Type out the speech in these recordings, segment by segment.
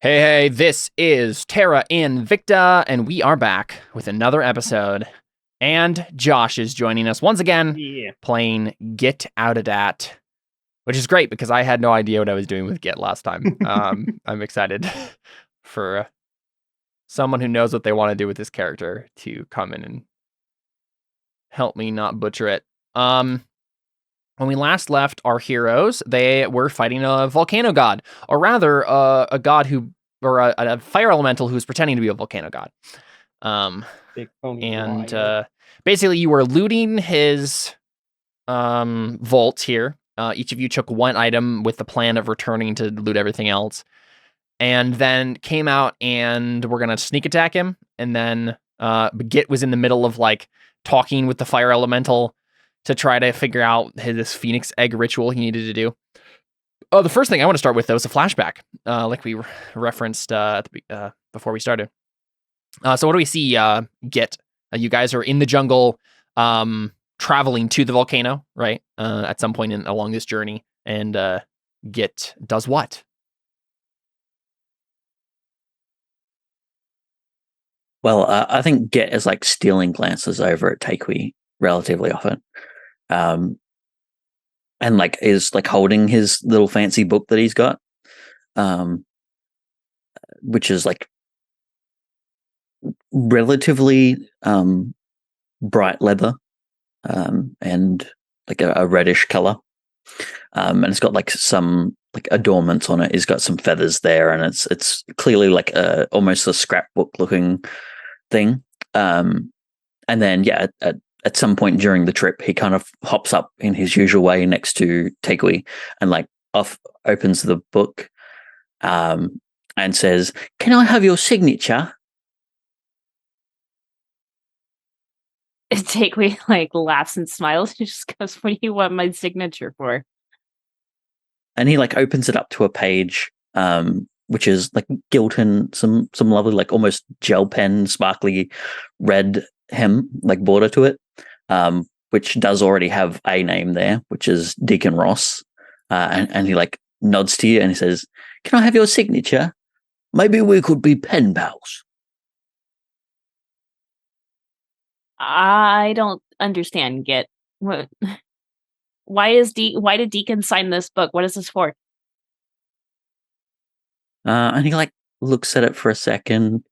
Hey, this is Terra Invicta, and we are back with another episode. And Josh is joining us once again, Yeah. playing Get Out of Dat, which is great because I had no idea what I was doing with Get last time. I'm excited for someone who knows what they want to do with this character to come in and help me not butcher it. When we last left our heroes, they were fighting a volcano god, or rather, a god or a fire elemental who's pretending to be a volcano god. Big phony And liar. basically, you were looting his vault here. Each of you took one item with the plan of returning to loot everything else, and then came out and we're gonna sneak attack him. And then Git was in the middle of like talking with the fire elemental to try to figure out this phoenix egg ritual he needed to do. Oh, the first thing I want to start with, though, is a flashback, like we referenced before we started. So what do we see, Git? You guys are in the jungle, traveling to the volcano, right? At some point along this journey. And Git does what? Well, I think Get is like stealing glances over at Takui relatively often. And like is like holding his little fancy book that he's got, which is like relatively bright leather, and like a reddish color. And it's got like some like adornments on it. It's got some feathers there, and it's clearly like almost a scrapbook looking thing. And then at some point during the trip, he kind of hops up in his usual way next to Tegui and like opens the book, and says, "Can I have your signature?" Takeway like laughs and smiles. He just goes, "What do you want my signature for?" And he like opens it up to a page, which is like gilt in some lovely like almost gel pen sparkly red hem like border to it, which does already have a name there, which is Deacon Ross. And he like nods to you and he says, "Can I have your signature? Maybe we could be pen pals." I don't understand. Get what? Why did Deacon sign this book? What is this for? And he like looks at it for a second,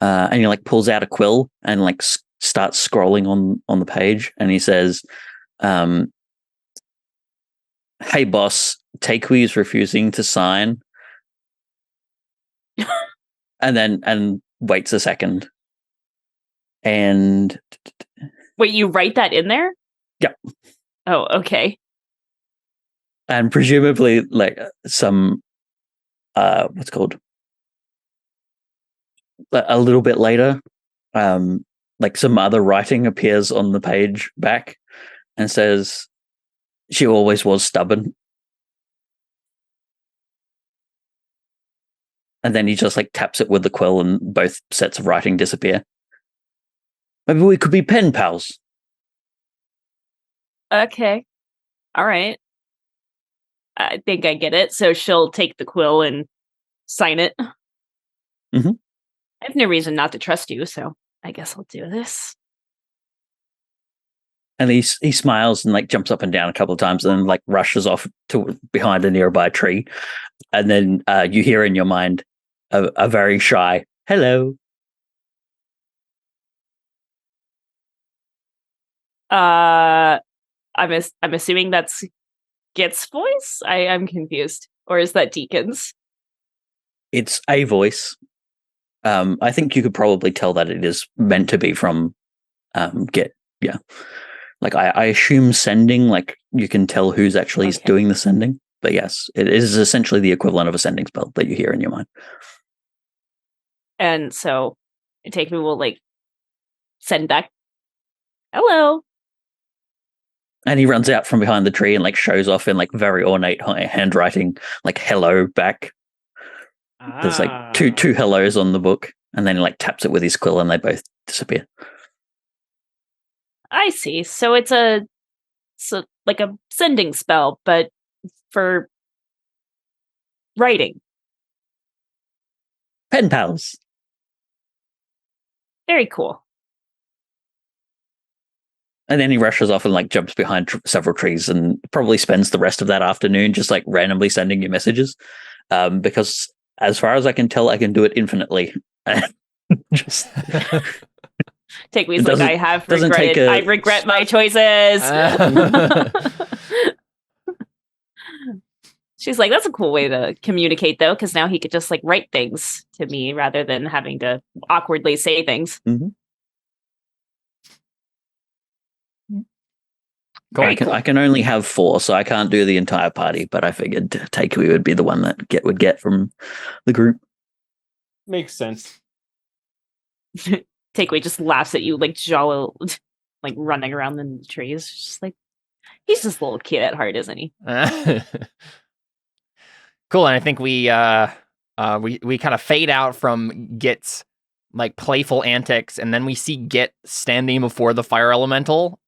and he like pulls out a quill and like starts scrolling on the page, and he says, "Hey boss, Takui is refusing to sign." and waits a second, and Wait, you write that in there? Yep. Oh, okay. And presumably like some what's called a little bit later, like some other writing appears on the page back and says, "She always was stubborn." And then he just like taps it with the quill and both sets of writing disappear. "Maybe we could be pen pals." Okay. All right. I think I get it. So she'll take the quill and sign it. Mm-hmm. I have no reason not to trust you, so I guess I'll do this. And he smiles and like jumps up and down a couple of times and then like rushes off to behind a nearby tree. And then you hear in your mind a very shy hello. I'm assuming that's Git's voice? I'm confused. Or is that Deacon's? It's a voice. I think you could probably tell that it is meant to be from Git. Yeah. Like I assume sending, like you can tell who's actually doing the sending. But yes, it is essentially the equivalent of a sending spell that you hear in your mind. And so Takumi will like send back, "Hello." And he runs out from behind the tree and like shows off in like very ornate handwriting, like hello back. There's like two hellos on the book, and then he like taps it with his quill and they both disappear. I see. So it's like a sending spell, but for writing. Pen pals. Very cool. And then he rushes off and like jumps behind several trees and probably spends the rest of that afternoon just like randomly sending you messages. Because as far as I can tell, I can do it infinitely. Just Takewe's It like, doesn't- I have doesn't take regretted. a- I regret my choices. She's like, that's a cool way to communicate, though, because now he could just like write things to me rather than having to awkwardly say things. Mhm. Cool. I can only have 4, so I can't do the entire party. But I figured Takui would be the one that would get from the group. Makes sense. Takeaway just laughs at you, like jolly, like running around in the trees. Just like, he's just a little kid at heart, isn't he? Cool, and I think we kind of fade out from Git's like playful antics, and then we see Git standing before the fire elemental,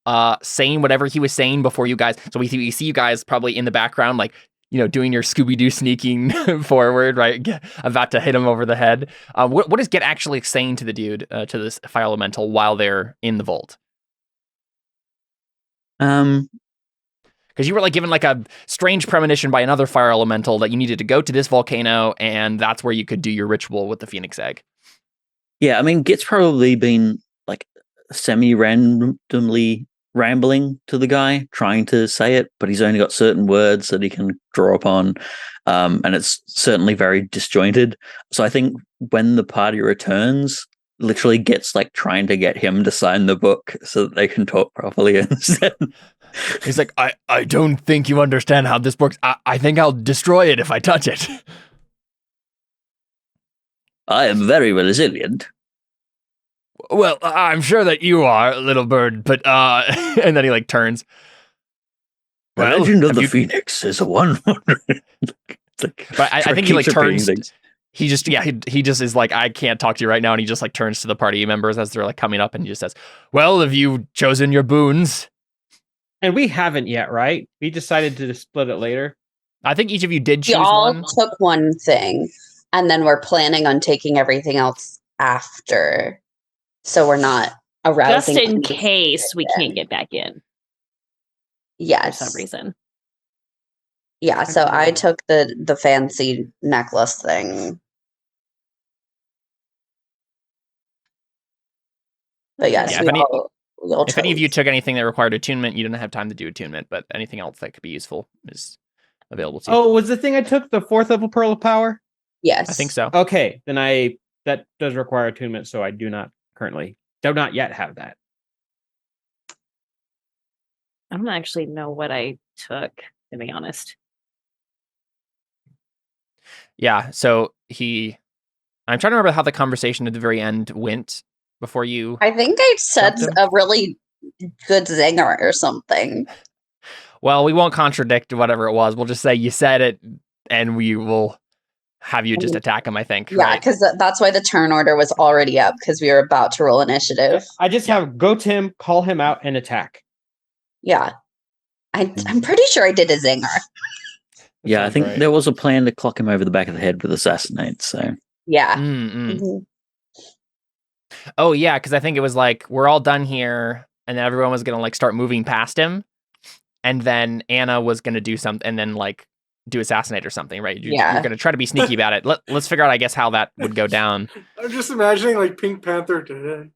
saying whatever he was saying before you guys. So we see you guys probably in the background, like, you know, doing your Scooby-Doo sneaking forward, right? About to hit him over the head. What is Git actually saying to the dude, to this fire elemental while they're in the vault? Because you were like given like a strange premonition by another fire elemental that you needed to go to this volcano, and that's where you could do your ritual with the phoenix egg. Yeah, I mean, Git's probably been like semi-randomly rambling to the guy, trying to say it, but he's only got certain words that he can draw upon, and it's certainly very disjointed. So I think when the party returns, literally Git's like trying to get him to sign the book so that they can talk properly instead. He's like, I don't think you understand how this works. I think I'll destroy it if I touch it. I am very resilient. Well, I'm sure that you are, little bird, but and then he like turns. The Well, legend of have the you- Phoenix is a one. But I think he like turns. He just he just is like, I can't talk to you right now, and he just like turns to the party members as they're like coming up, and he just says, "Well, have you chosen your boons?" And we haven't yet, right? We decided to split it later. I think each of you did We choose all one. took one thing, and then we're planning on taking everything else after. So we're not arousing. Just in any case we suspicion. can't get back in for Yes. some reason. Yeah. So I took the fancy necklace thing. But yes, Yeah, we if all If any of you chose. took anything that required attunement, you didn't have time to do attunement, but anything else that could be useful is available to you. Oh, was the thing I took the 4th level Pearl of Power? Yes, I think so. Okay, then that does require attunement, so I do not yet have that. I don't actually know what I took, to be honest. Yeah, so I'm trying to remember how the conversation at the very end went before you. I think I said Jumped in. a really good zinger or something. Well, we won't contradict whatever it was. We'll just say you said it, and we will have you just attack him, I think. Yeah, Right? because that's why the turn order was already up, because we were about to roll initiative. I just have go to him, call him out, and attack. Yeah. I'm pretty sure I did a zinger. Yeah, I sounds think right. there was a plan to clock him over the back of the head with assassinate. So Yeah. Mm-mm. Mhm. Oh yeah, because I think it was like we're all done here, and then everyone was gonna like start moving past him, and then Anna was gonna do something, and then like do assassinate or something, right? Yeah. You're gonna try to be sneaky about it. Let's figure out, I guess, how that would go down. I'm just imagining like Pink Panther. Dun,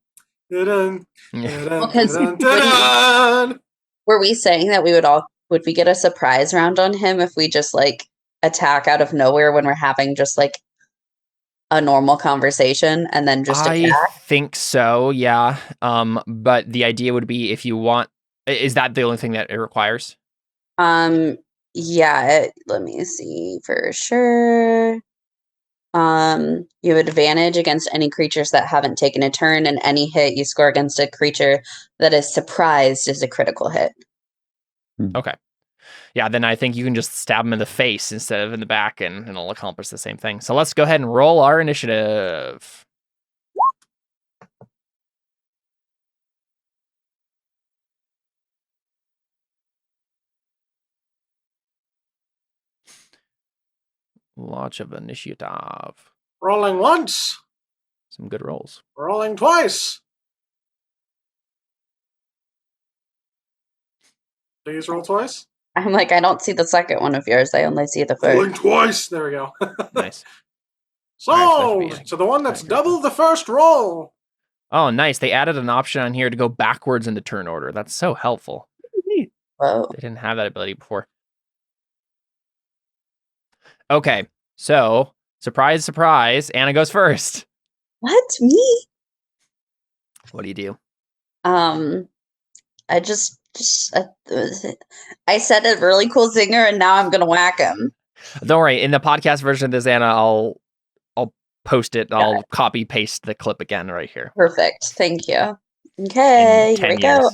dun, Yeah. dun, Well, 'cause dun, dun. Were we saying that would we get a surprise round on him if we just like attack out of nowhere when we're having just like a normal conversation and then just I attack? think so, yeah. But the idea would be if you want, is that the only thing that it requires? Yeah, let me see for sure. You have advantage against any creatures that haven't taken a turn, and any hit you score against a creature that is surprised is a critical hit. Okay. Yeah, then I think you can just stab him in the face instead of in the back, and it'll accomplish the same thing. So let's go ahead and roll our initiative. Launch of initiative. Rolling once. Some good rolls. Rolling twice. Please roll twice. I'm like, I don't see the second one of yours. I only see the Rolling first. twice. There we go. Nice. So, Alright, so that's so the one that's me. double the first roll. Oh, nice. They added an option on here to go backwards into turn order. That's so helpful. Whoa. They didn't have that ability before. Okay, so surprise, surprise. Anna goes first. What? Me? What do you do? I just I said a really cool zinger, and now I'm gonna whack him. Don't worry. In the podcast version of this, Anna, I'll post it. I'll copy paste the clip again right here. Perfect. Thank you. Okay, here we go.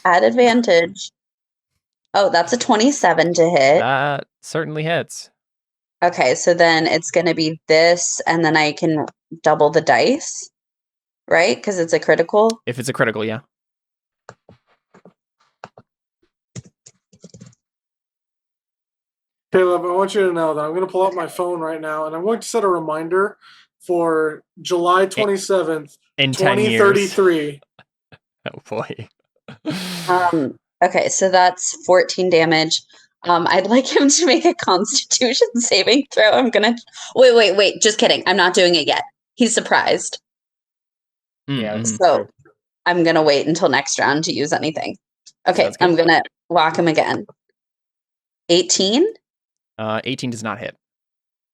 At advantage. Oh, that's a 27 to hit. That certainly hits. Okay, so then it's going to be this, and then I can double the dice, right? Because it's a critical. If it's a critical, yeah. Caleb, I want you to know that I'm going to pull up my phone right now, and I'm going to set a reminder for July 27th, In 10 years. 2033. Oh, boy. Okay, so that's 14 damage. I'd like him to make a Constitution saving throw. I'm gonna wait. Just kidding. I'm not doing it yet. He's surprised. Yeah. So I'm gonna wait until next round to use anything. Okay, I'm gonna whack him again. 18? 18 does not hit.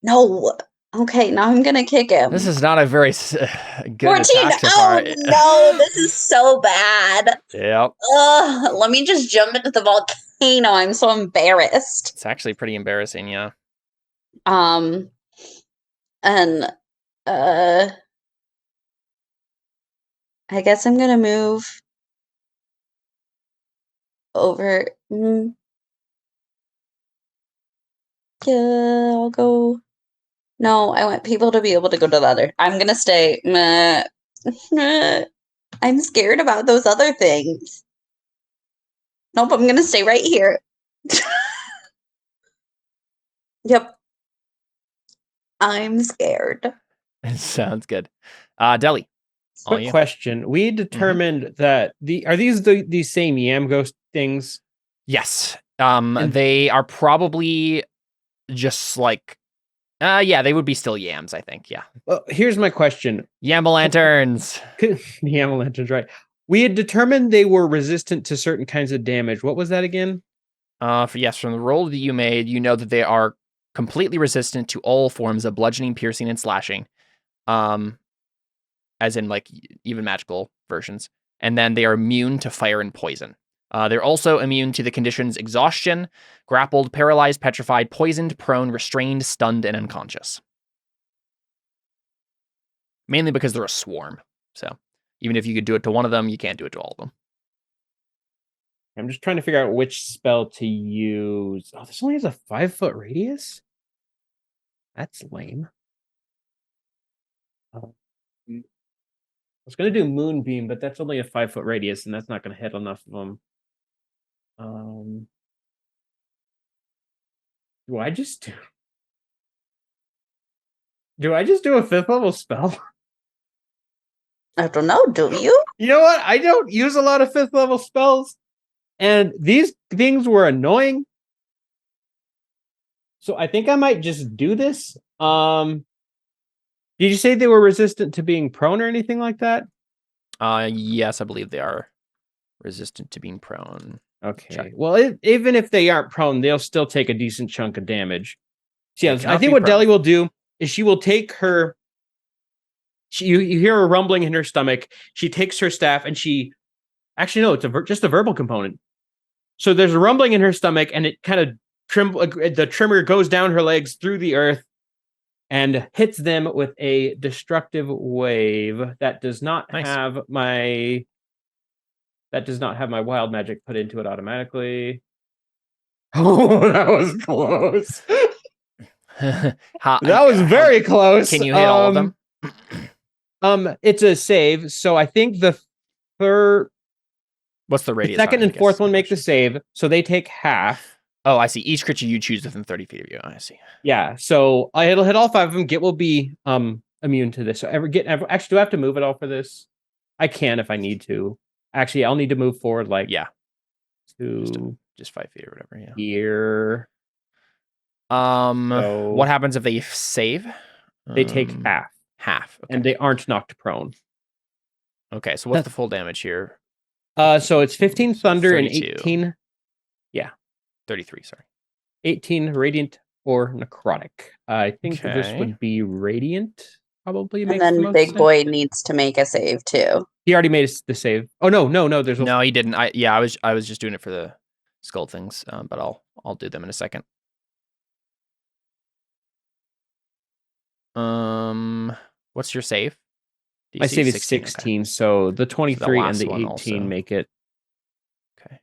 No. Okay, now I'm gonna kick him. This is not a very good 14. attack so far. Oh no, this is so bad. Yep. Ugh, let me just jump into the volcano. I'm so embarrassed. It's actually pretty embarrassing, yeah. And I guess I'm gonna move over. Yeah, I'll go. No, I want people to be able to go to the other. I'm gonna stay. I'm scared about those other things. Nope, I'm gonna stay right here. Yep. I'm scared. Sounds good. Deli. Quick question. We determined that are these the same Yam Ghost things? Yes. They are probably just like yeah, they would be still yams, I think. Yeah. Well, here's my question. Yamalanterns. Yamalanterns, right. We had determined they were resistant to certain kinds of damage. What was that again? From the roll that you made, you know that they are completely resistant to all forms of bludgeoning, piercing, and slashing. As in like even magical versions. And then they are immune to fire and poison. They're also immune to the conditions exhaustion, grappled, paralyzed, petrified, poisoned, prone, restrained, stunned, and unconscious. Mainly because they're a swarm. So even if you could do it to one of them, you can't do it to all of them. I'm just trying to figure out which spell to use. Oh, this only has a 5-foot radius? That's lame. I was going to do Moonbeam, but that's only a 5-foot radius, and that's not going to hit enough of them. Do I just do a 5th level spell? I don't know. Do you? You know what? I don't use a lot of 5th level spells, and these things were annoying. So I think I might just do this. Did you say they were resistant to being prone or anything like that? Yes, I believe they are resistant to being prone. Okay. Check. Well, even if they aren't prone, they'll still take a decent chunk of damage. So yeah, I think what Deli will do is she will take her. You hear her rumbling in her stomach. She takes her staff and she. Actually, no, it's just a verbal component. So there's a rumbling in her stomach, and it kind of the trimmer goes down her legs through the earth and hits them with a destructive wave that does not have my wild magic put into it automatically. Oh, that was close. That was very close. Can you hit all of them? It's a save, so I think the third. What's the radius? The second and fourth one make the save, so they take half. Oh, I see. Each creature you choose within 30 feet of you. I see. Yeah, so it'll hit all 5 of them. Git will be immune to this. So actually, do I have to move at all for this? I can if I need to. Actually, I'll need to move forward like just 5 feet or whatever. Yeah. Here. So, what happens if they save? They take half. Half. Okay. And they aren't knocked prone. Okay, so what's the full damage here? So it's 15 thunder 32. and 18. Yeah. 33, sorry. 18 radiant or necrotic. I think this would be radiant, probably. And then Big Boy needs to make a save too. He already made the save. Oh no, there's no, he didn't. I was just doing it for the skull things, but I'll do them in a second. What's your save? My save is 16, okay. So the 23 and the 18 also make it. Okay.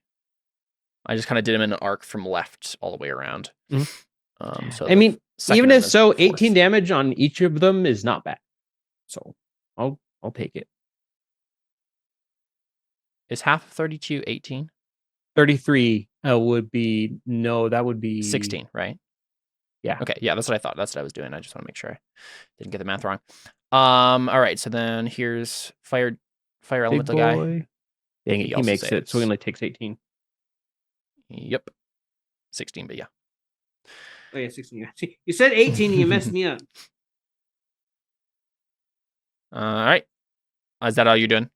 I just kind of did them in an arc from left all the way around. Mm-hmm. So I mean, even if so, 18 damage on each of them is not bad. So I'll take it. Is half of 32 18? 33 would be that would be 16, right? Yeah. Okay. Yeah, that's what I thought. That's what I was doing. I just want to make sure I didn't get the math wrong. All right. So then here's fire elemental guy. Dang it, he makes it. So he only takes 18. Yep. 16, but yeah. Oh yeah, 16. You said 18 and you messed me up. All right. Is that all you're doing?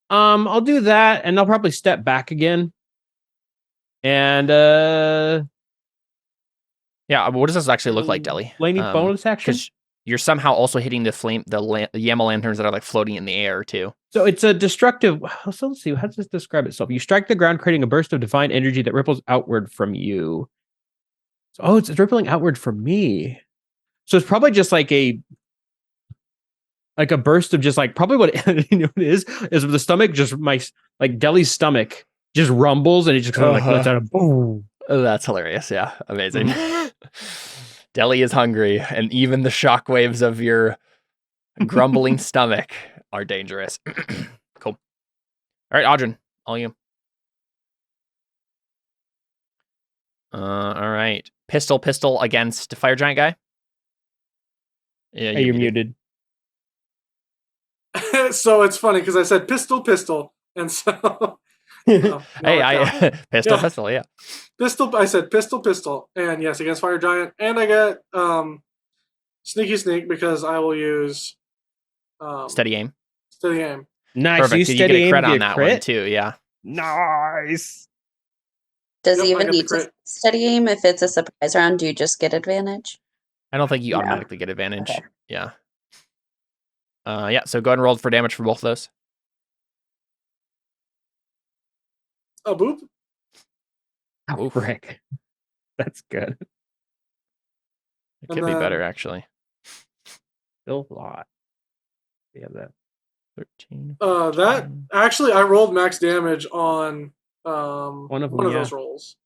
I'll do that, and I'll probably step back again. And yeah, what does this actually look like, Deli? Laney bonus action? Because you're somehow also hitting the Yama lanterns that are like floating in the air too. So it's a destructive. So let's see. How does this describe itself? You strike the ground, creating a burst of divine energy that ripples outward from you. So, it's rippling outward from me. So it's probably just like a burst of just like probably what it is the stomach just Deli's stomach just rumbles and it just kind of like lets out a boom. Oh, that's hilarious. Yeah, amazing. Deli is hungry, and even the shockwaves of your grumbling stomach are dangerous. Cool. All right, Audryn, all you. All right. Pistol against Fire Giant guy. Yeah, you're muted. So it's funny because I said pistol, and so. Hey, pistol, yeah. Pistol. I said pistol, and yes, against Fire Giant, and I get sneak because I will use steady aim. Nice. Perfect. You get a crit on that one too. Yeah. Nice. Does he even need to steady aim if it's a surprise round? Do you just get advantage? I don't think you automatically get advantage. Okay. Yeah. Yeah. So go ahead and roll for damage for both of those. Oh, boop. Oh, frick. That's good. It could be better, actually. Still a lot. We have that. 13. 14. That actually, I rolled max damage on one of those rolls.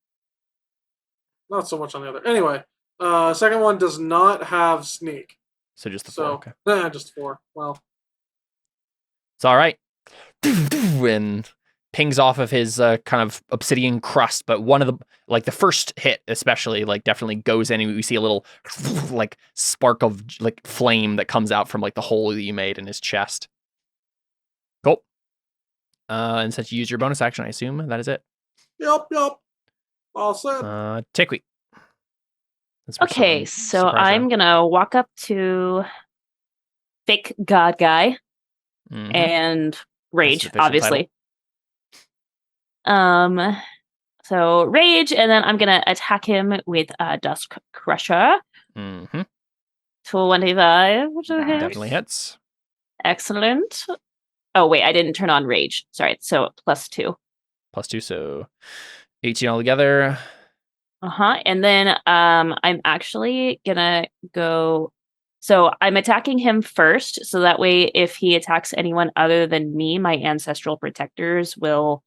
Not so much on the other. Anyway, second one does not have sneak. So just the 4. Okay. Nah, just 4. Well, it's all right. And pings off of his kind of obsidian crust, but one of the first hit especially definitely goes in, and we see a little spark of flame that comes out from the hole that you made in his chest. Cool. And since you use your bonus action, I assume that is it. Yep. All set. Tikwi. Okay, so I'm gonna walk up to fake god guy and rage, obviously. So rage, and then I'm gonna attack him with Dusk Crusher. 25, which definitely hits. Excellent. Oh wait, I didn't turn on rage. Sorry, so +2. +2, so 18 altogether. And then I'm actually gonna go. So I'm attacking him first, so that way if he attacks anyone other than me, my ancestral protectors will.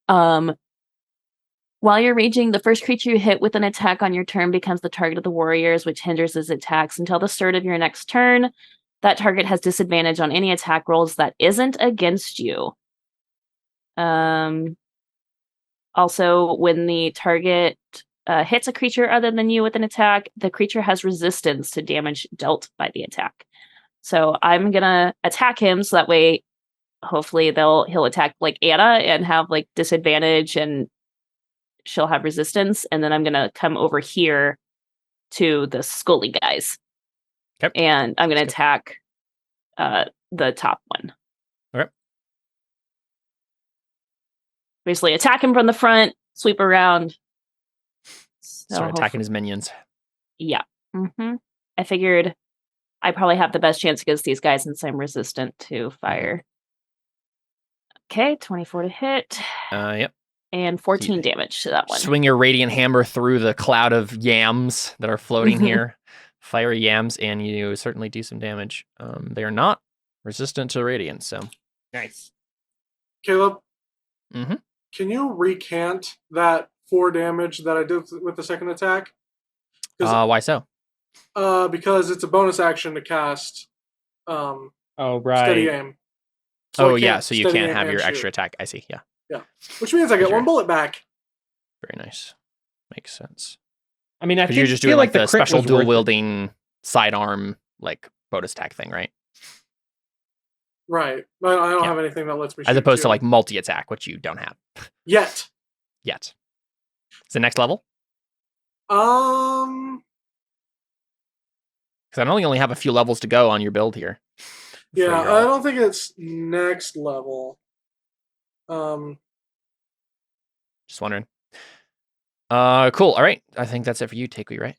While you're raging, the first creature you hit with an attack on your turn becomes the target of the warriors, which hinders his attacks until the start of your next turn. That target has disadvantage on any attack rolls that isn't against you. Also, when the target hits a creature other than you with an attack, the creature has resistance to damage dealt by the attack. So I'm gonna attack him so that way, hopefully he'll attack like Anna and have like disadvantage, and she'll have resistance. And then I'm gonna come over here to the Scully guys, and I'm gonna attack the top one. Okay. Basically, attack him from the front, sweep around. Start attacking his minions. Yeah. Mm-hmm. I figured I probably have the best chance against these guys since I'm resistant to fire. Okay, 24 to hit. Yep. And 14 damage to that one. Swing your radiant hammer through the cloud of yams that are floating here. Fiery yams, and you certainly do some damage. They are not resistant to radiant, so nice. Caleb, mm-hmm. Can you recant that 4 damage that I did with the second attack? Why so? Because it's a bonus action to cast right. Steady Aim. So so you can't have your extra attack. I see, yeah. Yeah. Which means I get 1 bullet back. Very nice. Makes sense. I mean, you're just doing like the special dual wielding sidearm like bonus attack thing, right? Right. I don't have anything that lets me shoot as opposed to you. like multi-attack, which you don't have. Yet. It's the next level? Because I only have a few levels to go on your build here. Yeah, I don't think it's next level. Just wondering. Cool. All right. I think that's it for you, Takui, right?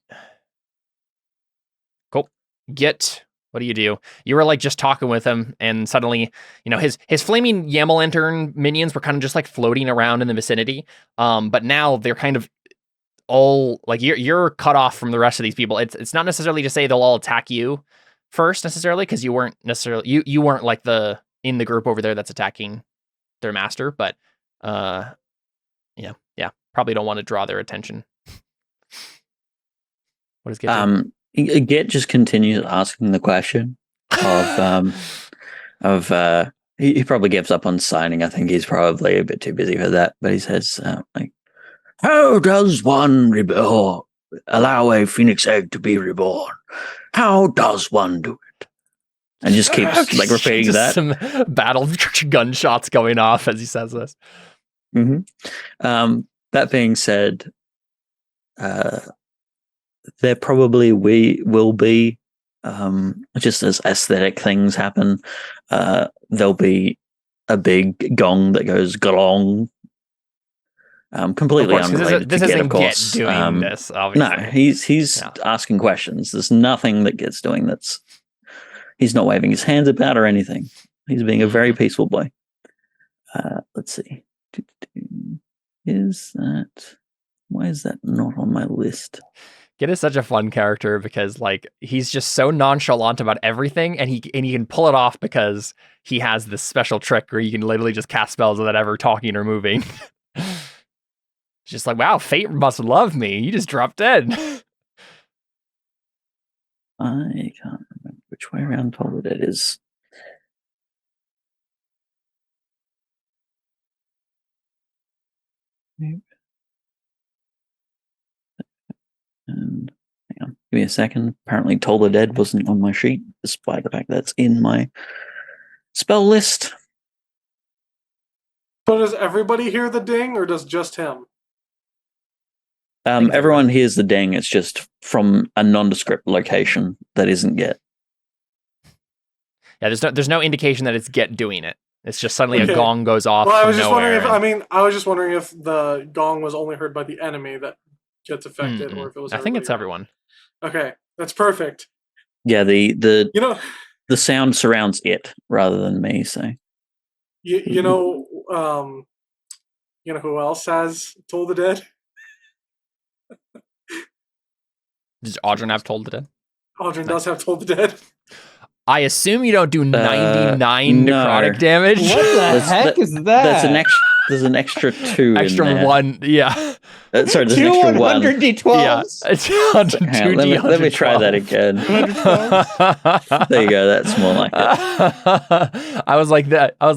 Cool. What do? You were like just talking with him, and suddenly, his flaming Yaml Lantern minions were kind of just like floating around in the vicinity. But now they're kind of all like you're cut off from the rest of these people. It's not necessarily to say they'll all attack you first necessarily, because you weren't necessarily you weren't like in the group over there that's attacking their master, but yeah, probably don't want to draw their attention. What is Git? Git just continues asking the question of he probably gives up on signing. I think he's probably a bit too busy for that, but he says like, how does one allow a phoenix egg to be reborn? How does one do it? And just keeps like repeating that. Some battle gunshots going off as he says this. Mm-hmm. That being said, there probably will be just as aesthetic things happen. There'll be a big gong that goes glong. Completely unrelated this to Git, isn't of course. Git doing this, obviously. No, he's asking questions. There's nothing that Git's doing that's. He's not waving his hands about or anything. He's being a very peaceful boy. Let's see. Why is that not on my list? Git is such a fun character because like he's just so nonchalant about everything, and he can pull it off because he has this special trick where you can literally just cast spells without ever talking or moving. It's just like, wow, fate must love me. You just dropped dead. I can't remember which way around told it is. And hang on, give me a second. Apparently, Toll the Dead wasn't on my sheet, despite the fact that's in my spell list. So does everybody hear the ding, or does just him? Everyone hears the ding. It's just from a nondescript location that isn't Git. Yeah, there's no indication that it's Git doing it. It's just suddenly a gong goes off. Well, I was just wondering if the gong was only heard by the enemy that gets affected, or if it was. I think it's everyone. Okay, that's perfect. Yeah, the sound surrounds it rather than me. So you know who else has Toll the Dead? Does Audrin have Toll the Dead? Audrin does have Toll the Dead. I assume you don't do 99 necrotic damage. What the heck is that? There's an extra 2 extra in there. 1. Yeah. Sorry, there's Two an extra 1. 100 d12s. Yeah. It's 102 let me try that again. There you go. That's more like it. I was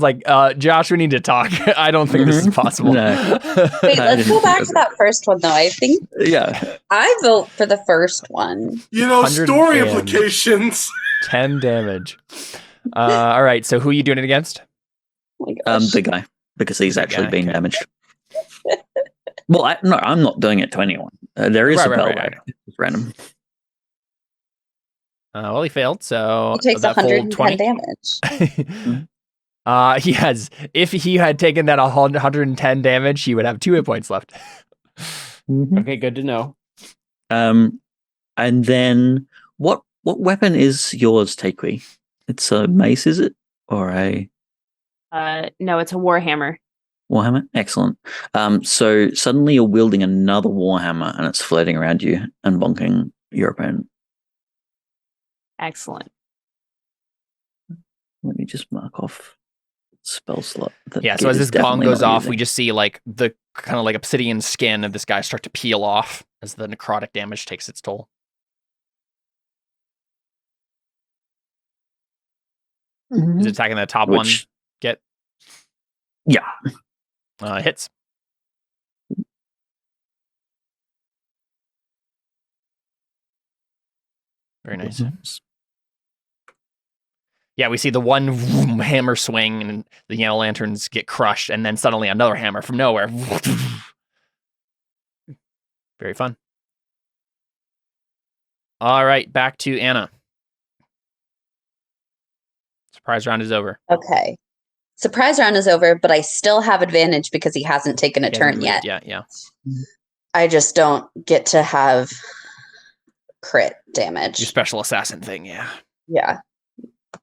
like, Josh, we need to talk. I don't think this is possible. No. Wait, let's go back to that first one, though. I think Yeah. I vote for the first one. You know, story 110. implications. 10 damage. All right, so who are you doing it against? Oh my gosh. The guy, because he's actually guy, being okay. damaged. Well, I'm not doing it to anyone. There is a bell right. It's random. Well, he failed, so He takes that full 110 20. damage. He has. If he had taken that 110 damage, he would have 2 hit points left. Okay, good to know. And then what weapon is yours, Takei? It's a mace, is it, or a No, it's a warhammer. warhammer? Excellent. So suddenly you're wielding another warhammer, and it's floating around you and bonking your opponent. Excellent. Let me just mark off spell slot. Yeah, so as this gong goes off, we just see like the kind of like obsidian skin of this guy start to peel off as the necrotic damage takes its toll. Is it attacking the top one? Get? Yeah. Hits. Very nice. Yeah, we see the one hammer swing and the yellow lanterns get crushed, and then suddenly another hammer from nowhere. Very fun. All right, back to Anna. Surprise round is over. Okay. Surprise round is over, but I still have advantage because he hasn't taken a turn yet. Yeah. I just don't get to have crit damage. Your special assassin thing, yeah. Yeah.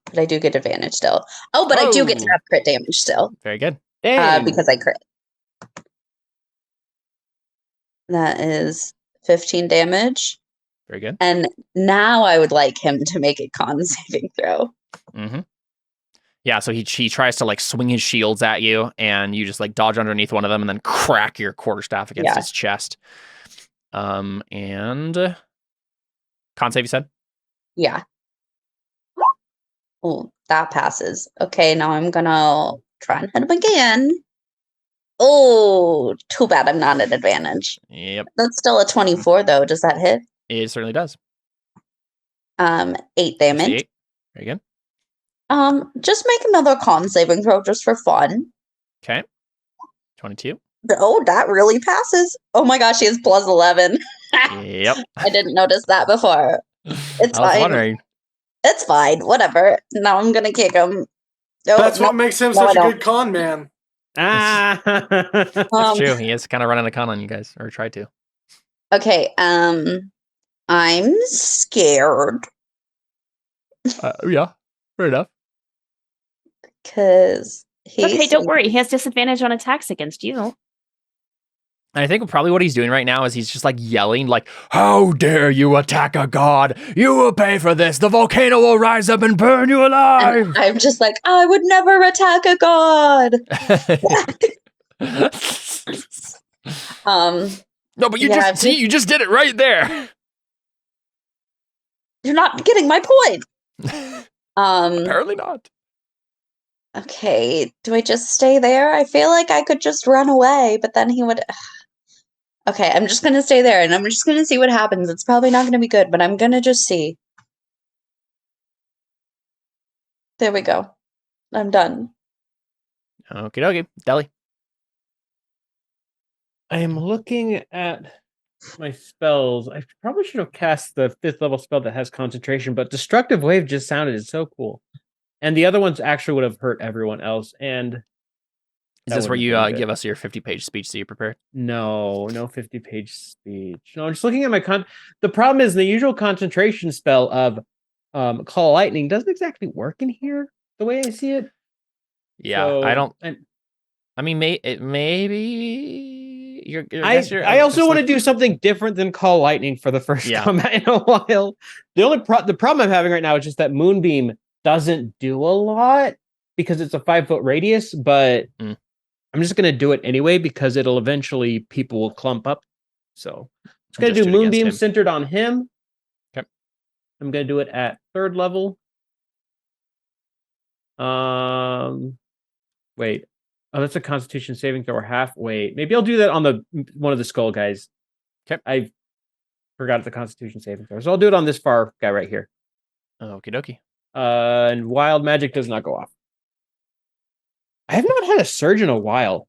But I do get advantage still. Oh, but I do get to have crit damage still. Very good. Because I crit. That is 15 damage. Very good. And now I would like him to make a con saving throw. Mm-hmm. Yeah, so he tries to like swing his shields at you, and you just like dodge underneath one of them and then crack your quarterstaff against his chest. And con save, you said? Yeah. Oh, that passes. Okay, now I'm gonna try and hit him again. Oh, too bad I'm not at advantage. Yep. That's still a 24 though. Does that hit? It certainly does. 8 damage. 8. Very good. Just make another con saving throw just for fun. Okay. 22. Oh, that really passes. Oh my gosh, he has plus 11. Yep. I didn't notice that before. It's I was fine. wondering. It's fine. Whatever. Now I'm gonna kick him. Oh, That's what makes him such a good con man. That's true. He is kind of running a con on you guys, or tried to. Okay. I'm scared Yeah. Fair enough. because he's Okay, don't worry. He has disadvantage on attacks against you. And I think probably what he's doing right now is he's just like yelling, like, "How dare you attack a god? You will pay for this. The volcano will rise up and burn you alive." And I'm just like, I would never attack a god. No, but you yeah, just see, you just did it right there. You're not getting my point. Apparently not. Okay, do I just stay there? I feel like I could just run away, but then he would. Okay, I'm just gonna stay there, and I'm just gonna see what happens. It's probably not gonna be good, but I'm gonna just see. There we go. I'm done. Okie dokie. Deli. I am looking at my spells. I probably should have cast the 5th level spell that has concentration, but Destructive Wave just sounded so cool. And the other ones actually would have hurt everyone else. And is this where you give us your 50-page speech that you prepared? No 50-page speech. No, I'm just looking at my The problem is the usual concentration spell of Call Lightning doesn't exactly work in here the way I see it. Yeah, So, I don't. I mean, maybe. I also want to do something different than Call Lightning for the first combat in a while. The problem I'm having right now is just that Moonbeam doesn't do a lot because it's a 5-foot radius, but I'm just going to do it anyway because it'll eventually people will clump up. So it's going to do Moonbeam centered on him. Okay. I'm going to do it at 3rd level. Wait. Oh, that's a Constitution saving throw or half. Wait, maybe I'll do that on one of the skull guys. Okay. I forgot the Constitution saving throw, so I'll do it on this far guy right here. Okie dokie. And wild magic does not go off. I have not had a surge in a while.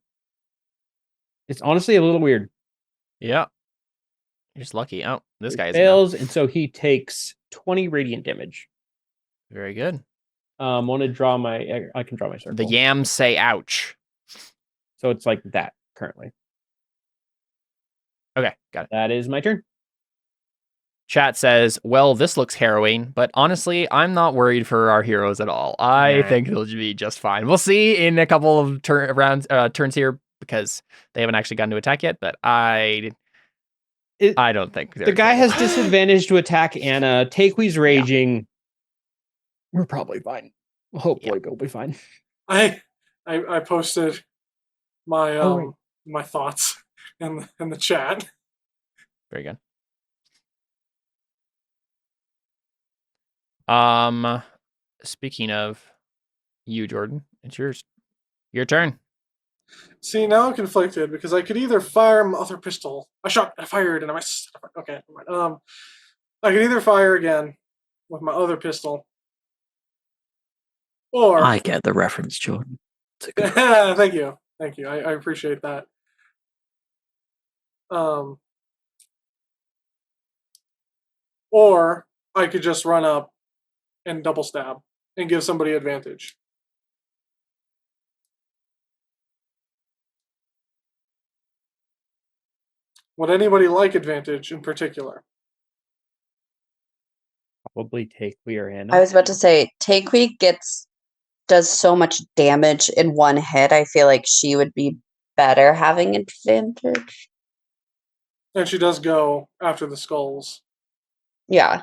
It's honestly a little weird. Yeah. You're just lucky. Oh, this guy fails, and so he takes 20 radiant damage. Very good. Want to draw I can draw my circle. The yams say ouch. So it's like that currently. Okay, got it. That is my turn. Chat says, well, this looks harrowing, but honestly, I'm not worried for our heroes at all. I think they'll be just fine. We'll see in a couple of turns here because they haven't actually gotten to attack yet, but I don't think the guy has disadvantage to attack Anna. Takewee's raging. Yeah. We're probably fine. Hopefully we'll be fine. I posted my my thoughts in the chat. Very good. Speaking of you, Jordan, it's yours. Your turn. See, now I'm conflicted because I could either fire my other pistol. I fired and I missed. Okay, never mind. I could either fire again with my other pistol, or I get the reference, Jordan. Thank you. I appreciate that. Or I could just run up and double stab and give somebody advantage. Would anybody like advantage in particular? Probably Takewee or Anna. I was about to say, Takewee does so much damage in one hit. I feel like she would be better having advantage. And she does go after the skulls. Yeah.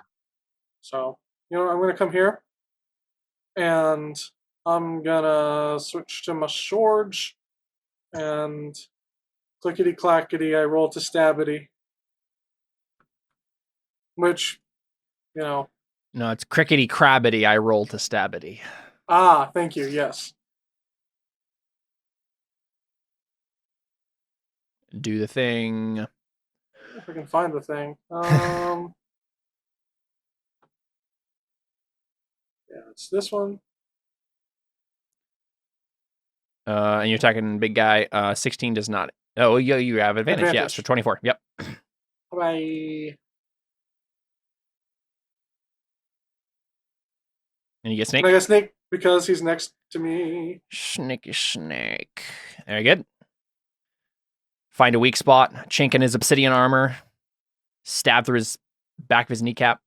So, I'm going to come here. And I'm going to switch to my swords. And clickety-clackety, I roll to stabity. Which, No, it's crickety-crabbity, I roll to stabity. Ah, thank you, yes. Do the thing. If I can find the thing. Yeah, it's this one. And you're attacking big guy. 16 does not. Oh, you have advantage. Yeah, so 24. Yep. Bye. And you get snake? Can I get snake because he's next to me? Snake. Very good. Find a weak spot. Chink in his obsidian armor. Stab through his back of his kneecap.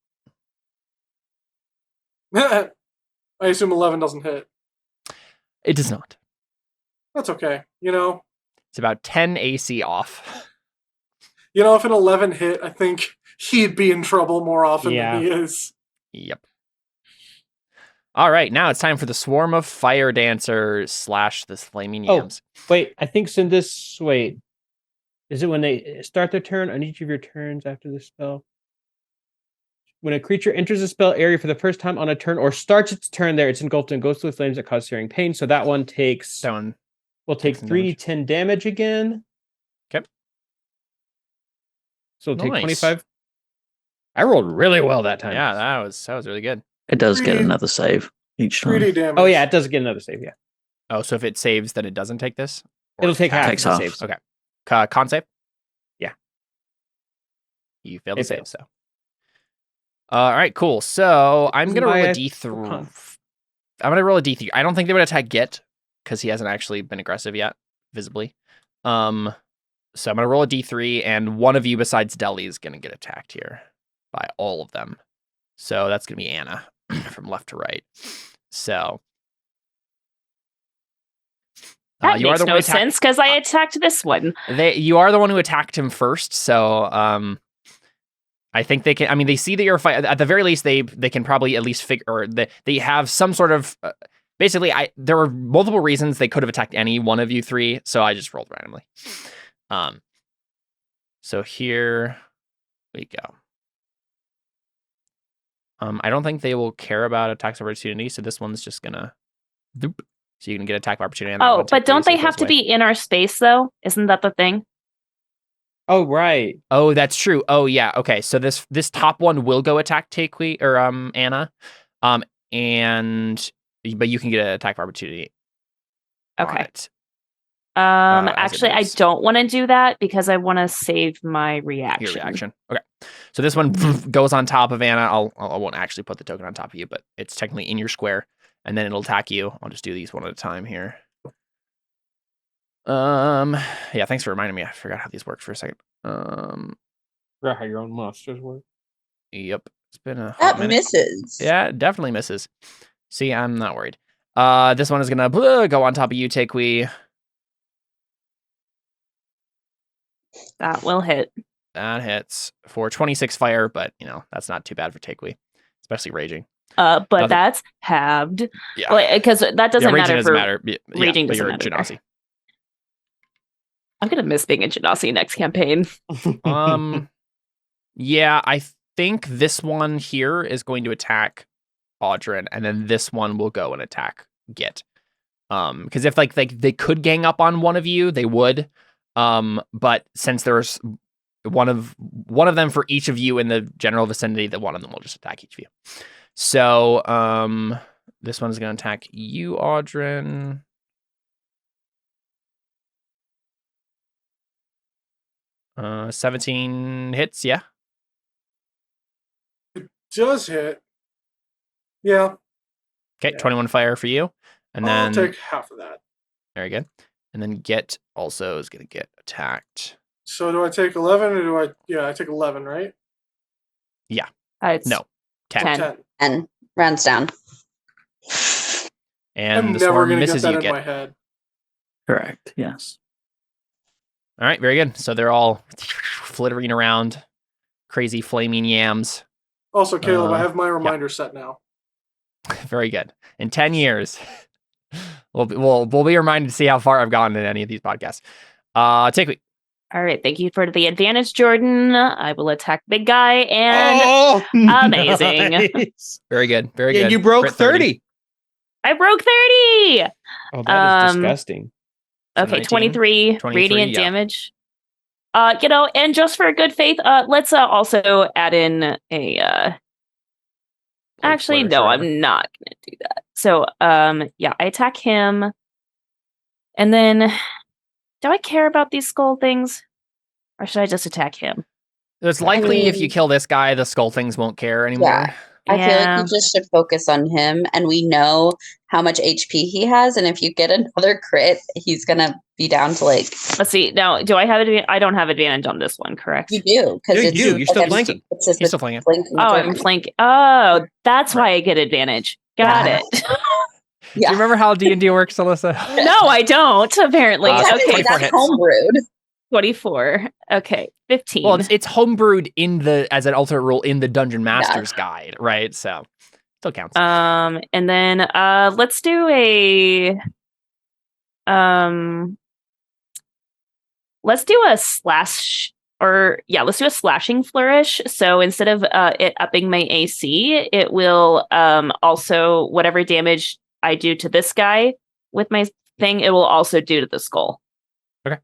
I assume 11 doesn't hit. It does not. That's okay. It's about 10 AC off. If an 11 hit, I think he'd be in trouble more often than he is. Yep. All right, now it's time for the swarm of fire dancers / the flaming yams. Wait, I think is it when they start their turn on each of your turns after the spell? When a creature enters a spell area for the first time on a turn or starts its turn there, it's engulfed in ghostly flames that cause searing pain. So that one will take 3d10 damage again. Okay. So it'll take 25. I rolled really well that time. Yeah, that was really good. It does get another save each time. 3D damage. Oh yeah, it does get another save, yeah. Oh, so if it saves, then it doesn't take this? It'll take half. Takes half. Saves. Okay. Con save? Yeah. You failed to save, so. All right, cool. So I'm going to roll a D3. I'm going to roll a D3. I don't think they would attack Git because he hasn't actually been aggressive yet, visibly. So I'm going to roll a D3, and one of you besides Deli is going to get attacked here by all of them. So that's going to be Anna from left to right. So. That makes no sense because I attacked this one. You are the one who attacked him first, so I think they can. I mean, they see that you're fighting. At the very least, they can probably at least figure, or they have some sort of basically, there were multiple reasons they could have attacked any one of you three, so I just rolled randomly. So here we go. I don't think they will care about attacks of opportunity, so this one's just gonna doop. So you can get attack of opportunity. Oh, but don't they have to be in our space though? Isn't that the thing? Oh, right. Oh, that's true. Oh, yeah. Okay, so this top one will go attack Takui or Anna, but you can get an attack of opportunity. Okay. Actually, I don't want to do that because I want to save my reaction. Your reaction. Okay. So this one goes on top of Anna. I won't actually put the token on top of you, but it's technically in your square, and then it'll attack you. I'll just do these one at a time here. Yeah, thanks for reminding me. I forgot how these work for a second. Forgot how your own monsters work. Yep. It's been a hot That minute. misses. Yeah, it definitely misses. See, I'm not worried. This one is gonna go on top of you, Takui. That will hit. That hits for 26 fire, but that's not too bad for Takui, especially raging. But that's halved. Yeah, because that doesn't matter for raging. Doesn't you're matter. Genasi. I'm gonna miss being a Genasi next campaign. Yeah, I think this one here is going to attack Audrin, and then this one will go and attack Git. Because if they could gang up on one of you, they would. But since there's one of them for each of you in the general vicinity, that one of them will just attack each of you. So this one is going to attack you, Audrin. Uh, 17 hits, yeah. It does hit. Yeah. Okay, 21 fire for you, and then I'll take half of that. very good. And then Git also is going to get attacked. So do I take 11 or do I? Yeah, I take 11, right? Yeah. It's No. 10. 10. And rounds down. And I'm the never swarm going to get misses that you, in Git. my head. Correct. Yes. All right, very good. So they're all flittering around, crazy flaming yams. Also, Caleb, I have my reminder set now. Very good. In 10 years, we'll be reminded to see how far I've gone in any of these podcasts. Takui. all right. Thank you for the advantage, Jordan. I will attack big guy and amazing. Nice. Very good. Very Yeah, good. you broke Crit 30. I broke 30. Oh, that is disgusting. So Okay, 19, 23 radiant yeah. damage. And just for good faith, let's also add in a actually, no, I'm not gonna do that. So yeah, I attack him. And then do I care about these skull things? Or should I just attack him? It's likely if you kill this guy, the skull things won't care anymore. Yeah. I feel like you just should focus on him, and we know how much HP he has, and if you get another crit, he's gonna be down to like. Let's see. Now, do I have advantage? I don't have advantage on this one, correct? You do, because you do. You're still flanking. It's just You're still flanking. Oh, I'm flanking. Oh, that's why I get advantage. Got it. Do you remember how D&D works, Alyssa? No, I don't. Apparently, okay. That's homebrewed. 24. Okay, 15. Well, it's homebrewed as an alternate rule in the Dungeon Master's Guide, right? So still counts. And then let's do a slash, or yeah, let's do a slashing flourish. So instead of it upping my AC, it will also whatever damage I do to this guy with my thing, it will also do to the skull. Okay.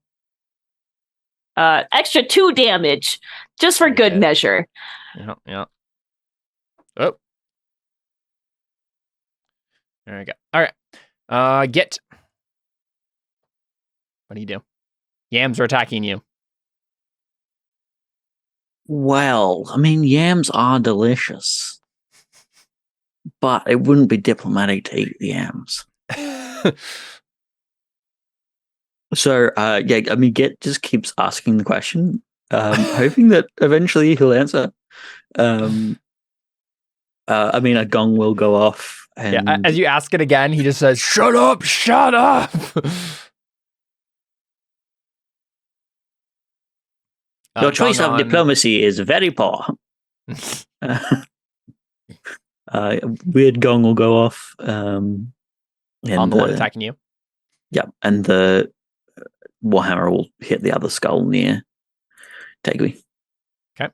Extra 2 damage, just for good measure. Yeah. Oh. There we go. All right. Git. What do you do? Yams are attacking you. Well, I mean, yams are delicious, but it wouldn't be diplomatic to eat the yams. So, yeah, I mean, Git just keeps asking the question, hoping that eventually he'll answer. I mean, a gong will go off. And yeah, as you ask it again, he just says, "Shut up! Shut up!" Your choice of diplomacy is very poor. Weird gong will go off. And on the one attacking you. Yep, and the warhammer will hit the other skull near Tegui. Okay.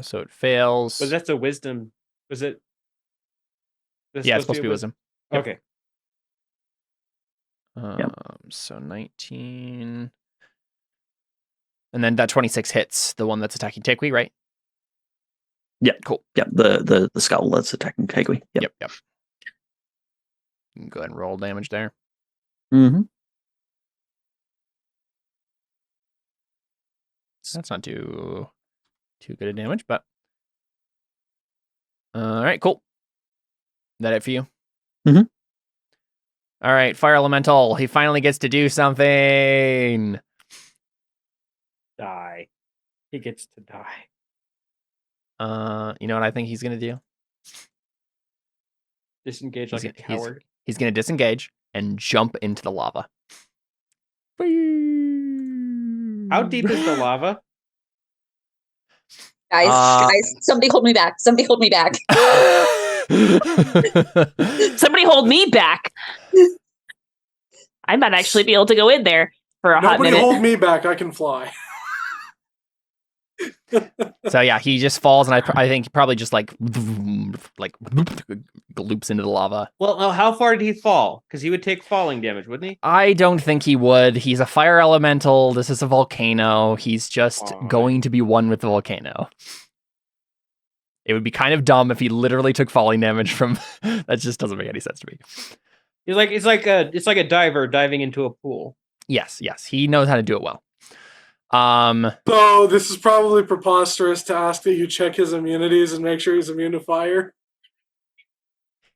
So it fails. But that's a wisdom. Was it? Yeah, it's supposed to be wisdom. Yep. Okay. So 19. And then that 26 hits the one that's attacking Tegui, right? Yeah, cool. Yep, the skull that's attacking Tegui. Yep. You can go ahead and roll damage there. Mm-hmm. That's not too good a damage, but all right, cool. Is that it for you? Mm-hmm. All right, fire elemental. He finally gets to do something. Die. He gets to die. You know what I think he's gonna do? Disengage like a coward. He's gonna disengage and jump into the lava. How deep is the lava? Guys, somebody hold me back. Somebody hold me back. Somebody hold me back. I might actually be able to go in there for a hot minute. Nobody hold me back. I can fly. So yeah, he just falls, and I think he probably just like loops into the lava. Well, how far did he fall? Because he would take falling damage, wouldn't he? I don't think he would. He's a fire elemental. This is a volcano. He's just going to be one with the volcano. It would be kind of dumb if he literally took falling damage from. That just doesn't make any sense to me. It's like a diver diving into a pool. Yes, he knows how to do it well. So this is probably preposterous to ask that you check his immunities and make sure he's immune to fire.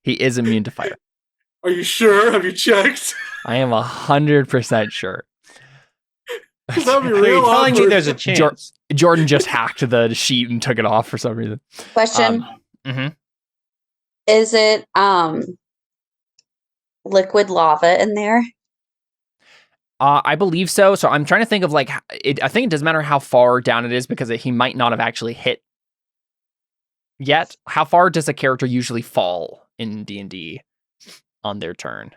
He is immune to fire. Are you sure? Have you checked? I am 100% sure. That'd be Are you real telling me awkward. there's a chance? Jordan just hacked the sheet and took it off for some reason. Question. Mhm. Is it liquid lava in there? I believe so. So I'm trying to think of I think it doesn't matter how far down it is because he might not have actually hit yet. How far does a character usually fall in D&D on their turn?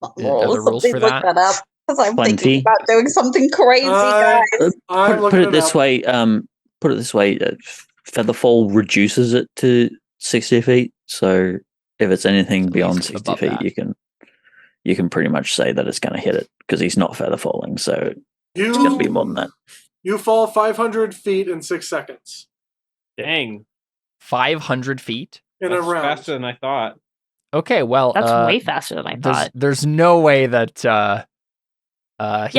Are there rules for that? Because I'm 20. thinking about doing something crazy, guys. Put it this way. Featherfall reduces it to 60 feet. So if it's anything beyond 60 feet, you can pretty much say that it's going to hit it because he's not feather falling. So it's going to be more than that. You fall 500 feet in 6 seconds. Dang. 500 feet? In a round. Faster than I thought. Okay, well... That's way faster than I thought. There's no way that... yeah,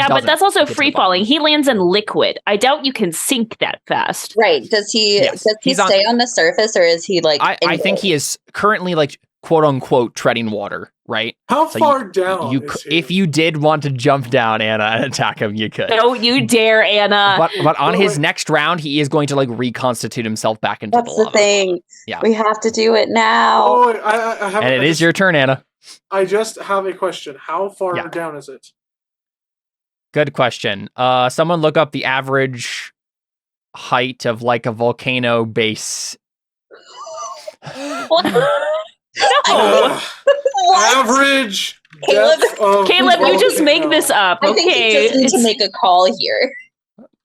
but that's also free falling. He lands in liquid. I doubt you can sink that fast. Right. Does he stay on the surface or is he like... I think he is currently quote unquote treading water, right? How far down is he? If you did want to jump down, Anna, and attack him, you could. Don't you dare, Anna. But on his next round, he is going to reconstitute himself back into the lava. That's the thing. Yeah. We have to do it now. Oh, I have, and it is your turn, Anna. I just have a question. How far down is it? Good question. Someone look up the average height of a volcano base. No. Average Caleb, depth of Caleb, you just make this up. I think you just need to make a call here.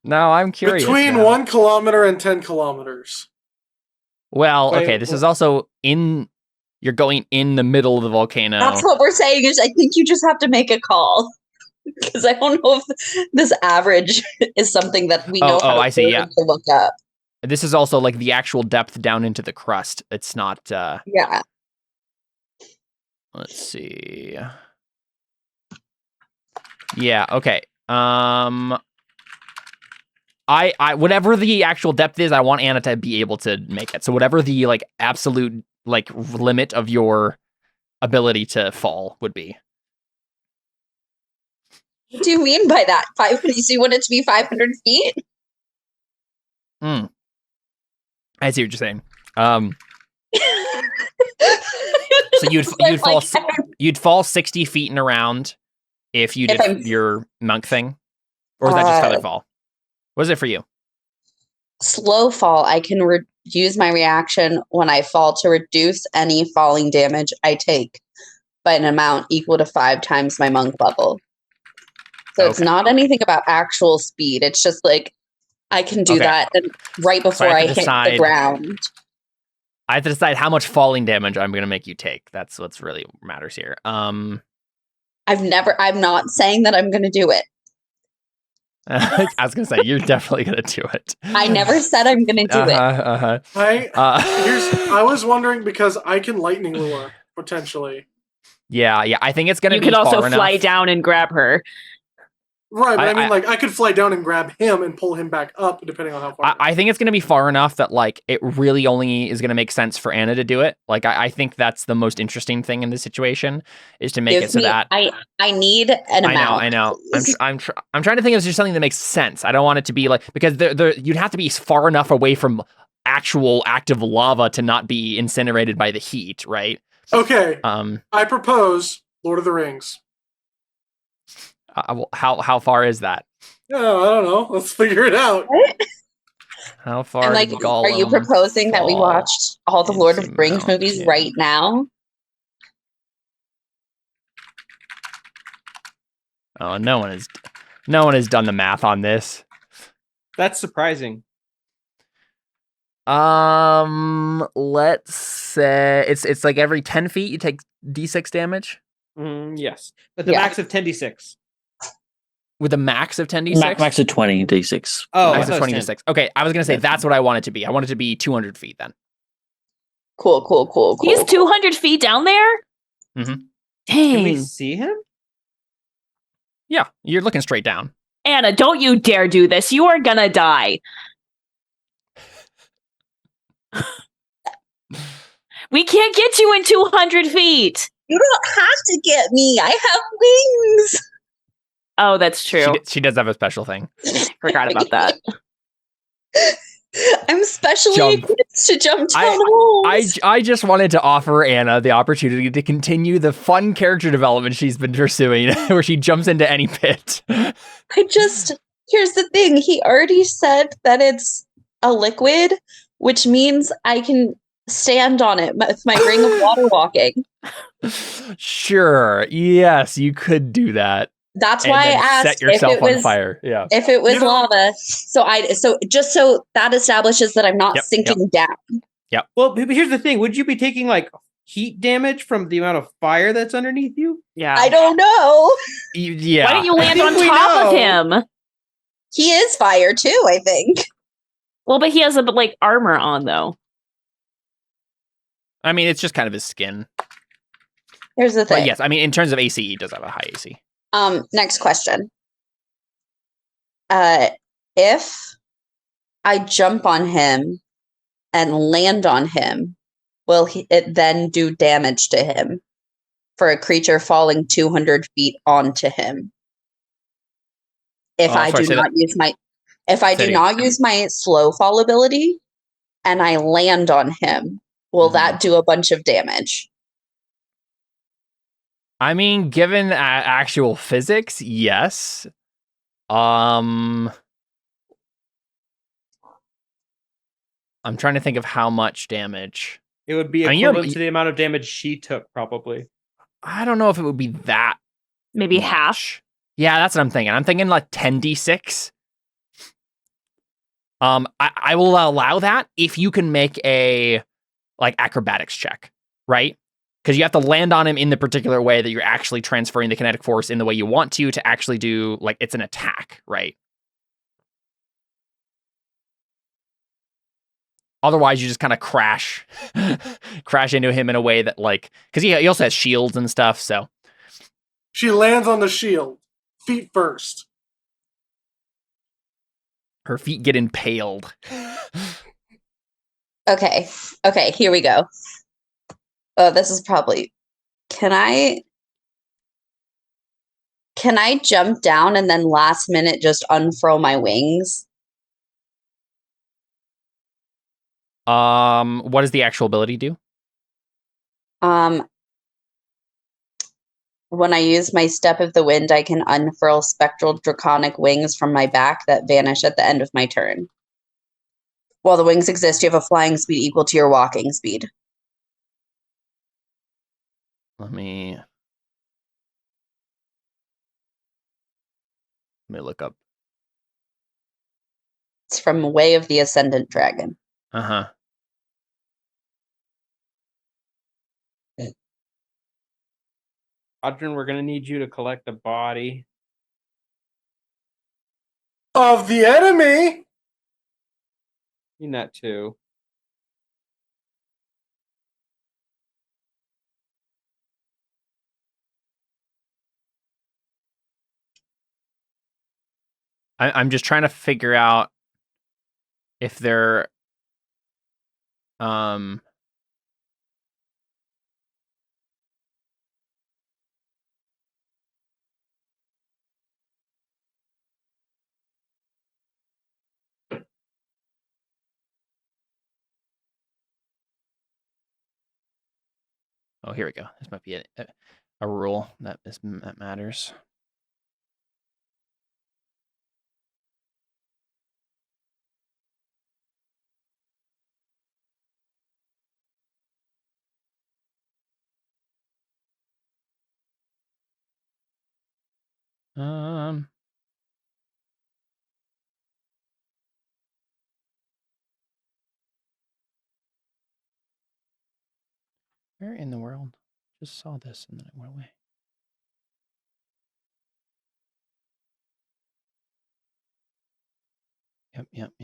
No, I'm curious. Between 1 kilometer and 10 kilometers. Well, okay, this is also you're going in the middle of the volcano. That's what we're saying is I think you just have to make a call. Because I don't know if this average is something that we know how to look up. This is also the actual depth down into the crust. It's not... Yeah. Let's see. Yeah, okay. I whatever the actual depth is, I want Anna to be able to make it. So whatever the absolute limit of your ability to fall would be. What do you mean by that? So you want it to be 500 feet? I see what you're saying. So you'd fall 60 feet in a round if you did your monk thing, or is that just feather fall? What is it for you? Slow fall. I can use my reaction when I fall to reduce any falling damage I take by an amount equal to 5 times my monk level. So it's not anything about actual speed. It's just like I can do that right before I hit the ground. I have to decide how much falling damage I'm going to make you take. That's what's really matters here. I'm not saying that I'm going to do it. I was going to say, you're definitely going to do it. I never said I'm going to do it. I was wondering because I can lightning lure potentially. Yeah. I think it's going to be You could also far fly enough. down and grab her. Right, but I could fly down and grab him and pull him back up, depending on how far. I think it's going to be far enough that, like, it really only is going to make sense for Anna to do it. Like, I think that's the most interesting thing in this situation, is to make it so that... I need an amount. I know. I'm trying to think of just something that makes sense. I don't want it to be, like... Because you'd have to be far enough away from actual active lava to not be incinerated by the heat, right? Okay. I propose Lord of the Rings. How far is that? Oh, I don't know. Let's figure it out. How far? And are you proposing that we watched all the Lord of the Rings movies right now? Oh, no one has done the math on this. That's surprising. Let's say it's like every 10 feet you take D6 damage. Yes, but the max of 10d6. With a max of 10d6? Max of 20d6. Oh, max of 20d6. Okay, I was going to say that's what I want it to be. I want it to be 200 feet then. Cool. He's 200 feet down there? Mm-hmm. Dang. Can we see him? Yeah, you're looking straight down. Anna, don't you dare do this. You are going to die. We can't get you in 200 feet. You don't have to get me. I have wings. Oh, that's true. She does have a special thing. Forgot about that. I'm specially equipped to jump down holes. I just wanted to offer Anna the opportunity to continue the fun character development she's been pursuing, where she jumps into any pit. Here's the thing. He already said that it's a liquid, which means I can stand on it with my ring of water walking. Sure. Yes, you could do that. That's why I asked set yourself on fire. Yeah. If it was lava. So just so that establishes that I'm not sinking down. Yep. Well, but here's the thing. Would you be taking like heat damage from the amount of fire that's underneath you? Yeah. I don't know. Yeah. Why don't you land on top of him? He is fire too, I think. Well, but he has a like armor on though. I mean, it's just kind of his skin. Here's the thing. But yes, I mean, in terms of AC, he does have a high AC. Next question. If I jump on him and land on him, will it then do damage to him for a creature falling 200 feet onto him? If I do not use my slow fall ability and I land on him, will that do a bunch of damage? I mean, given actual physics, yes. I'm trying to think of how much damage. It would be equivalent to the amount of damage she took, probably. I don't know if it would be that. Maybe much. half. Yeah, that's what I'm thinking. I'm thinking like 10d6. I will allow that if you can make a like acrobatics check, right? Because you have to land on him in the particular way that you're actually transferring the kinetic force in the way you want to actually do, like, it's an attack, right? Otherwise, you just kind of crash into him in a way that, like, because he also has shields and stuff, so. She lands on the shield, feet first. Her feet get impaled. Okay, here we go. Oh, this is probably... Can I jump down and then last minute just unfurl my wings? What does the actual ability do? When I use my Step of the Wind, I can unfurl spectral draconic wings from my back that vanish at the end of my turn. While the wings exist, you have a flying speed equal to your walking speed. Let me look up. It's from Way of the Ascendant Dragon. Uh-huh. Audrin, we're gonna need you to collect the body of the enemy. In that too. I'm just trying to figure out if they're oh, here we go. This might be a rule that matters. Where in the world? Just saw this and then it went away. Yep.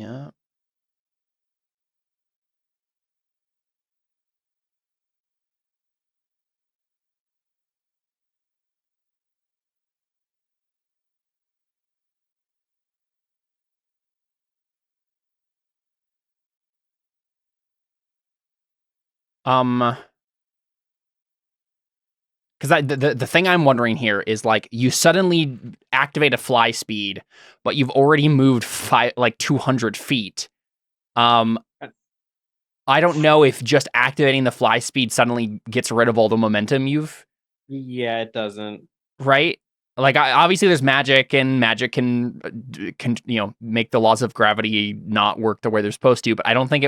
Because the thing I'm wondering here is, like, you suddenly activate a fly speed, but you've already moved 200 feet. I don't know if just activating the fly speed suddenly gets rid of all the momentum you've. Yeah, it doesn't. Right? Like, obviously there's magic, and magic can make the laws of gravity not work the way they're supposed to, but I don't think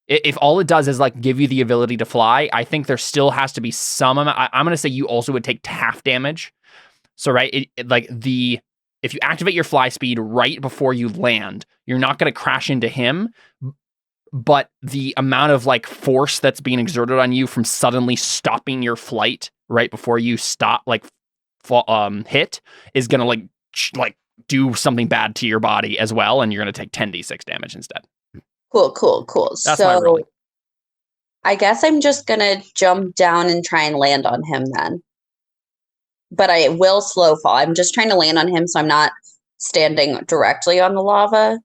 if all it does is, like, give you the ability to fly, I think there still has to be some amount. I'm going to say you also would take half damage. So, right, if you activate your fly speed right before you land, you're not going to crash into him, but the amount of, like, force that's being exerted on you from suddenly stopping your flight right before you stop, like, hit is going to, like, do something bad to your body as well, and you're going to take 10d6 damage instead. Cool. That's my ruling. I guess I'm just gonna jump down and try and land on him then. But I will slow fall. I'm just trying to land on him so I'm not standing directly on the lava.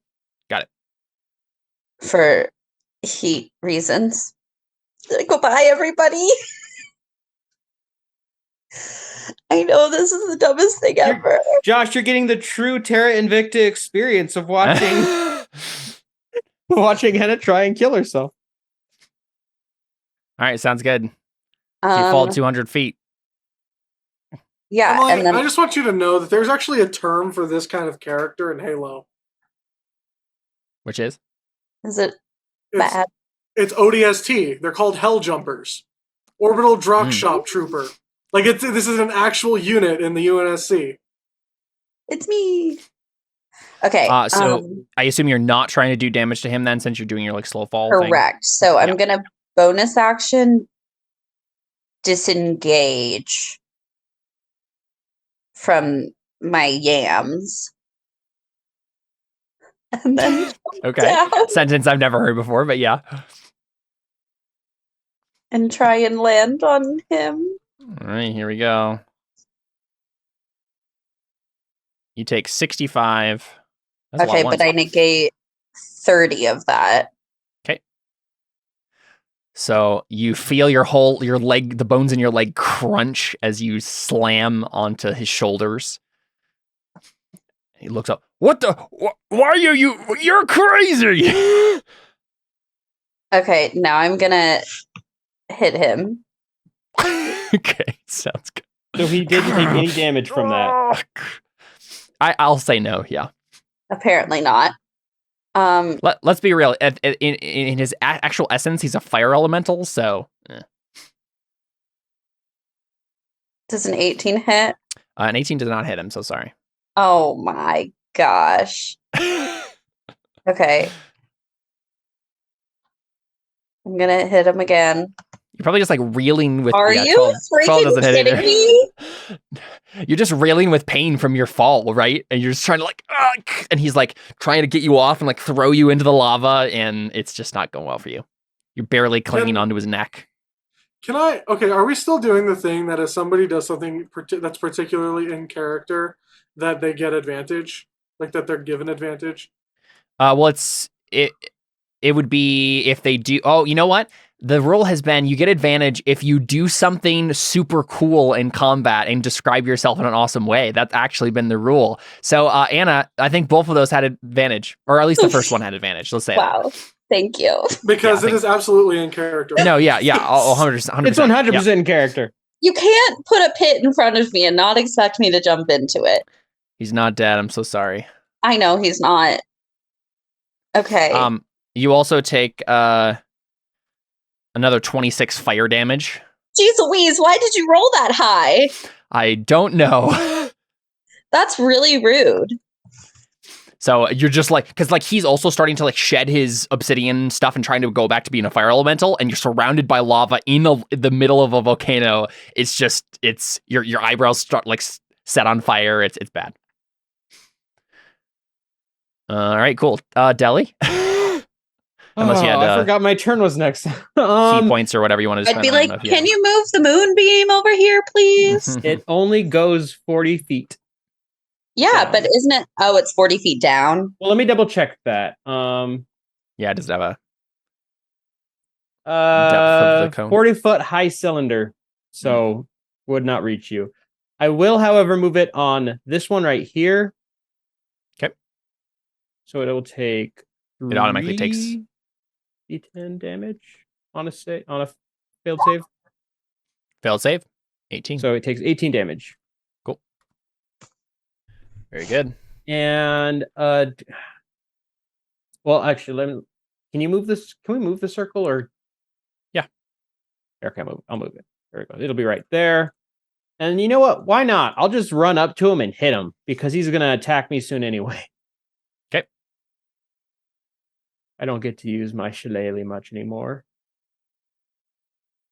Got it. For heat reasons. Goodbye, everybody. I know this is the dumbest thing ever. Josh, you're getting the true Terra Invicta experience of watching watching Henna try and kill herself. All right, sounds good. So you fall 200 feet. Yeah, Emily, and then I just want you to know that there's actually a term for this kind of character in Halo. Which is? Is it bad? It's ODST. They're called Hell Jumpers. Orbital Drop Shop Trooper. Like, this is an actual unit in the UNSC. It's me. Okay. So I assume you're not trying to do damage to him then, since you're doing your, like, slow fall thing? Correct. So I'm going to bonus action disengage from my yams. And then okay. down. Sentence I've never heard before, but yeah. And try and land on him. All right, here we go. You take 65. That's okay, but I negate 30 of that. Okay. So you feel your leg, the bones in your leg crunch as you slam onto his shoulders. He looks up. What the? Why are you? You're crazy. Okay, now I'm gonna hit him. Okay, sounds good. So he didn't take any damage from that. I'll say no. Yeah. Apparently not. Let's be real. In his actual essence, he's a fire elemental. So Does an 18 hit? an 18 does not hit him. So sorry. Oh my gosh. Okay. I'm gonna hit him again. You're probably just like reeling with. Are you 12 freaking doesn't hit kidding either. me? You're just reeling with pain from your fall, right? And you're just trying to like, and he's like trying to get you off and like throw you into the lava, and it's just not going well for you. You're barely clinging onto his neck. Okay, are we still doing the thing that if somebody does something that's particularly in character, that they get advantage? Like that they're given advantage? Well, it would be if they do. Oh, you know what? The rule has been you get advantage if you do something super cool in combat and describe yourself in an awesome way. That's actually been the rule. So, Anna, I think both of those had advantage, or at least the first one had advantage. Let's say wow. that. Thank you. Because it is absolutely in character. No, yeah, 100%. It's 100% in character. You can't put a pit in front of me and not expect me to jump into it. He's not dead. I'm so sorry. I know he's not. Okay. You also take another 26 fire damage. Jeez Louise, why did you roll that high? I don't know. That's really rude. So you're just like, because like he's also starting to like shed his obsidian stuff and trying to go back to being a fire elemental, and you're surrounded by lava in the middle of a volcano. It's just, your eyebrows start like set on fire. It's bad. All right, cool. Deli. Unless you had, I forgot my turn was next. key points or whatever you want to I'd spend. be like, can you move the moonbeam over here, please? It only goes 40 feet. Yeah, but isn't it? Oh, it's 40 feet down. Well, let me double check that. Yeah, does it have a depth of the cone? 40-foot high cylinder, so would not reach you. I will, however, move it on this one right here. Okay. So it will take. It automatically takes D10 damage on a failed save. Failed save. 18. So it takes 18 damage. Cool. Very good. And well, actually, can you move this? Can we move the circle or? Yeah. Okay, I'll move it. There we go. It'll be right there. And you know what? Why not? I'll just run up to him and hit him because he's gonna attack me soon anyway. Okay. I don't get to use my shillelagh much anymore.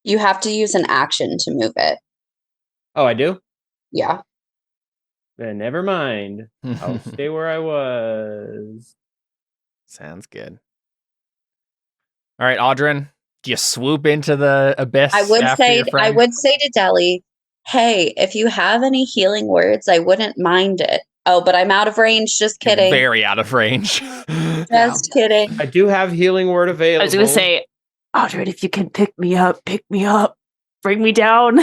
You have to use an action to move it. Oh, I do? Yeah. Then never mind. I'll stay where I was. Sounds good. All right, Audrin, do you swoop into the abyss? I would say to Deli, hey, if you have any healing words, I wouldn't mind it. Oh, but I'm out of range. Just kidding. Very out of range. Just kidding. I do have healing word available. I was going to say, Audrin, if you can pick me up, bring me down.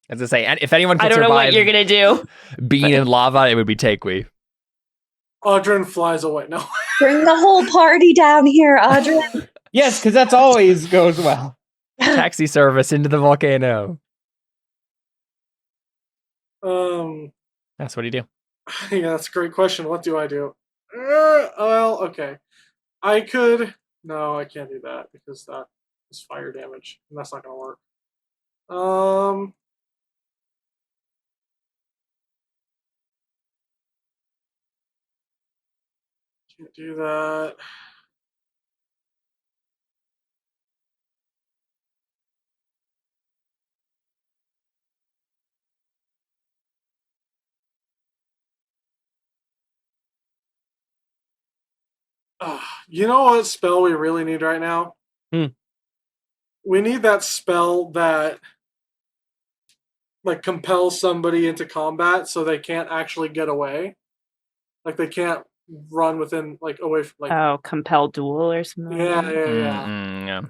As I say, if anyone can I don't know what survive you're going to do. being in lava, it would be Takewee. Audrin flies away. No. Bring the whole party down here, Audrin. Yes, because that's always goes well. Taxi service into the volcano. That's what do you do? Yeah, that's a great question. What do I do? Well, okay. I could. No, I can't do that because that is fire damage, and that's not going to work. Can't do that. You know what spell we really need right now? We need that spell that like compels somebody into combat so they can't actually get away. Like they can't run within like away from like compel duel or something. Yeah.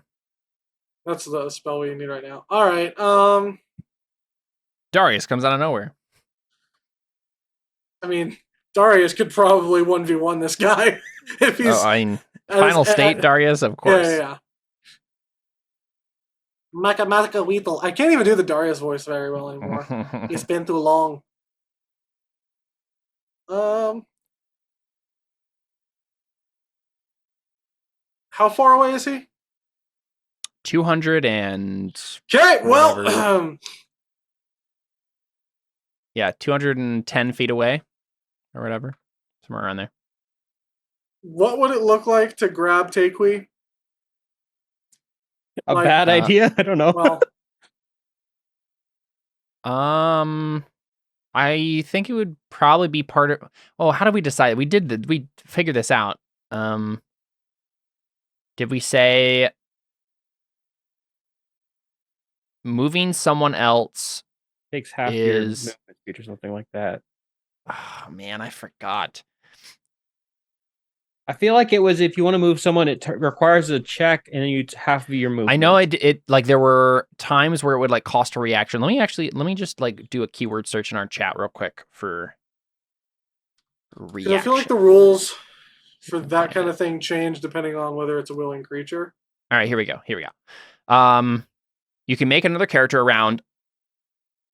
That's the spell we need right now. All right. Darius comes out of nowhere. I mean, Darius could probably 1v1 this guy if he's final state Darius, of course. Yeah. Mathematical Weasel. I can't even do the Darius voice very well anymore. It's been too long. How far away is he? 200 and Okay, well, whatever. Yeah, 210 feet away or whatever. Somewhere around there. what would it look like to grab Takui? A Like, bad idea? I don't know. Well, I think it would probably be part of. Oh, how did we decide? We figured this out. Did we say moving someone else Takes half your is? movement speed or something like that. Oh man, I forgot. I feel like it was if you want to move someone, it requires a check, and then you half of your movement. I know it like there were times where it would like cost a reaction. Let me just like do a keyword search in our chat real quick for reaction. I feel like the rules for that kind of thing change depending on whether it's a willing creature. All right, here we go. You can make another character around.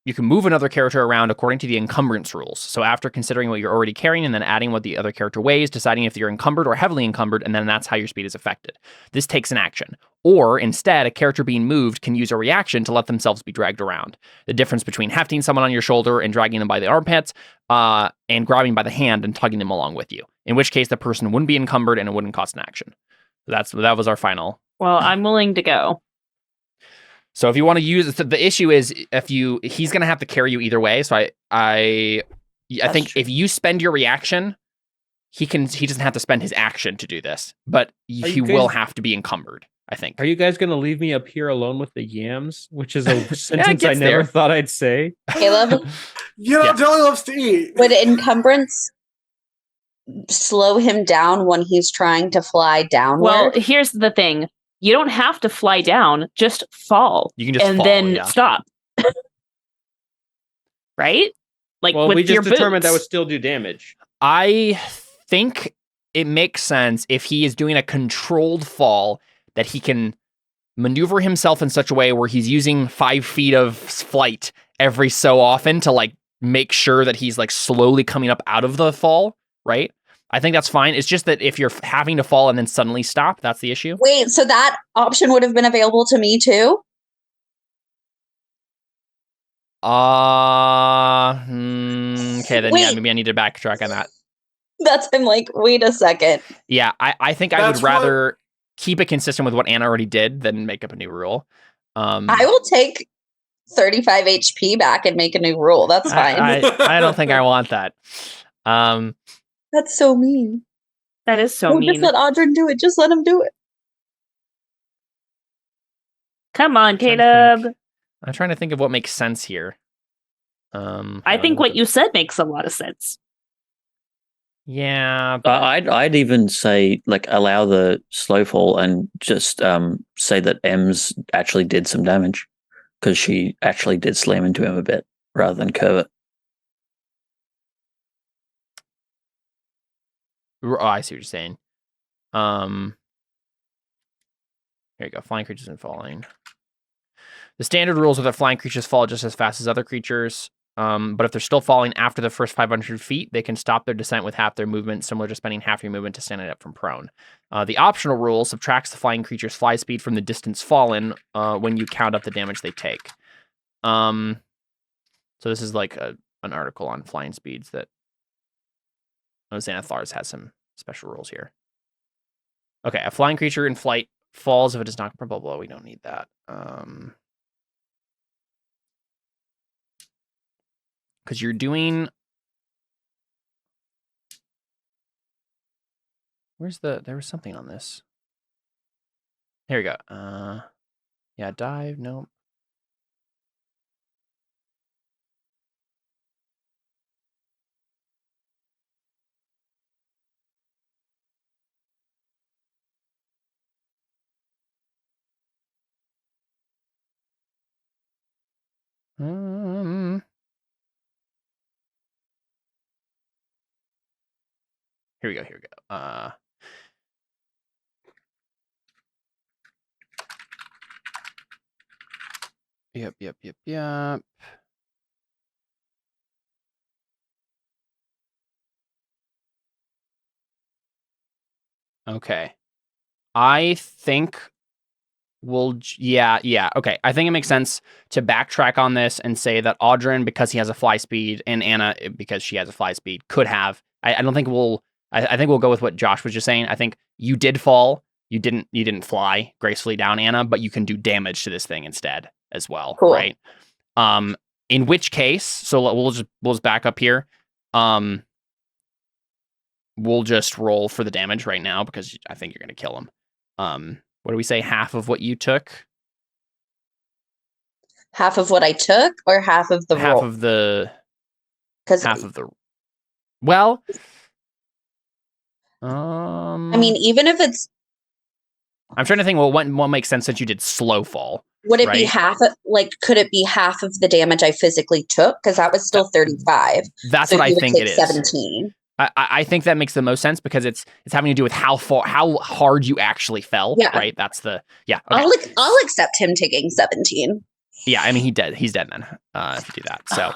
You can move another character around according to the encumbrance rules. So after considering what you're already carrying and then adding what the other character weighs, deciding if you're encumbered or heavily encumbered, and then that's how your speed is affected. This takes an action. Or instead, a character being moved can use a reaction to let themselves be dragged around. The difference between hefting someone on your shoulder and dragging them by the armpits, and grabbing by the hand and tugging them along with you. In which case, the person wouldn't be encumbered and it wouldn't cost an action. That was our final. Well, I'm willing to go. So if you want to use the issue is he's going to have to carry you either way. So I think true. if you spend your reaction, he doesn't have to spend his action to do this, but he will have to be encumbered, I think. Are you guys going to leave me up here alone with the yams? Which is a sentence I never thought I'd say. Caleb? Deli loves to eat. Would encumbrance slow him down when he's trying to fly downward? Well, here's the thing. You don't have to fly down, just fall. You can just and fall, then stop. Right? Like, well, with we just your determined boots. that would still do damage. I think it makes sense if he is doing a controlled fall that he can maneuver himself in such a way where he's using 5 feet of flight every so often to like make sure that he's like slowly coming up out of the fall, right? I think that's fine. It's just that if you're having to fall and then suddenly stop, that's the issue. Wait, so that option would have been available to me too? Okay, then yeah, maybe I need to backtrack on that. I'm like, wait a second. Yeah, I think I would rather keep it consistent with what Anna already did than make up a new rule. I will take 35 HP back and make a new rule. That's fine. I don't think I want that. That's so mean. That is so mean. Just let Audrin do it. Just let him do it. Come on, Caleb. I'm trying to think of what makes sense here. I think what you said makes a lot of sense. Yeah, but I'd even say like allow the slow fall and just say that Ems actually did some damage because she actually did slam into him a bit rather than curve it. Oh, I see what you're saying. Here you go. Flying creatures and falling. The standard rules are that flying creatures fall just as fast as other creatures. But if they're still falling after the first 500 feet, they can stop their descent with half their movement, similar to spending half your movement to stand up from prone. The optional rule subtracts the flying creature's fly speed from the distance fallen when you count up the damage they take. So this is like an article on flying speeds that Xanathar's has some special rules here. Okay, a flying creature in flight falls if it does not blah blah blah. We don't need that. Because you're doing. There was something on this. Here we go. Yeah, dive. Nope. Here we go. Yep. Okay. I think okay. I think it makes sense to backtrack on this and say that Audrin, because he has a fly speed, and Anna, because she has a fly speed, could have. I don't think I think we'll go with what Josh was just saying. I think you did fall. You didn't fly gracefully down, Anna, but you can do damage to this thing instead as well, Cool. right? In which case, so we'll just back up here. We'll just roll for the damage right now because I think you're going to kill him. What do we say? Half of what you took? Half of what I took, or half of the roll? Half of the. Well, I mean, even if it's. I'm trying to think. Well, what makes sense since you did slow fall? Would it right? be half? Could it be half of the damage I physically took? Because that was still 35. That's so what I think it is. 17. I think that makes the most sense because it's having to do with how hard you actually fell. Yeah. Right. That's the Okay. I'll accept him taking 17. Yeah. I mean, he's dead then. If you do that. So.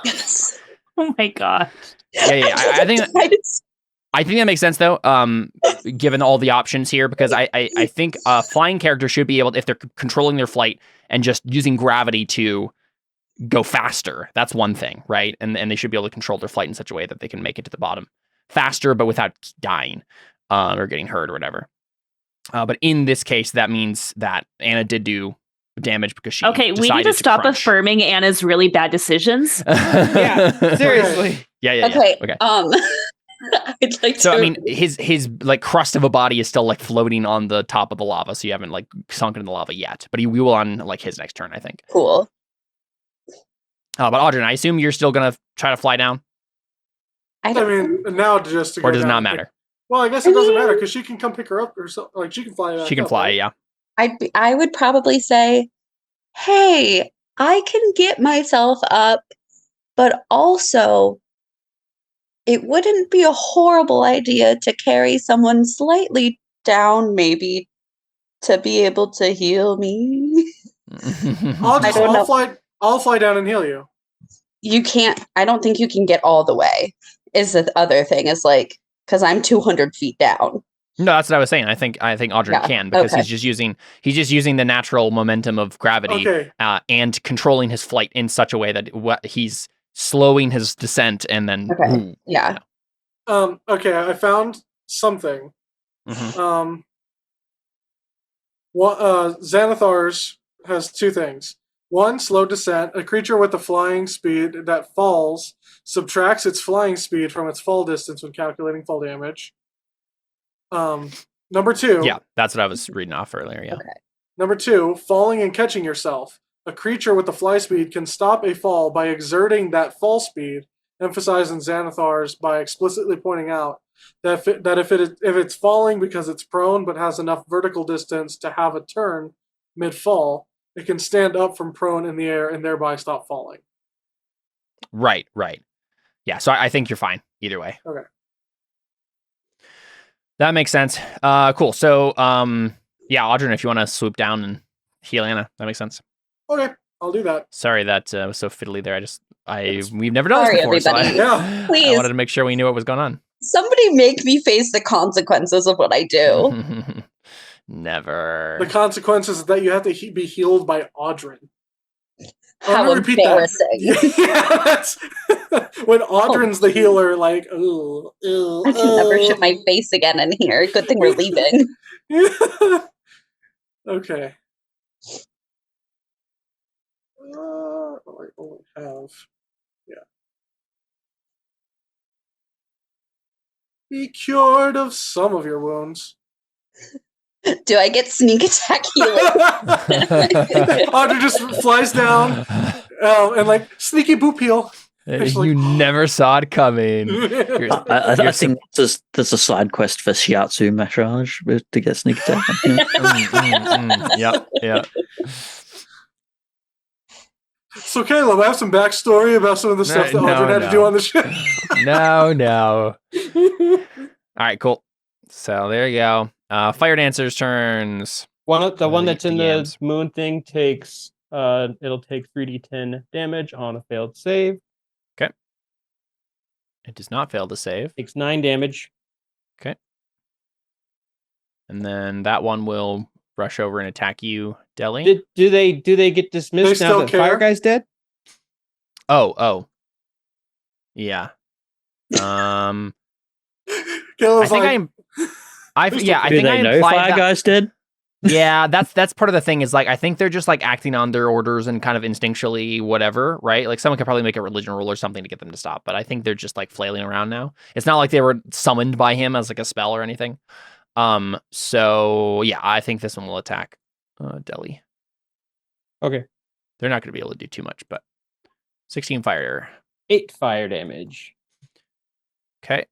Oh my god. Yeah. I think that makes sense though. Given all the options here, because I think a flying character should be able to, if they're controlling their flight and just using gravity to go faster. That's one thing, right? And they should be able to control their flight in such a way that they can make it to the bottom faster, but without dying or getting hurt or whatever. But in this case, that means that Anna did do damage because she we need to stop affirming Anna's really bad decisions. Yeah, seriously. Yeah. Okay. I'd like so I mean, his like crust of a body is still like floating on the top of the lava, so you haven't like sunk into the lava yet. But we will on like his next turn, I think. Cool. But Audrin, I assume you're still gonna try to fly down. I mean, now just to go or does it down, not matter? Well, I guess it doesn't matter because she can come pick her up or so. Like she can fly. Back she can up, fly, right? yeah. I would probably say, hey, I can get myself up, but also it wouldn't be a horrible idea to carry someone slightly down, maybe, to be able to heal me. I'll fly down and heal you. You can't. I don't think you can get all the way. Is the other thing is like because I'm 200 feet down. No, that's what I was saying. I think Audrin can because he's just using the natural momentum of gravity and controlling his flight in such a way that he's slowing his descent and then yeah. Okay, I found something. Mm-hmm. Xanathar's has two things. One, slow descent. A creature with a flying speed that falls subtracts its flying speed from its fall distance when calculating fall damage. Number two. Yeah, that's what I was reading off earlier. Yeah. Okay. Number two, falling and catching yourself. A creature with a fly speed can stop a fall by exerting that fall speed, emphasizing Xanathar's by explicitly pointing out that if it's falling because it's prone but has enough vertical distance to have a turn mid-fall, it can stand up from prone in the air and thereby stop falling. Right. Yeah, so I think you're fine either way. Okay. That makes sense. Cool. So, Audrin, if you want to swoop down and heal Anna, that makes sense. Okay, I'll do that. Sorry that was so fiddly there. We've never done this before, everybody. so I Please. wanted to make sure we knew what was going on. Somebody make me face the consequences of what I do. Never. The consequences is that you have to be healed by Audrin. How embarrassing. Yeah, that's when Audrin's the healer, like, ooh. I can never show my face again in here. Good thing we're leaving. Okay. I only have... Yeah. Be cured of some of your wounds. Do I get sneak attack healing? Audrey just flies down and like sneaky boop heal. You never saw it coming. I think there's a side quest for shiatsu massage to get sneak attack. Yeah. So Caleb, I have some backstory about some of the stuff that Audrey had to do on the ship. No. All right, cool. So there you go. Fire Dancer's turns. The one that's in the moon thing takes it'll take 3d10 damage on a failed save. Okay. It does not fail to save. Takes 9 damage. Okay. And then that one will rush over and attack you, Deli. Do they get dismissed They now still that Fire care? Guy's dead? Oh. Yeah. I Caleb's think like, I Who's yeah, the- I Do think I they know implied Fire that. Guy's dead? Yeah, that's part of the thing is like I think they're just like acting on their orders and kind of instinctually whatever, right? Like someone could probably make a religion roll or something to get them to stop, but I think they're just like flailing around now. It's not like they were summoned by him as like a spell or anything. So yeah, I think this one will attack Deli. Okay. They're not going to be able to do too much, but 16 fire. 8 fire damage. Okay.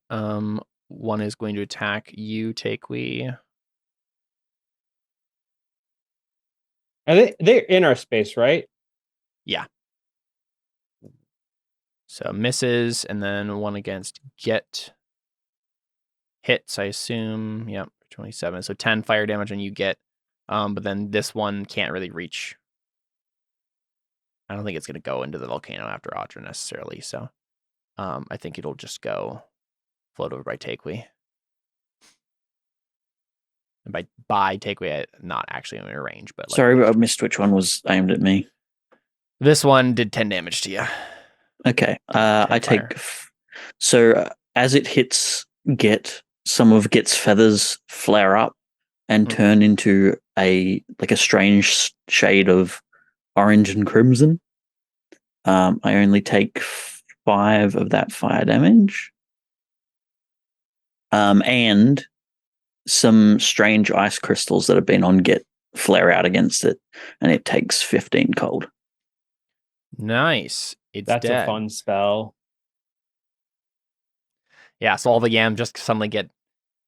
One is going to attack you, Takewee. They're in our space, right? Yeah. So misses, and then one against Get. Hits, I assume. Yep, 27. So 10 fire damage on you, Get. But then this one can't really reach. I don't think it's going to go into the volcano after Audra necessarily. So I think it'll just go float over by Takewee. And by Takewee, not actually in your range, but like, Sorry, but I missed which one was aimed at me. this one did 10 damage to you. Okay, 10 I fire. take. So as it hits Get, some of Get's feathers flare up and Mhm. turn into a strange shade of orange and crimson. I only take 5 of that fire damage. And some strange ice crystals that have been on Get flare out against it, and it takes 15 cold. Nice. It's That's dead. a fun spell. Yeah, so all the yams just suddenly get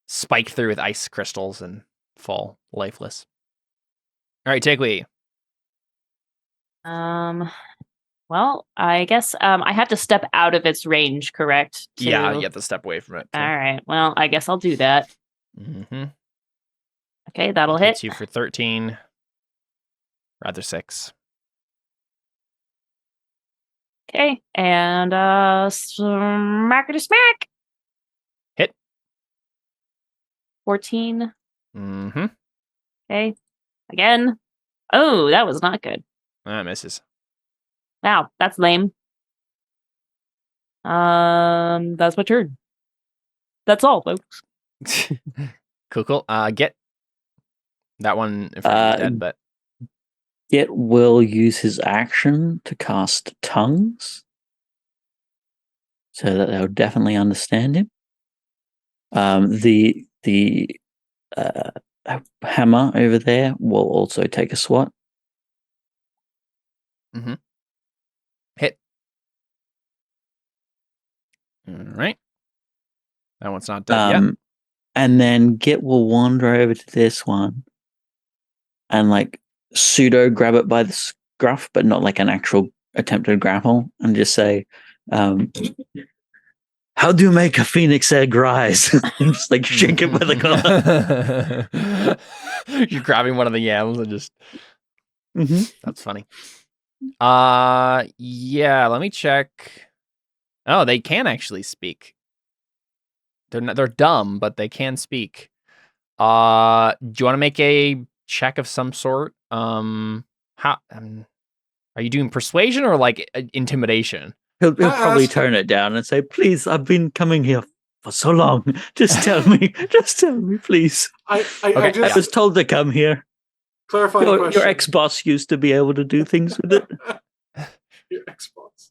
spiked through with ice crystals and fall lifeless. All right, Takewee. Well, I guess I have to step out of its range, correct? Yeah, you have to step away from it. All right. Well, I guess I'll do that. Mm-hmm. Okay, that'll Hits hit. you for 13. Rather 6. Okay, and smackety smack. Hit. 14. Mm-hmm. Okay, again. Oh, that was not good. That misses. Wow, that's lame. That's my turn. That's all, folks. Cool. Get that one in front of you dead, but Get will use his action to cast tongues, so that they'll definitely understand him. The hammer over there will also take a swat. hit. All right. That one's not dead yet. And then Get will wander over to this one and pseudo grab it by the scruff, but not like an actual attempted grapple, and just say, how do you make a phoenix egg rise? And just shake it by the collar. You're grabbing one of the yams and just That's funny. Yeah, let me check. Oh, they can actually speak. They're dumb, but they can speak. Do you want to make a check of some sort? Are you doing persuasion or intimidation? He'll probably tone it down and say, please, I've been coming here for so long. Just tell me, please. I I just was told to come here. clarify the Your question. ex-boss used to be able to do things with it. Your ex-boss.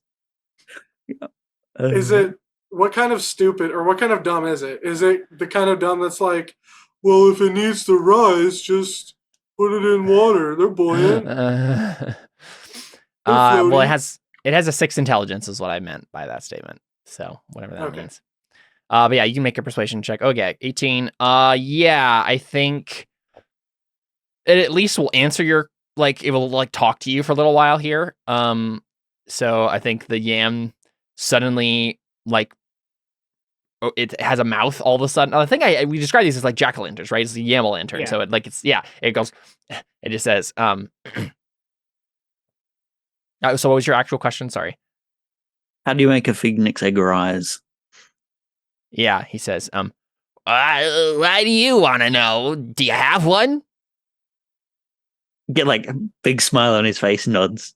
Is it, what kind of stupid or what kind of dumb is it? Is it the kind of dumb that's like, well, if it needs to rise, just put it in water. They're buoyant. Well, it has a 6 intelligence is what I meant by that statement. So whatever that means. But yeah, you can make a persuasion check. Okay, 18. Yeah, I think it at least will answer your it will talk to you for a little while here. So I think the yam suddenly it has a mouth all of a sudden. I think we describe these as jack-o'-lanterns, right? It's a yam lantern. Yeah. So it goes. It just says. So what was your actual question? Sorry. How do you make a phoenix egg rise? Yeah, he says. Why do you want to know? Do you have one? Get like a big smile on his face, nods.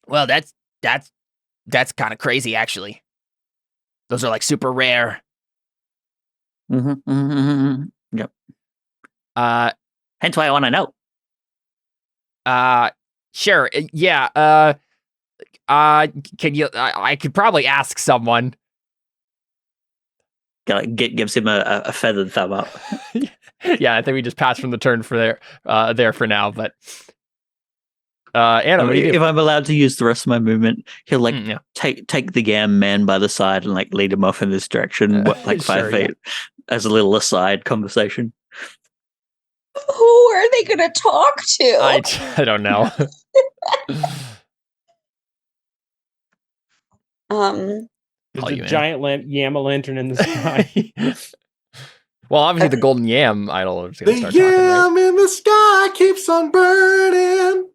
Well, that's kind of crazy, actually. Those are like super rare. Yep. Hence why I want to know. Sure. Yeah. Can you? I could probably ask someone. Gives him a feathered thumb up. Yeah, I think we just passed from the turn for there for now. But Anna, what do you do? If I'm allowed to use the rest of my movement, he'll like take the Gam man by the side and like lead him off in this direction, like 5 feet, as a little aside conversation. Who are they going to talk to? I don't know. There's a giant Yama lantern in the sky. Well, obviously the golden yam idol is going to start the talking, yam right? in the sky keeps on burning.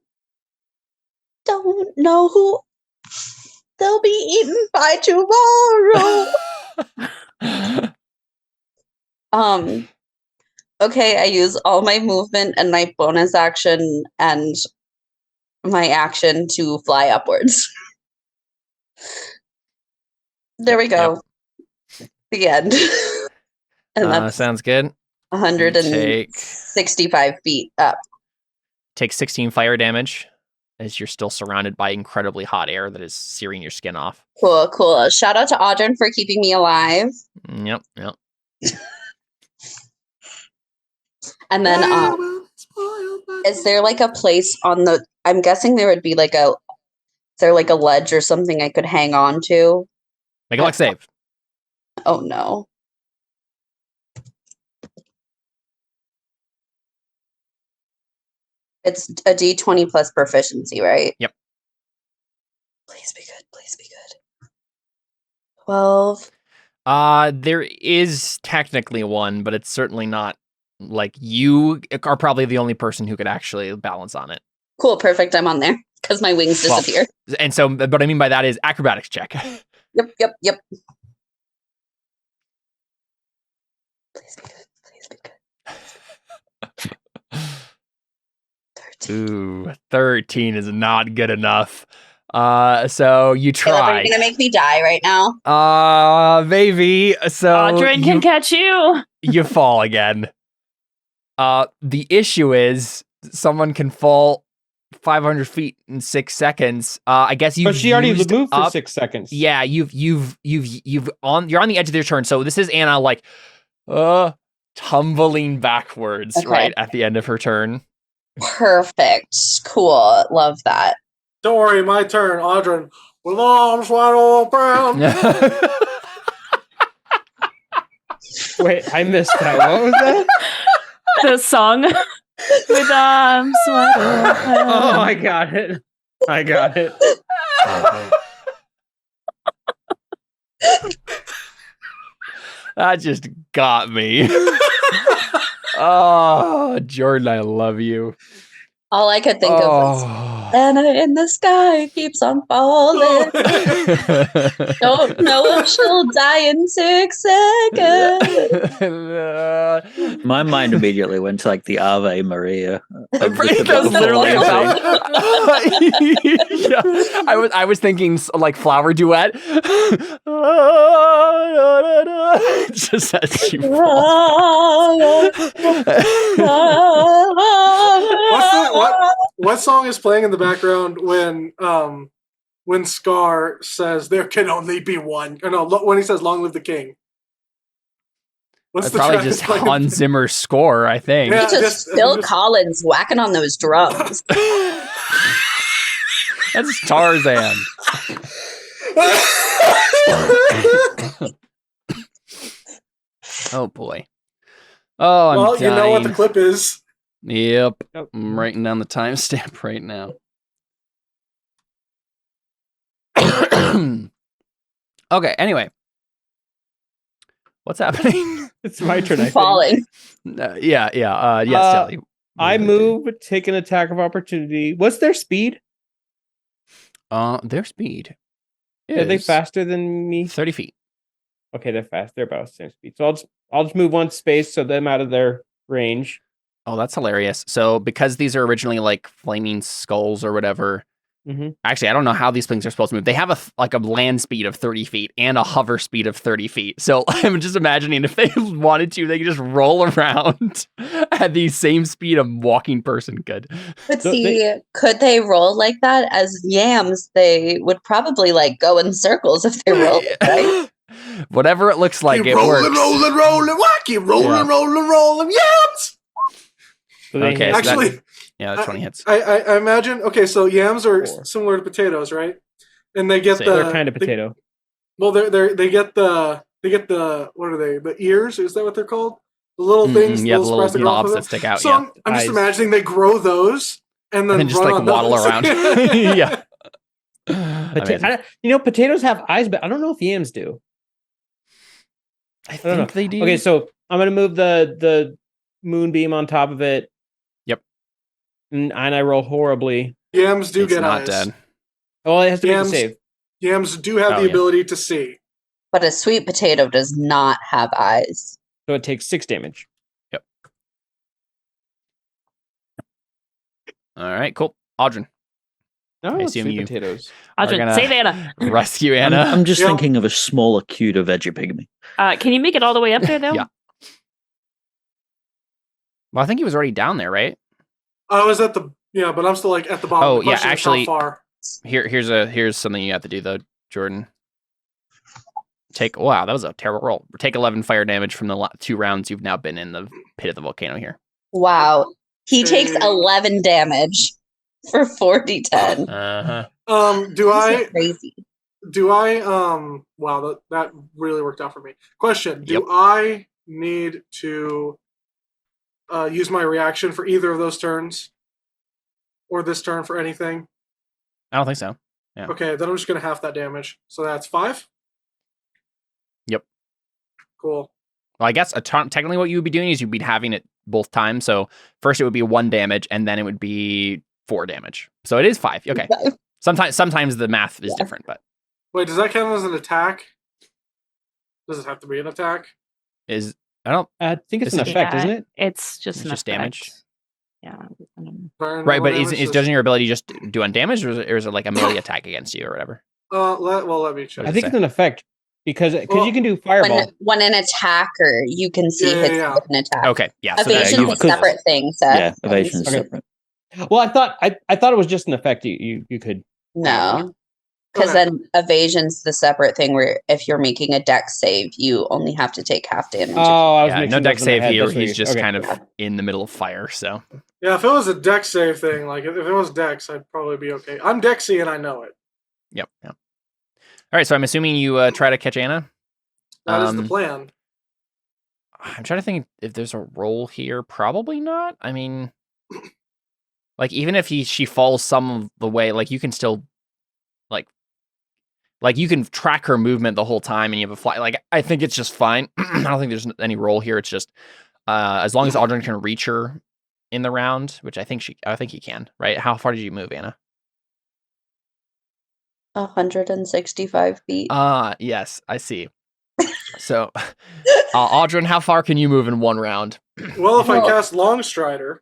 Don't know who they'll be eaten by tomorrow. Okay, I use all my movement and my bonus action and my action to fly upwards. There we go. Yep. The end. And that sounds good. 165 feet up. Take 16 fire damage as you're still surrounded by incredibly hot air that is searing your skin off. Cool. Shout out to Audrey for keeping me alive. Yep. And then, is there like a place on the? I'm guessing there would be like is there like a ledge or something I could hang on to? Make a luck save. Oh no. It's a D20 plus proficiency, right? Yep. Please be good. 12. There is technically one, but it's certainly not. Like, you are probably the only person who could actually balance on it. Cool, perfect. I'm on there because my wings disappear. Well, and so, what I mean by that is acrobatics check. Yep. Please be good. 13. Ooh, 13 is not good enough. So you try. Are you gonna make me die right now? Maybe. So Audrey can catch you. You fall again. The issue is someone can fall 500 feet in 6 seconds. I guess you. But she already moved up. for 6 seconds. Yeah, you're on the edge of your turn. So this is Anna, like, tumbling backwards right at the end of her turn. Perfect. Cool. Love that. Don't worry, my turn, Audrey. With arms wide open. Wait, I missed that. What was that? The song with arms wide open. Oh, I got it. That just got me. Oh, Jordan, I love you. All I could think of was Anna in the sky keeps on falling. Don't know if she'll die in 6 seconds. My mind immediately went to like the Ave Maria. That was literally about. Yeah, I was thinking like flower duet. Just as she falls. What song is playing in the background when Scar says there can only be one? Or no, when he says "Long live the king." What's probably just Hans Zimmer's score, I think. Yeah, just Phil Collins whacking on those drums. That's Tarzan. Oh boy. Oh, I'm well, dying. You know what the clip is. Yep. I'm writing down the timestamp right now. Okay, anyway. What's happening? It's my turn, I think. Falling. Yes, Sally. I move, take an attack of opportunity. What's their speed? Their speed is Are they faster than me? 30 feet. Okay, they're fast. They're about the same speed. So I'll just move one space so them out of their range. Oh, that's hilarious. So because these are originally like flaming skulls or whatever. Actually, I don't know how these things are supposed to move. They have a land speed of 30 feet and a hover speed of 30 feet. So I'm just imagining if they wanted to, they could just roll around at the same speed a walking person could. But could they roll like that? As yams, they would probably like go in circles if they rolled, right? Whatever it looks like, keep it rolling, works. Keep rolling, yams. Okay, actually, that's 20 hits. I imagine. Okay, so yams are similar to potatoes, right? And they get they're kind of potato. They get the what are they? The ears? Is that what they're called? The little things. Yeah, the little knobs that stick out. So I'm just imagining they grow those and then just like waddle around. Yeah. Potatoes have eyes, but I don't know if yams do. I think they do. Okay, so I'm gonna move the moonbeam on top of it. Yep. And I roll horribly. Yams do get eyes. Dead. Oh, it has to be a save. Yams do have the ability to see. But a sweet potato does not have eyes. So it takes 6 damage. Yep. All right, cool. Audryn. No, I assume you potatoes. Audryn, save Anna. Rescue Anna. I'm just thinking of a smaller, cuter veggie pygmy. Can you make it all the way up there, though? Yeah. Well, I think he was already down there, right? I was at but I'm still like at the bottom. Oh, yeah, actually, how far? Here's something you have to do though, Jordan. Wow, that was a terrible roll. Take 11 fire damage from the 2 rounds you've now been in the pit of the volcano here. Wow, he takes 11 damage for 4d10. Crazy. Wow, that really worked out for me. Question: Do I need to use my reaction for either of those turns, or this turn for anything? I don't think so. Yeah. Okay, then I'm just gonna half that damage. So that's 5. Yep. Cool. Well, I guess technically what you would be doing is you'd be having it both times. So first it would be 1 damage, and then it would be 4 damage. So it is 5. Okay. Sometimes the math is different, but wait, does that count as an attack? Does it have to be an attack? I think it's an effect, isn't it? It's just damage. Yeah. Right, but doesn't your ability just do on damage, or is it like a melee attack against you or whatever? Let me check. I think it's an effect because you can do fireball. When an attacker, you can see hits with an attack. Okay, yeah. Evasion is a separate thing. So yeah, evasion is separate. Well, I thought it was just an effect you could. No, because then evasion's the separate thing where if you're making a dex save, you only have to take half damage. Oh, I was mixing no dex save here. He's He's just kind of in the middle of fire. So yeah, if it was a dex save thing, like if it was dex, I'd probably be okay. I'm dexy and I know it. Yep. All right, so I'm assuming you try to catch Anna. That is the plan. I'm trying to think if there's a roll here. Probably not. I mean, like even if she falls some of the way, like you can still, like you can track her movement the whole time, and you have a fly. Like I think it's just fine. I don't think there's any roll here. It's just as long as Audryn can reach her in the round, which I think he can. Right? How far did you move, Anna? 165 feet. Yes, I see. So, Audryn, how far can you move in one round? Well, if I cast Longstrider.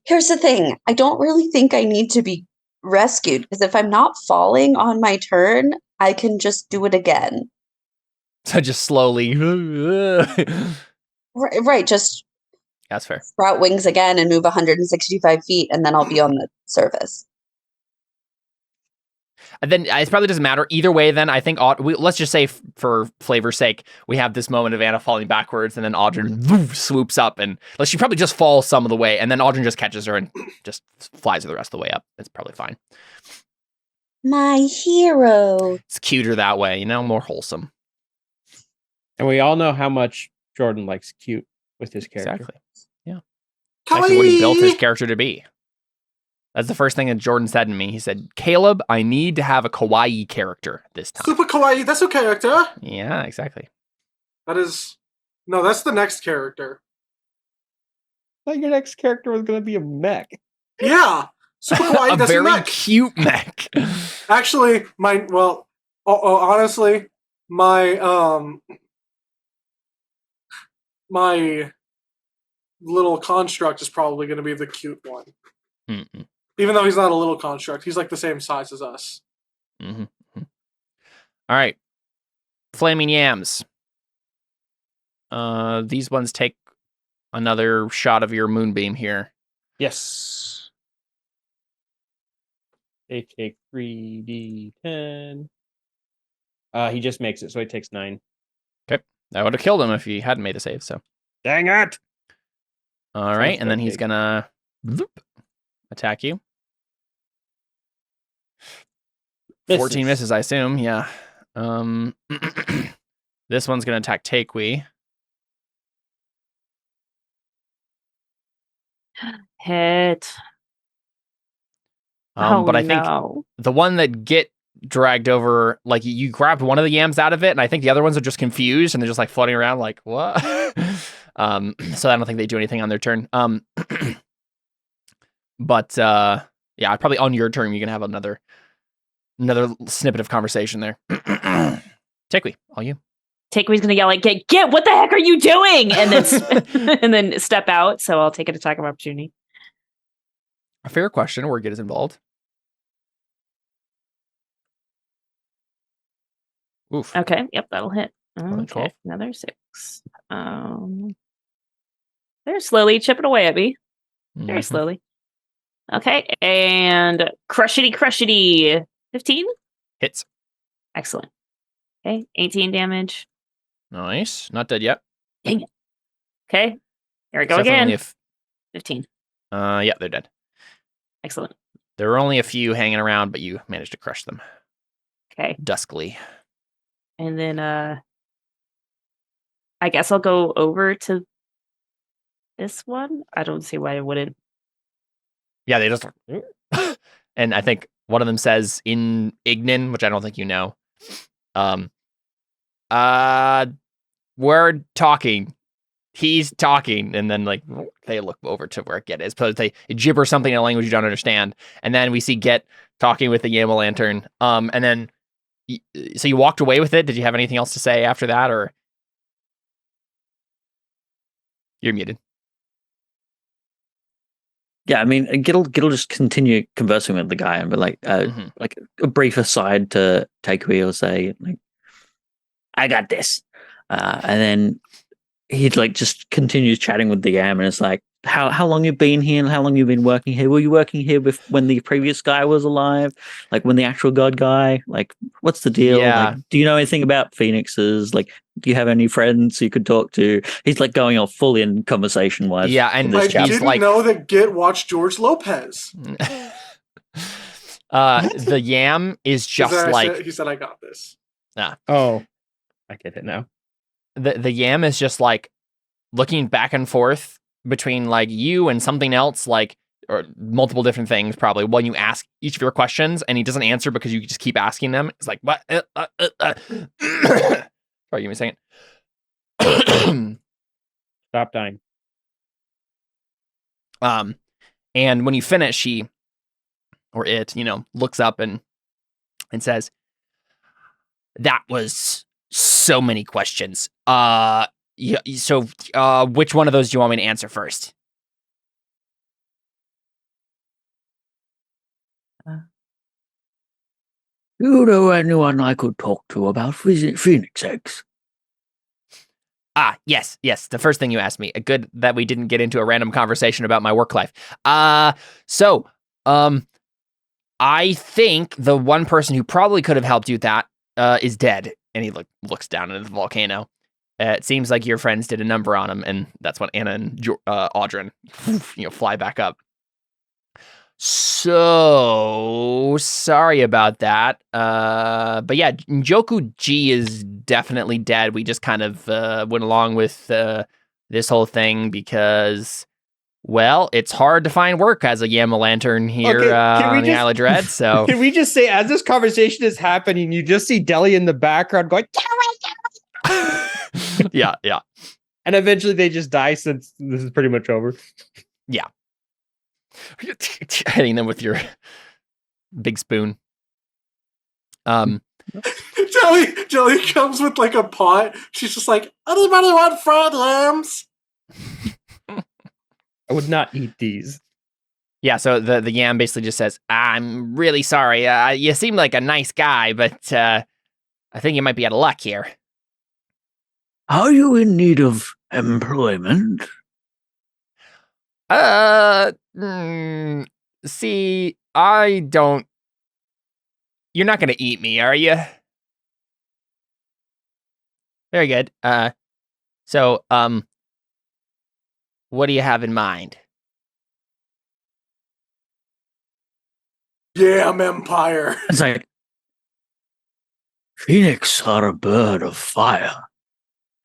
Here's the thing. I don't really think I need to be rescued, because if I'm not falling on my turn, I can just do it again. So just slowly. Right, just that's fair. Sprout wings again and move 165 feet, and then I'll be on the surface. And then it probably doesn't matter either way. Then I think let's just say for flavor's sake, we have this moment of Anna falling backwards, and then Audryn swoops up, and she probably just falls some of the way, and then Audryn just catches her and just flies her the rest of the way up. It's probably fine. My hero. It's cuter that way, more wholesome. And we all know how much Jordan likes cute with his character. Exactly. Yeah. Actually, what he built his character to be. That's the first thing that Jordan said to me. He said, Caleb, I need to have a kawaii character this time. Super kawaii, that's a character. Yeah, exactly. That's the next character. I thought your next character was going to be a mech. Yeah. Super kawaii, that's a very mech. Cute mech. Actually, honestly, my my little construct is probably going to be the cute one. Mm-mm. Even though he's not a little construct, he's like the same size as us. Mm-hmm. All right. Flaming yams. These ones take another shot of your moonbeam here. Yes. They take 3d10. He just makes it, so he takes 9. Okay. That would have killed him if he hadn't made a save, so. Dang it! All right, and then he's gonna attack you. 14 misses, I assume. Yeah. This one's gonna attack Takewee. Hit. But I think the one that get dragged over, like you grabbed one of the yams out of it, and I think the other ones are just confused and they're just like floating around, like what? So I don't think they do anything on their turn. But yeah, probably on your turn you can have another snippet of conversation there. Takewee, all you. Takewee's gonna yell like, "Get! What the heck are you doing?" And then and then step out. So I'll take an attack of opportunity. A fair question where Git is involved. Oof. Okay. Yep, that'll hit. Okay, 12. Another 6. They're slowly chipping away at me. Very Mhm. slowly. Okay, and crushity. 15? Hits. Excellent. Okay, 18 damage. Nice. Not dead yet. Dang it. Okay, here we go Except for only again. 15. Yeah, they're dead. Excellent. There were only a few hanging around, but you managed to crush them. Okay, Duskly. and then I guess I'll go over to this one. I don't see why I wouldn't. Yeah, they just and I think one of them says in Ignan, which I don't think you know. We're talking. He's talking, and then like they look over to where Get is. So they gibber something in a language you don't understand, and then we see Get talking with the Yama lantern. And then so you walked away with it. Did you have anything else to say after that, or you're muted? Yeah, I mean, Git'll just continue conversing with the guy and be like a brief aside to Takewee will say, like, I got this. And then he'd like just continues chatting with the yam and it's like, how long you've been here and how long you've been working here? Were you working here when the previous guy was alive? Like when the actual god guy? Like, what's the deal? Yeah. Like, do you know anything about phoenixes? Like, do you have any friends you could talk to? He's like going off full in conversation wise. Yeah, and I he's didn't like, know that Git watched George Lopez. The yam is just like he said, I got this. Oh, I get it now. the yam is just like looking back and forth between like you and something else, like, or multiple different things probably when you ask each of your questions, and he doesn't answer because you just keep asking them. It's like, what? Sorry, give me a second. Stop dying. And when you finish, she or it, looks up and says, "That was so many questions. Yeah, so which one of those do you want me to answer first?" You know anyone I could talk to about phoenix eggs? Yes. The first thing you asked me. Good that we didn't get into a random conversation about my work life. So, I think the one person who probably could have helped you with that is dead. And he looks down into the volcano. It seems like your friends did a number on him, and that's when Anna and Audrin, fly back up. So sorry about that. But yeah, Njoku G is definitely dead. We just kind of went along with this whole thing because, well, it's hard to find work as a Yama Lantern here on the Isle of Dread. So can we just say, as this conversation is happening, you just see Deli in the background going, yeah. And eventually they just die since this is pretty much over. Yeah. Hitting them with your big spoon. Jelly comes with like a pot. She's just like, anybody want fried lambs? I would not eat these. Yeah, so the yam basically just says, I'm really sorry. You seem like a nice guy, but I think you might be out of luck here. Are you in need of employment? See, I don't... You're not going to eat me, are you? Very good. So, what do you have in mind? Yam Empire. It's like, Phoenix are a bird of fire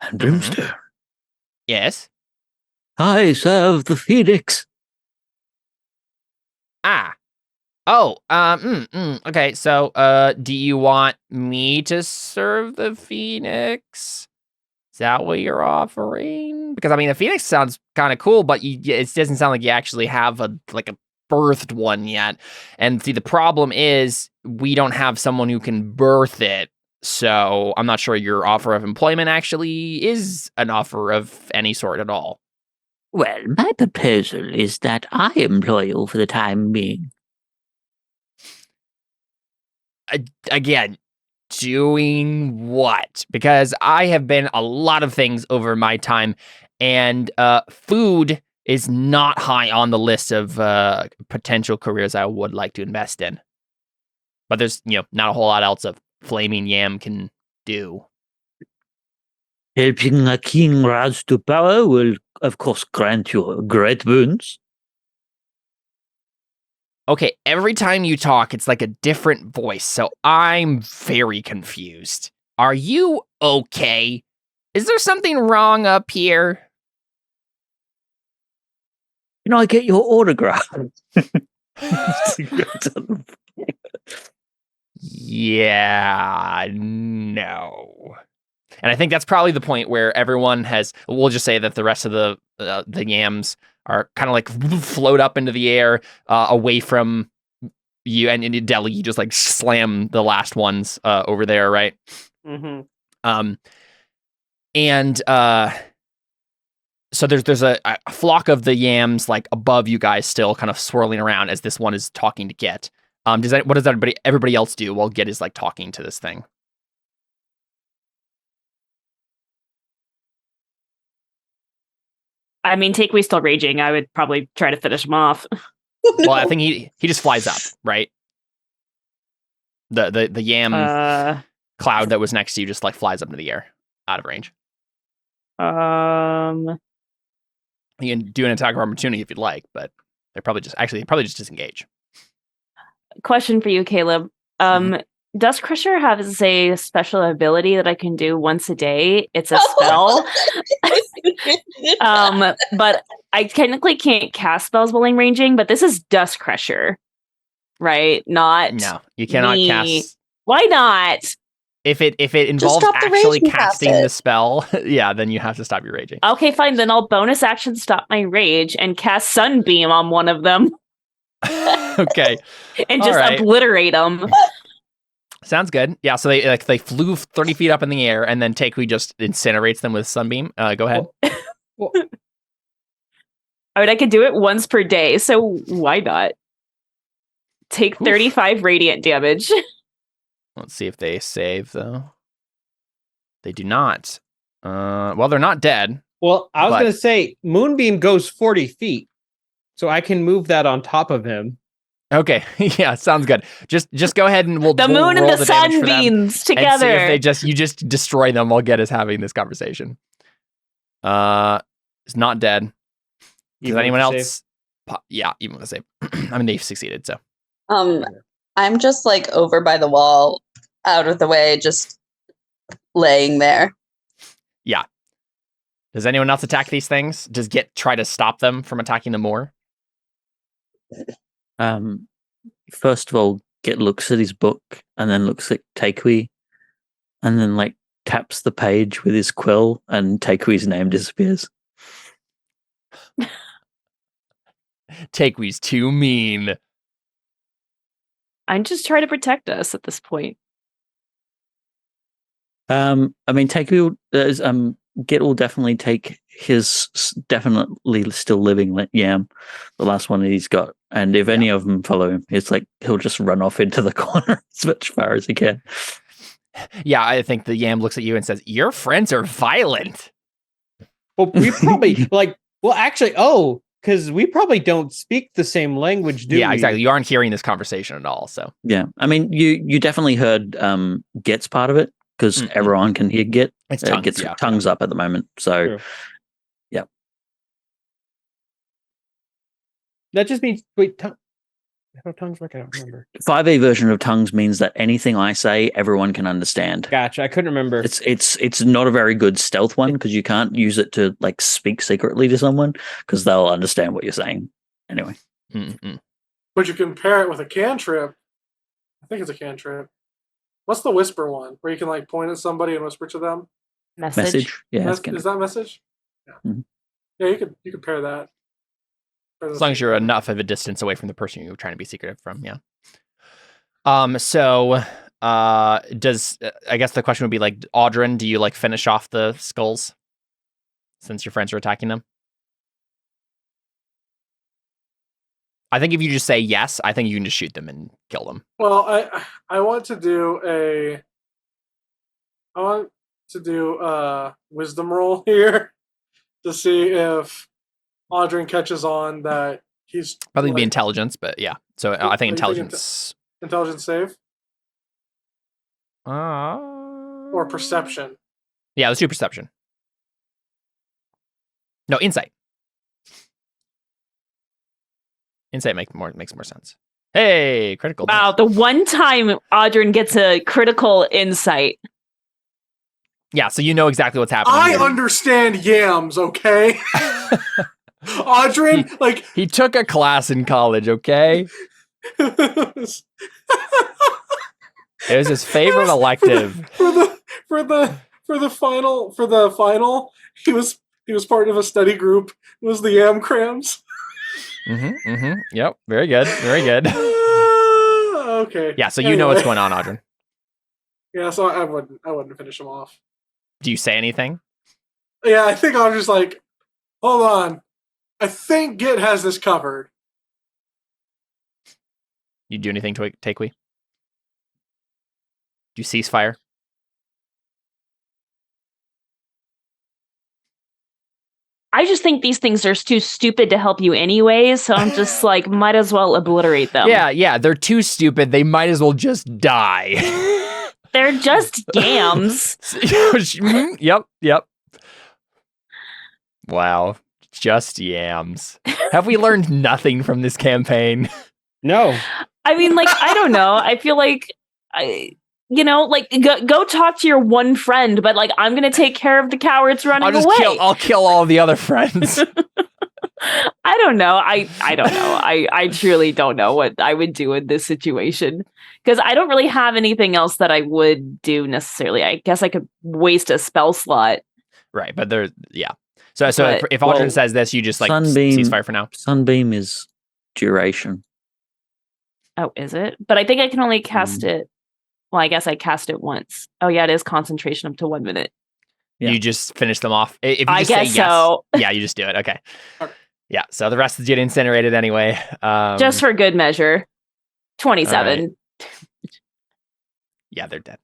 and brimstone. Yes? I serve the Phoenix. Ah. Oh, okay, so, do you want me to serve the Phoenix? Is that what you're offering? Because, I mean, the Phoenix sounds kind of cool, but it doesn't sound like you actually have a birthed one yet. And see, the problem is we don't have someone who can birth it. So I'm not sure your offer of employment actually is an offer of any sort at all. Well, my proposal is that I employ you for the time being. Again, doing what? Because I have been a lot of things over my time, and food is not high on the list of potential careers I would like to invest in. But there's, not a whole lot else a flaming yam can do. Helping a king rise to power will, of course, grant you great boons. Okay, every time you talk, it's like a different voice, so I'm very confused. Are you okay? Is there something wrong up here? I get your autograph. Yeah, no. And I think that's probably the point where everyone we'll just say that the rest of the yams are kind of like float up into the air away from you, and in Delhi, you just like slam the last ones over there, right? Mm-hmm. And so there's a flock of the yams like above you guys still kind of swirling around as this one is talking to Get. What does everybody else do while Get is like talking to this thing? I mean, Takeaway's still raging. I would probably try to finish him off. Well, I think he just flies up, right? The yam cloud that was next to you just like flies up into the air, out of range. You can do an attack of opportunity if you'd like, but they're probably just disengage. Question for you, Caleb. Dust Crusher has a special ability that I can do once a day. It's a spell. But I technically can't cast spells while I'm ranging, but this is Dust Crusher, right? No, you cannot cast. Why not? If it involves actually casting the spell, yeah, then you have to stop your raging. Okay, fine. Then I'll bonus action stop my rage and cast Sunbeam on one of them. Okay. And just obliterate them. Sounds good. Yeah, so they flew 30 feet up in the air, and then Takui just incinerates them with Sunbeam. Go ahead. Well, I mean, I could do it once per day, so why not? Take 35 radiant damage. Let's see if they save, though. They do not. Well, they're not dead. Well, I was going to say, Moonbeam goes 40 feet, so I can move that on top of him. Okay, yeah, sounds good. Just go ahead and we'll moon roll and the sunbeams together. And see if you just destroy them while Get is having this conversation. It's not dead. Does anyone else? Yeah, even with a save. I mean, they've succeeded. So, I'm just like over by the wall, out of the way, just laying there. Yeah. Does anyone else attack these things? Does Get try to stop them from attacking them more? First of all, Get looks at his book and then looks at Takui and then like taps the page with his quill and Takui's name disappears. Takui's too mean. I'm just trying to protect us at this point. I mean, Git will definitely take his definitely still living yam, the last one that he's got, and if any of them follow him, it's like he'll just run off into the corner as much far as he can. Yeah, I think the yam looks at you and says, "Your friends are violent." Well, we probably because we probably don't speak the same language, do we? Yeah, exactly. You aren't hearing this conversation at all. So yeah, I mean, you definitely heard Git's part of it because everyone can hear Git. It's tongues, Git's tongues up at the moment. So True. yeah, that just means how tongues work? I don't remember. 5e version of tongues means that anything I say, everyone can understand. Gotcha. I couldn't remember. It's not a very good stealth one because you can't use it to like speak secretly to someone because they'll understand what you're saying anyway. But you can pair it with a cantrip. I think it's a cantrip. What's the whisper one where you can like point at somebody and whisper to them? Message. Yeah, Is that message? Yeah. Mhm. Yeah, you could pair that. as long as you're enough of a distance away from the person you're trying to be secretive from, yeah. So does I guess the question would be like, Audrin, do you like finish off the skulls since your friends are attacking them? I think if you just say yes, I think you can just shoot them and kill them. Well, I want to do a wisdom roll here to see if Audrin catches on that he's probably be intelligence, but yeah. So I think intelligence. Intelligence save? Or or perception? Yeah, let's do perception. No, insight. Insight makes more sense. Hey, critical. Wow, the one time Audrin gets a critical insight. Yeah, so you know exactly what's happening. I understand yams, okay? Audrin, like he took a class in college, okay? It was his favorite elective. For the final, he was part of a study group. It was the Yam Crams. Yep, very good. Okay. Yeah, so you know what's going on, Audrin. Yeah, so I wouldn't finish him off. Do you say anything? Yeah, I think Audrin's like, hold on. I think Git has this covered. You do anything to take we? Do you cease fire? I just think these things are too stupid to help you anyways, so I'm just like, might as well obliterate them. Yeah, they're too stupid. They might as well just die. They're just yams. Yep. Wow, just yams. Have we learned nothing from this campaign? No. I mean, like, I don't know. I feel like go talk to your one friend, but like, I'm gonna take care of the cowards running away. I'll kill all the other friends. I don't know. I don't know. I truly don't know what I would do in this situation because I don't really have anything else that I would do necessarily. I guess I could waste a spell slot. Right, but So if Audrin says this, you just like cease fire for now. Sunbeam is duration. Oh, is it? But I think I can only cast it. Well, I guess I cast it once. Oh, yeah, it is concentration up to 1 minute. Yeah. You just finish them off. If you I just guess say yes, so. Yeah, you just do it. Okay. Yeah, so the rest is get incinerated anyway. Just for good measure. 27. Right. Yeah, they're dead.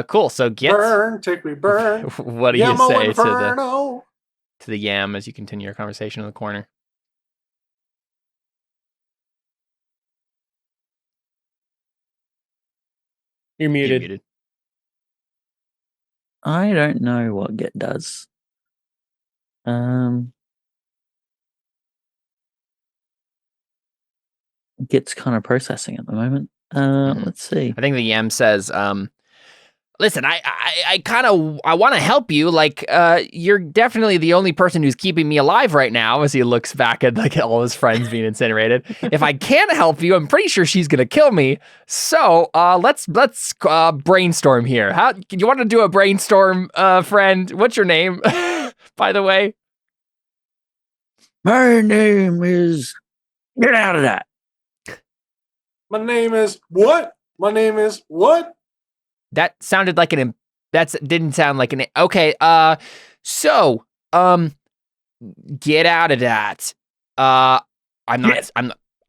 Cool. So burn, take me burn. What do you say to the yam as you continue your conversation in the corner? You're muted. I don't know what Git does. Git's kind of processing at the moment. Let's see. I think the yam says, listen, I want to help you. Like, you're definitely the only person who's keeping me alive right now. As he looks back at like all his friends being incinerated. If I can't help you, I'm pretty sure she's gonna kill me. So, let's brainstorm here. How do you want to do a brainstorm, friend? What's your name, by the way? My name is. Get out of that. My name is what? My name is what? That sounded like didn't sound like an, okay, so, get out of that. I'm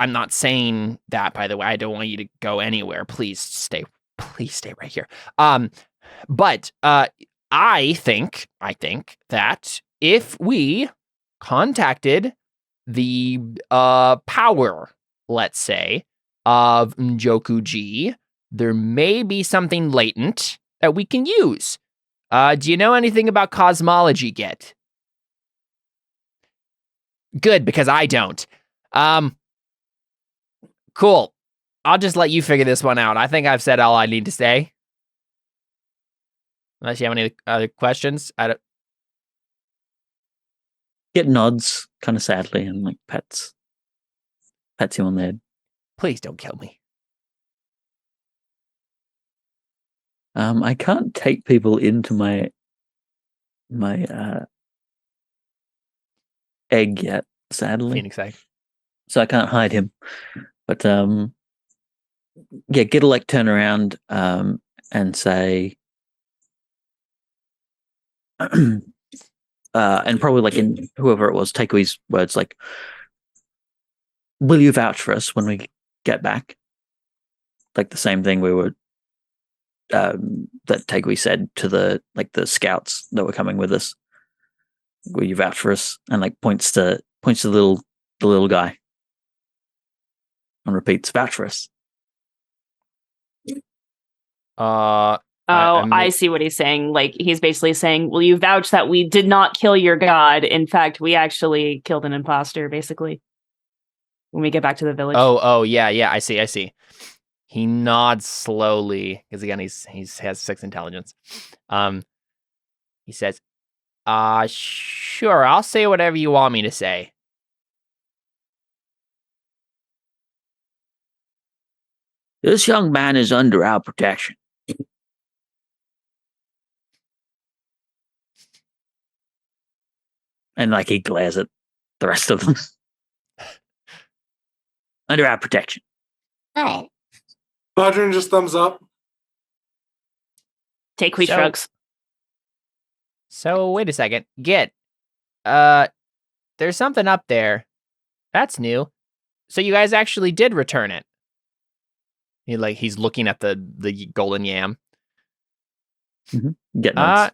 not saying that, by the way. I don't want you to go anywhere. Please stay right here. But I think that if we contacted the power, let's say, of Njoku-ji, there may be something latent that we can use. Do you know anything about cosmology, Git? Good, because I don't. Cool. I'll just let you figure this one out. I think I've said all I need to say. Unless you have any other questions. Get nods, kind of sadly, and like pats him on the head. Please don't kill me. I can't take people into my egg yet, sadly. Phoenix egg. So I can't hide him. But Git'll like turn around and say, and probably like in whoever it was, Takewee's words, like, will you vouch for us when we get back? Like the same thing we were that Takewee said to the scouts that were coming with us. Will you vouch for us? And like points to the little guy and repeats, vouch for us. I see what he's saying. Like, he's basically saying, will you vouch that we did not kill your god? In fact, we actually killed an imposter, basically, when we get back to the village. Oh, yeah, I see. He nods slowly, because again, he has 6 intelligence. He says, sure, I'll say whatever you want me to say. This young man is under our protection. And like he glares at the rest of them. Under our protection. Alright. Badrin just thumbs up. Takewee shrugs. So wait a second. There's something up there. That's new. So you guys actually did return it. He's looking at the golden yam. Mm-hmm. Get nods.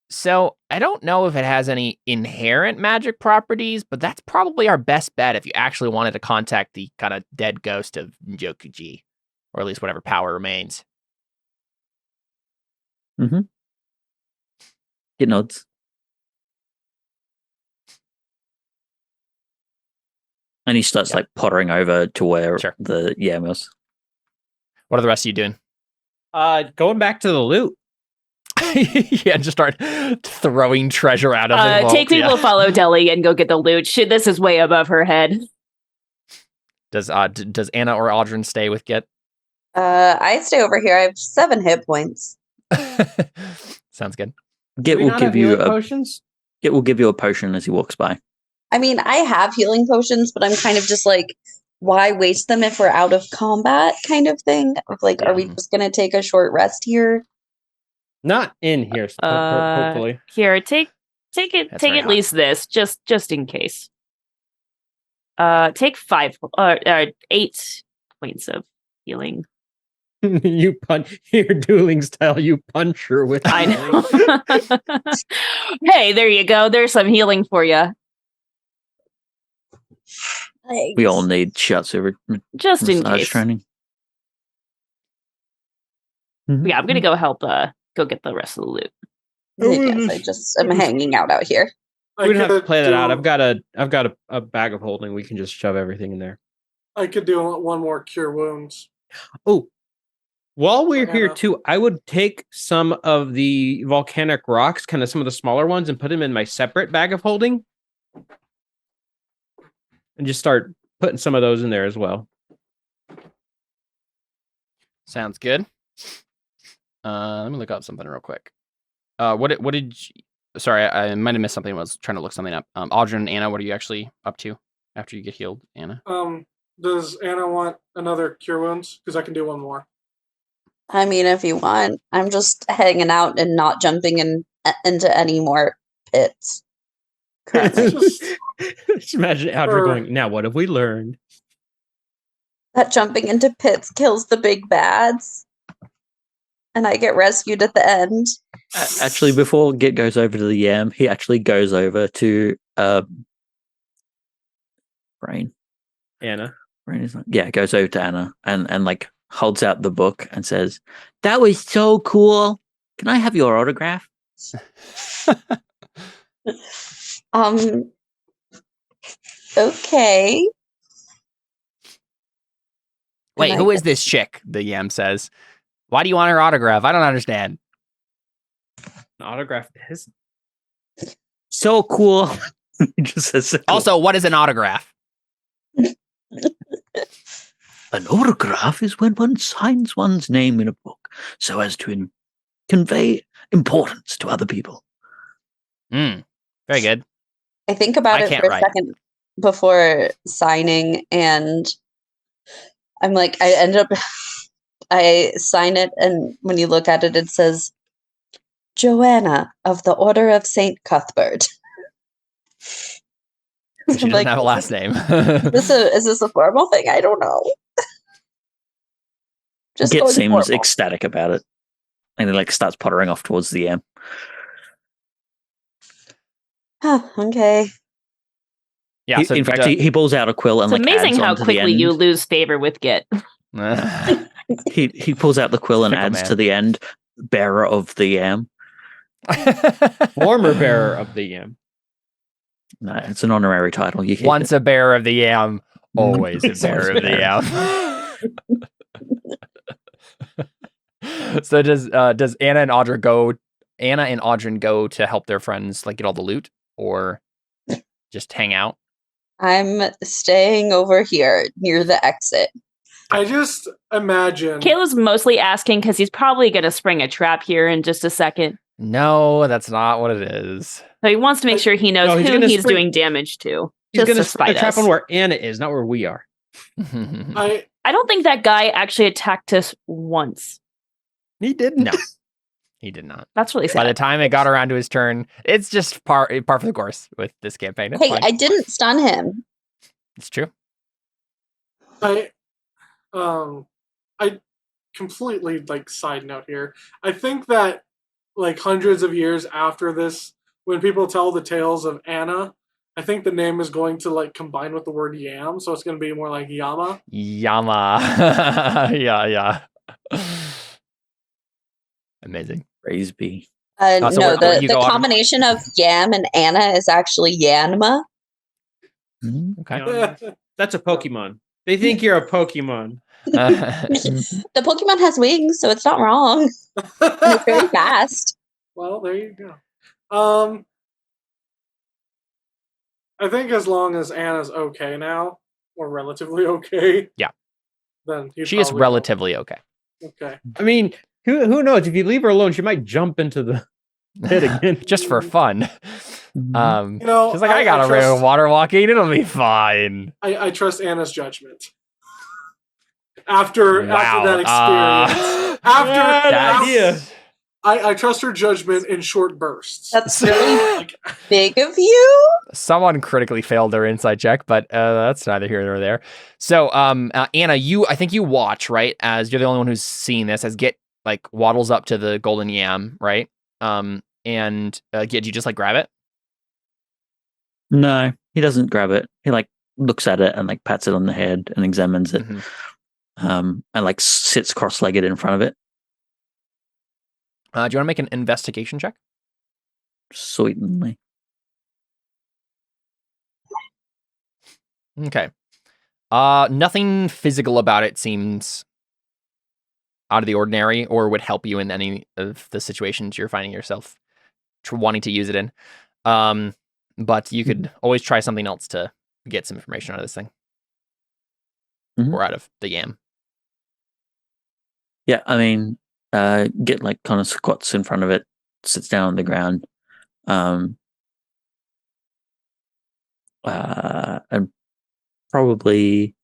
So I don't know if it has any inherent magic properties, but that's probably our best bet if you actually wanted to contact the kind of dead ghost of Njoku-ji, or at least whatever power remains. Mm-hmm. Get nods. And he starts like pottering over to where the yam was. What are the rest of you doing? Going back to the loot. Yeah, just start throwing treasure out of the vault. Takewee will follow Deli and go get the loot. Shit, this is way above her head. Does Anna or Audryn stay with Git? I stay over here. I have 7 hit points. Sounds good. Git will give you potions. Git will give you a potion as he walks by. I mean, I have healing potions, but I'm kind of just like, why waste them if we're out of combat, kind of thing. Like, are we just gonna take a short rest here? Not in here, hopefully. Here, take it. That's take at least this, just in case. Take 8 points of healing. You punch your dueling style. You punch her with. I know. Hey, there you go. There's some healing for you. Thanks. We all need shiatsu Just in case. training. Yeah, I'm gonna go help. Go get the rest of the loot. Yes, I'm hanging out here. We don't have to play that out. I've got a bag of holding. We can just shove everything in there. I could do one more cure wounds. Oh, while we're here too, I would take some of the volcanic rocks, kind of some of the smaller ones, and put them in my separate bag of holding, and just start putting some of those in there as well. Sounds good. Let me look up something real quick. What did you, sorry, I might have missed something. I was trying to look something up. Audryn and Anna, what are you actually up to after you get healed, Anna? Does Anna want another cure wounds? Because I can do one more. I mean, if you want, I'm just hanging out and not jumping into any more pits currently. Just imagine Audra going, now what have we learned? That jumping into pits kills the big bads. And I get rescued at the end. Actually, before Git goes over to the yam, he actually goes over to Brain. Anna. Brain is goes over to Anna and like holds out the book and says, "That was so cool. Can I have your autograph?" Okay. Wait, who is this chick? The yam says. Why do you want her autograph? I don't understand. An autograph is so cool. He just says so cool. Also, what is an autograph? An autograph is when one signs one's name in a book so as to convey importance to other people. Very good. I think about it for a second before signing, and I'm like, I sign it, and when you look at it, it says, Joanna of the Order of St. Cuthbert. She doesn't have a last name. Is this a formal thing? I don't know. Just Git seems ecstatic about it. And he like starts pottering off towards the yam. Okay. Yeah. In fact, he pulls out a quill and it's amazing how quickly you lose favor with Git. he pulls out the quill and adds to the end, bearer of the yam. Former bearer of the yam. No, it's an honorary title. You Once a bearer of the yam, always a bearer of the yam. So does Anna and Audrey go? Anna and Audrey go to help their friends like get all the loot, or just hang out? I'm staying over here near the exit. I just imagine Caleb's mostly asking because he's probably going to spring a trap here in just a second. No, that's not what it is. So he wants to make sure he knows who he's doing damage to. He's going to spring a trap on where Anna is, not where we are. I don't think that guy actually attacked us once. He didn't. No, he did not. That's really sad. By the time it got around to his turn, it's just par for the course with this campaign. It's fine. I didn't stun him. It's true. I completely like side note here. I think that like hundreds of years after this, when people tell the tales of Anna, I think the name is going to like combine with the word yam, so it's going to be more like Yama. Yama. Yeah. Amazing. Praise be. No, the combination of yam and Anna is actually Yanma. Okay. That's a Pokemon. They think you're a Pokemon. The Pokemon has wings, so it's not wrong. And it's very fast. Well, there you go. I think as long as Anna's okay now, or relatively okay. Yeah. Then she is relatively okay. Okay. I mean, who knows? If you leave her alone, she might jump into the pit again. Just for fun. You know, she's like, I got a ring of water walking. It'll be fine. I trust Anna's judgment. After that experience. Idea. I trust her judgment in short bursts. That's really big of you. Someone critically failed their insight check, but that's neither here nor there. So, Anna, I think you watch, right? As you're the only one who's seeing this, as Git like waddles up to the golden yam, right? And Git, you just like grab it? No, he doesn't grab it. He like looks at it and like pats it on the head and examines it. And like sits cross-legged in front of it. Do you want to make an investigation check? Certainly. Okay. Nothing physical about it seems out of the ordinary or would help you in any of the situations you're finding yourself wanting to use it in. But you could always try something else to get some information out of this thing. Or out of the yam. Yeah, I mean, Git like kind of squats in front of it, sits down on the ground, and probably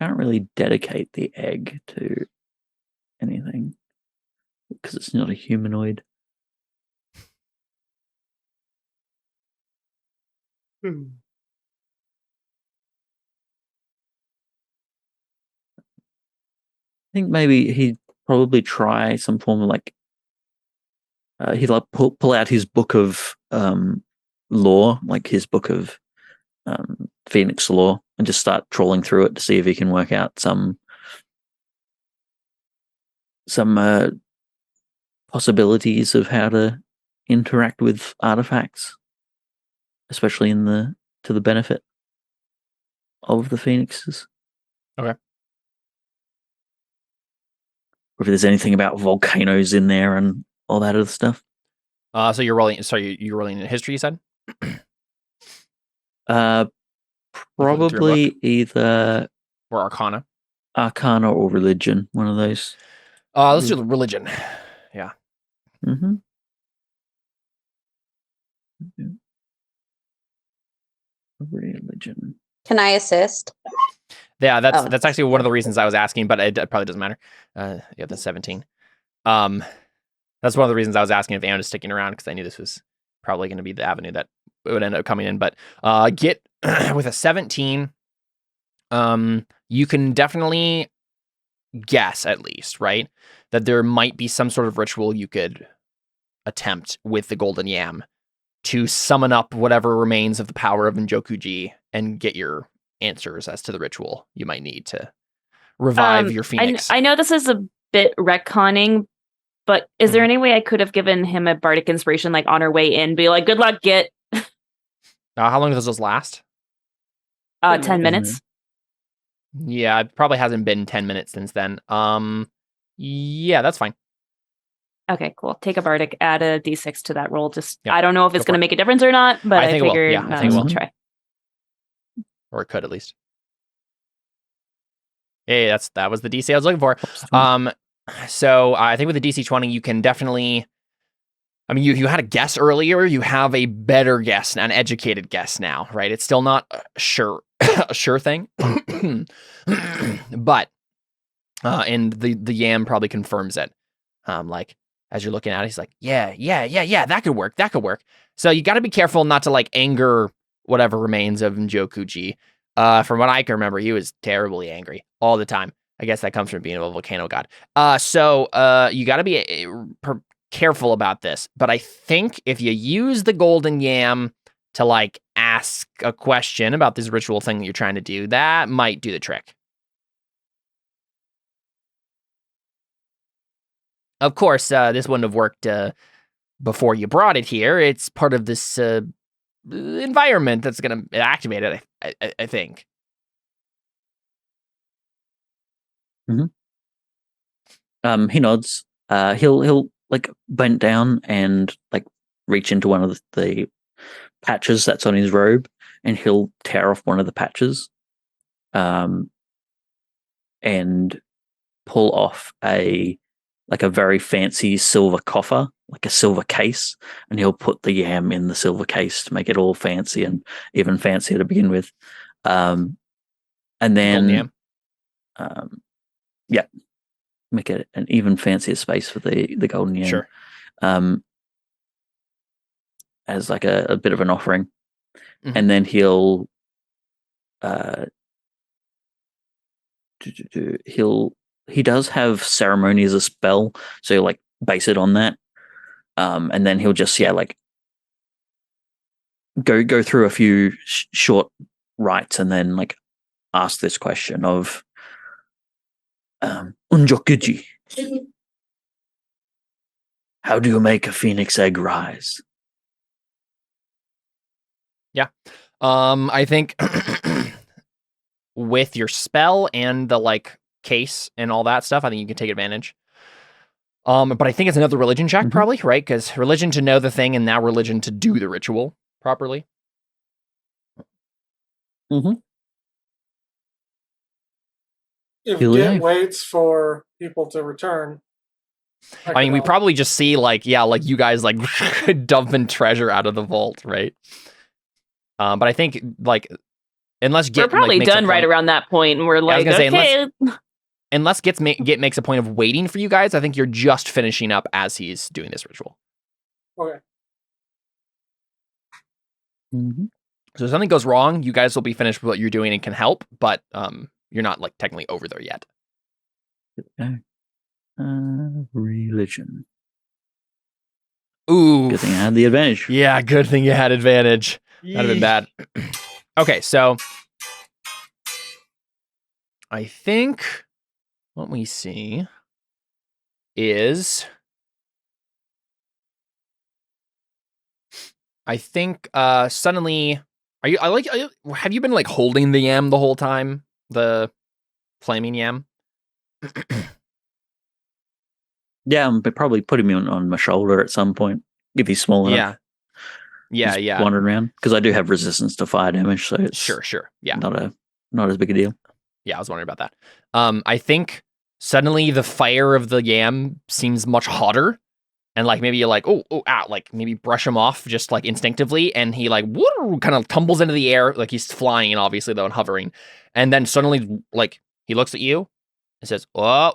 can't really dedicate the egg to anything because it's not a humanoid. I think maybe he'd probably try some form of like he'd like pull out his book of lore, like his book of Phoenix lore, and just start trawling through it to see if he can work out some possibilities of how to interact with artifacts, especially to the benefit of the Phoenixes. Okay. Or if there's anything about volcanoes in there and all that other stuff. So you're rolling. Sorry, you're rolling in history. You said. Probably either or Arcana. Arcana or religion. One of those. Let's do religion. Yeah. Mm-hmm. Religion. Can I assist? Yeah, that's actually one of the reasons I was asking, but it probably doesn't matter. Yeah, that's 17. That's one of the reasons I was asking if Anne is sticking around, because I knew this was probably going to be the avenue that would end up coming in. But get with a 17, you can definitely guess, at least, right, that there might be some sort of ritual you could attempt with the golden yam to summon up whatever remains of the power of Unjokuji and get your answers as to the ritual you might need to revive your phoenix. I know this is a bit retconning, but is there any way I could have given him a bardic inspiration, like on our way in, be like, good luck, Git? How long does those last? 10 minutes. Yeah, it probably hasn't been 10 minutes since then. Yeah, that's fine. Okay, cool. Take a bardic, add a d6 to that roll. Just I don't know if it's going to make a difference or not, but I figured I think we'll try. Or it could at least. Hey, that was the DC I was looking for. So I think with the DC 20, you can definitely. I mean, you had a guess earlier. You have a better guess, an educated guess now, right? It's still not a sure thing, but and the yam probably confirms it. Like as you're looking at it, he's like, yeah, that could work. So you got to be careful not to like anger whatever remains of Njokuji. From what I can remember, he was terribly angry all the time. I guess that comes from being a volcano god. So you got to be careful about this. But I think if you use the golden yam to like ask a question about this ritual thing that you're trying to do, that might do the trick. Of course, this wouldn't have worked before you brought it here. It's part of this environment that's going to activate it, I think. Mm-hmm. He nods. He'll like bend down and like reach into one of the patches that's on his robe, and he'll tear off one of the patches, and pull off a very fancy silver coffer, like a silver case, and he'll put the yam in the silver case to make it all fancy and even fancier to begin with. And then, make it an even fancier space for the golden yam. Sure. As like a bit of an offering. Mm-hmm. And then he'll he does have ceremony as a spell, so he'll like base it on that. And then he'll just like go through a few short rites and then like ask this question of Unjokuji. How do you make a phoenix egg rise? Yeah. I think with your spell and the like case and all that stuff, I think you can take advantage. But I think it's another religion check, probably, right? Because religion to know the thing, and now religion to do the ritual properly. Mm-hmm. If Git waits for people to return. I mean, we probably just see like you guys like dumping treasure out of the vault, right? But I think like Unless we're probably done right around that point, and we're like, okay. Unless Git makes a point of waiting for you guys, I think you're just finishing up as he's doing this ritual. Okay. Mm-hmm. So if something goes wrong, you guys will be finished with what you're doing and can help, but you're not like technically over there yet. Okay. Religion. Ooh. Good thing I had the advantage. Yeah, good thing you had advantage. That'd have been bad. Okay, so I think what we see is suddenly have you been like holding the yam the whole time? The flaming yam? Yeah, I'm probably putting me on my shoulder at some point if he's small enough. Yeah. Wandering around because I do have resistance to fire damage, so it's sure. Yeah, not as big a deal. Yeah, I was wondering about that. I think suddenly the fire of the yam seems much hotter, and like maybe you're like like maybe brush him off just like instinctively, and he like kind of tumbles into the air like he's flying, obviously though, and hovering, and then suddenly like he looks at you and says, "Oh,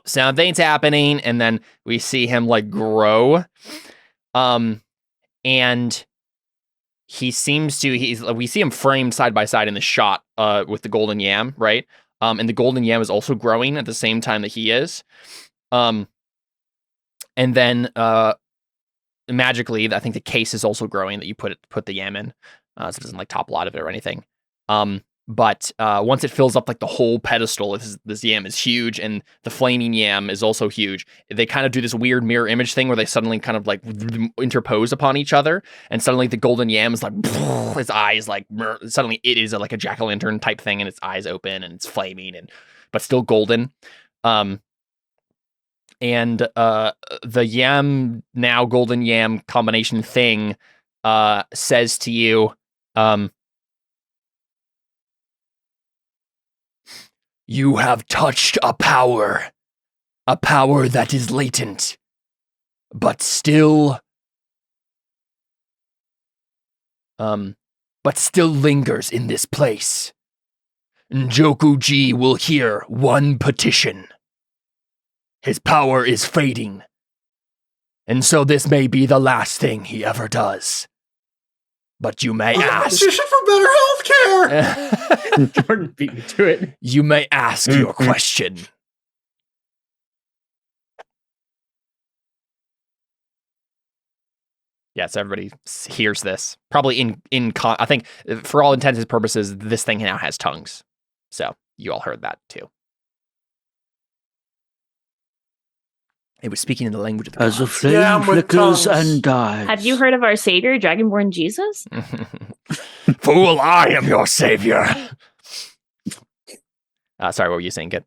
something's happening," and then we see him like grow, and he seems to we see him framed side by side in the shot with the golden yam, right? And the golden yam is also growing at the same time that he is. And then magically, I think the case is also growing that you put the yam in, so it doesn't like topple out of it or anything. But once it fills up like the whole pedestal, this yam is huge, and the flaming yam is also huge. They kind of do this weird mirror image thing where they suddenly kind of like interpose upon each other, and suddenly the golden yam is like his eyes like suddenly it is like a jack-o'-lantern type thing, and its eyes open and it's flaming but still golden. And the yam now golden yam combination thing says to you, "You have touched a power that is latent, but still lingers in this place. Njoku-ji will hear one petition. His power is fading, and so this may be the last thing he ever does. But you may ask..." Petition for better healthcare! Jordan beat me to it. "You may ask your question." Yes, everybody hears this. Probably I think for all intents and purposes, this thing now has tongues. So you all heard that too. It was speaking in the language of the As gods. a flame flickers and dies. Have you heard of our savior, Dragonborn Jesus? Fool, I am your savior. Sorry, what were you saying, Kid?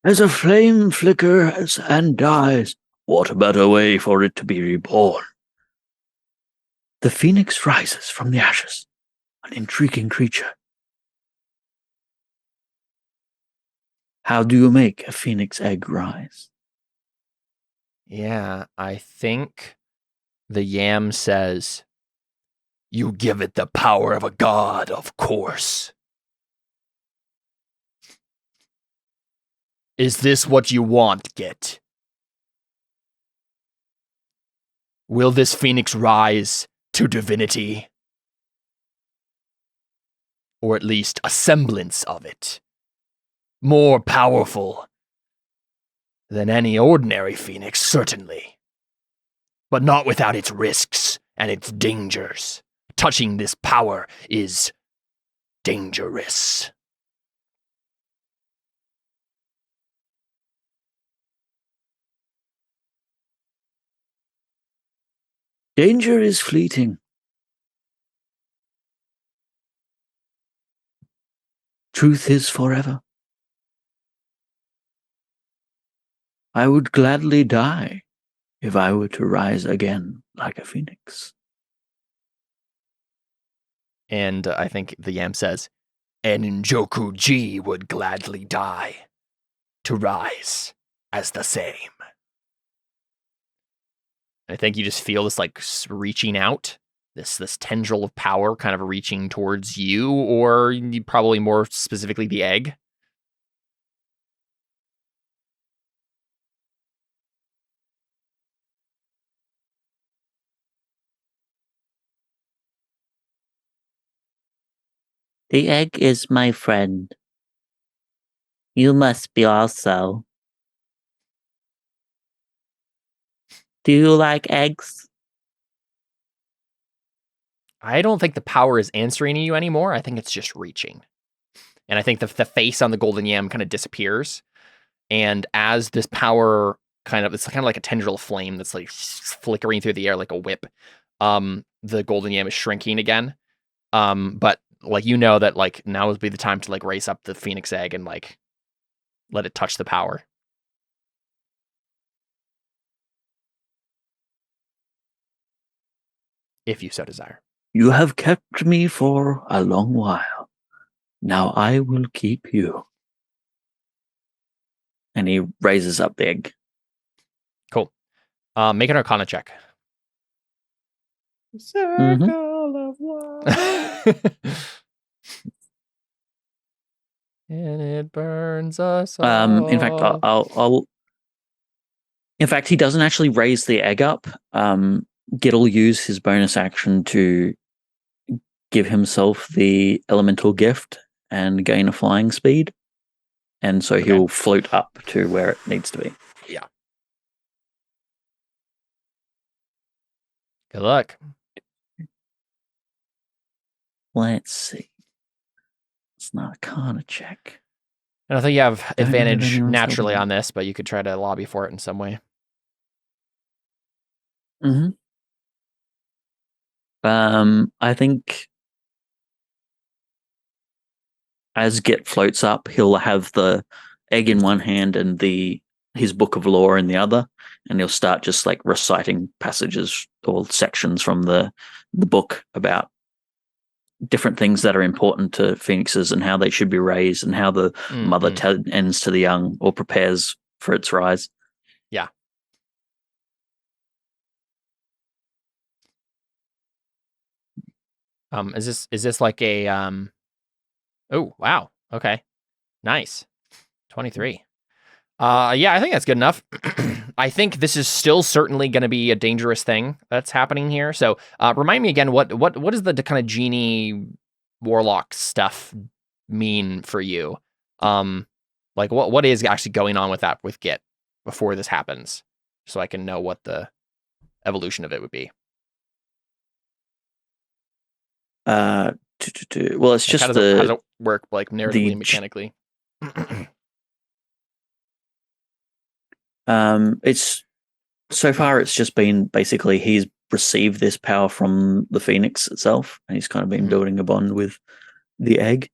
As a flame flickers and dies, what a better way for it to be reborn? The phoenix rises from the ashes, an intriguing creature. How do you make a phoenix egg rise? Yeah, I think the yam says, "You give it the power of a god, of course. Is this what you want, Git? Will this phoenix rise to divinity? Or at least a semblance of it? More powerful than any ordinary phoenix, certainly. But not without its risks and its dangers. Touching this power is dangerous." Danger is fleeting. Truth is forever. I would gladly die if I were to rise again like a phoenix. And I think the yam says, "And Njoku-ji would gladly die to rise as the same." I think you just feel this like reaching out, this tendril of power kind of reaching towards you, or probably more specifically the egg. The egg is my friend. You must be also. Do you like eggs? I don't think the power is answering you anymore. I think it's just reaching. And I think the face on the golden yam kind of disappears. And as this power it's kind of like a tendril of flame that's like flickering through the air like a whip. The golden yam is shrinking again. But like, that like now would be the time to like raise up the phoenix egg and like let it touch the power. If you so desire. You have kept me for a long while. Now I will keep you. And he raises up the egg. Cool. Make an Arcana check. Circle of life. And it burns us all. In fact, I'll. In fact, he doesn't actually raise the egg up. Git'll use his bonus action to give himself the elemental gift and gain a flying speed. And so he'll float up to where it needs to be. Yeah. Good luck. Let's see. It's not a Arcana check. I don't think you have Don't know if advantage anyone's naturally got on this, but you could try to lobby for it in some way. Mm-hmm. I think as Git floats up, he'll have the egg in one hand and his book of lore in the other, and he'll start just like reciting passages or sections from the book about different things that are important to phoenixes and how they should be raised and how the mother tends to the young or prepares for its rise. Yeah. Is this like a oh wow, okay, nice, 23. Yeah, I think that's good enough. I think this is still certainly going to be a dangerous thing that's happening here. So remind me again, what does the kind of genie warlock stuff mean for you? Like what is actually going on with that with Git before this happens, so I can know what the evolution of it would be. Well, it's Like, just how does it work, like narratively and mechanically? It's so far it's just been basically he's received this power from the phoenix itself, and he's kind of been building a bond with the egg.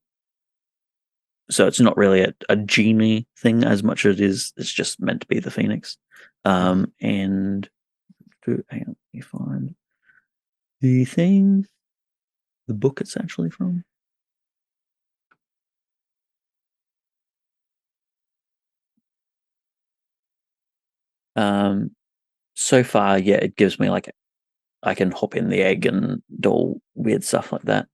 So it's not really a genie thing as much as it's just meant to be the phoenix. And hang on, let me find the thing, the book it's actually from. So far, yeah, it gives me like I can hop in the egg and do all weird stuff like that,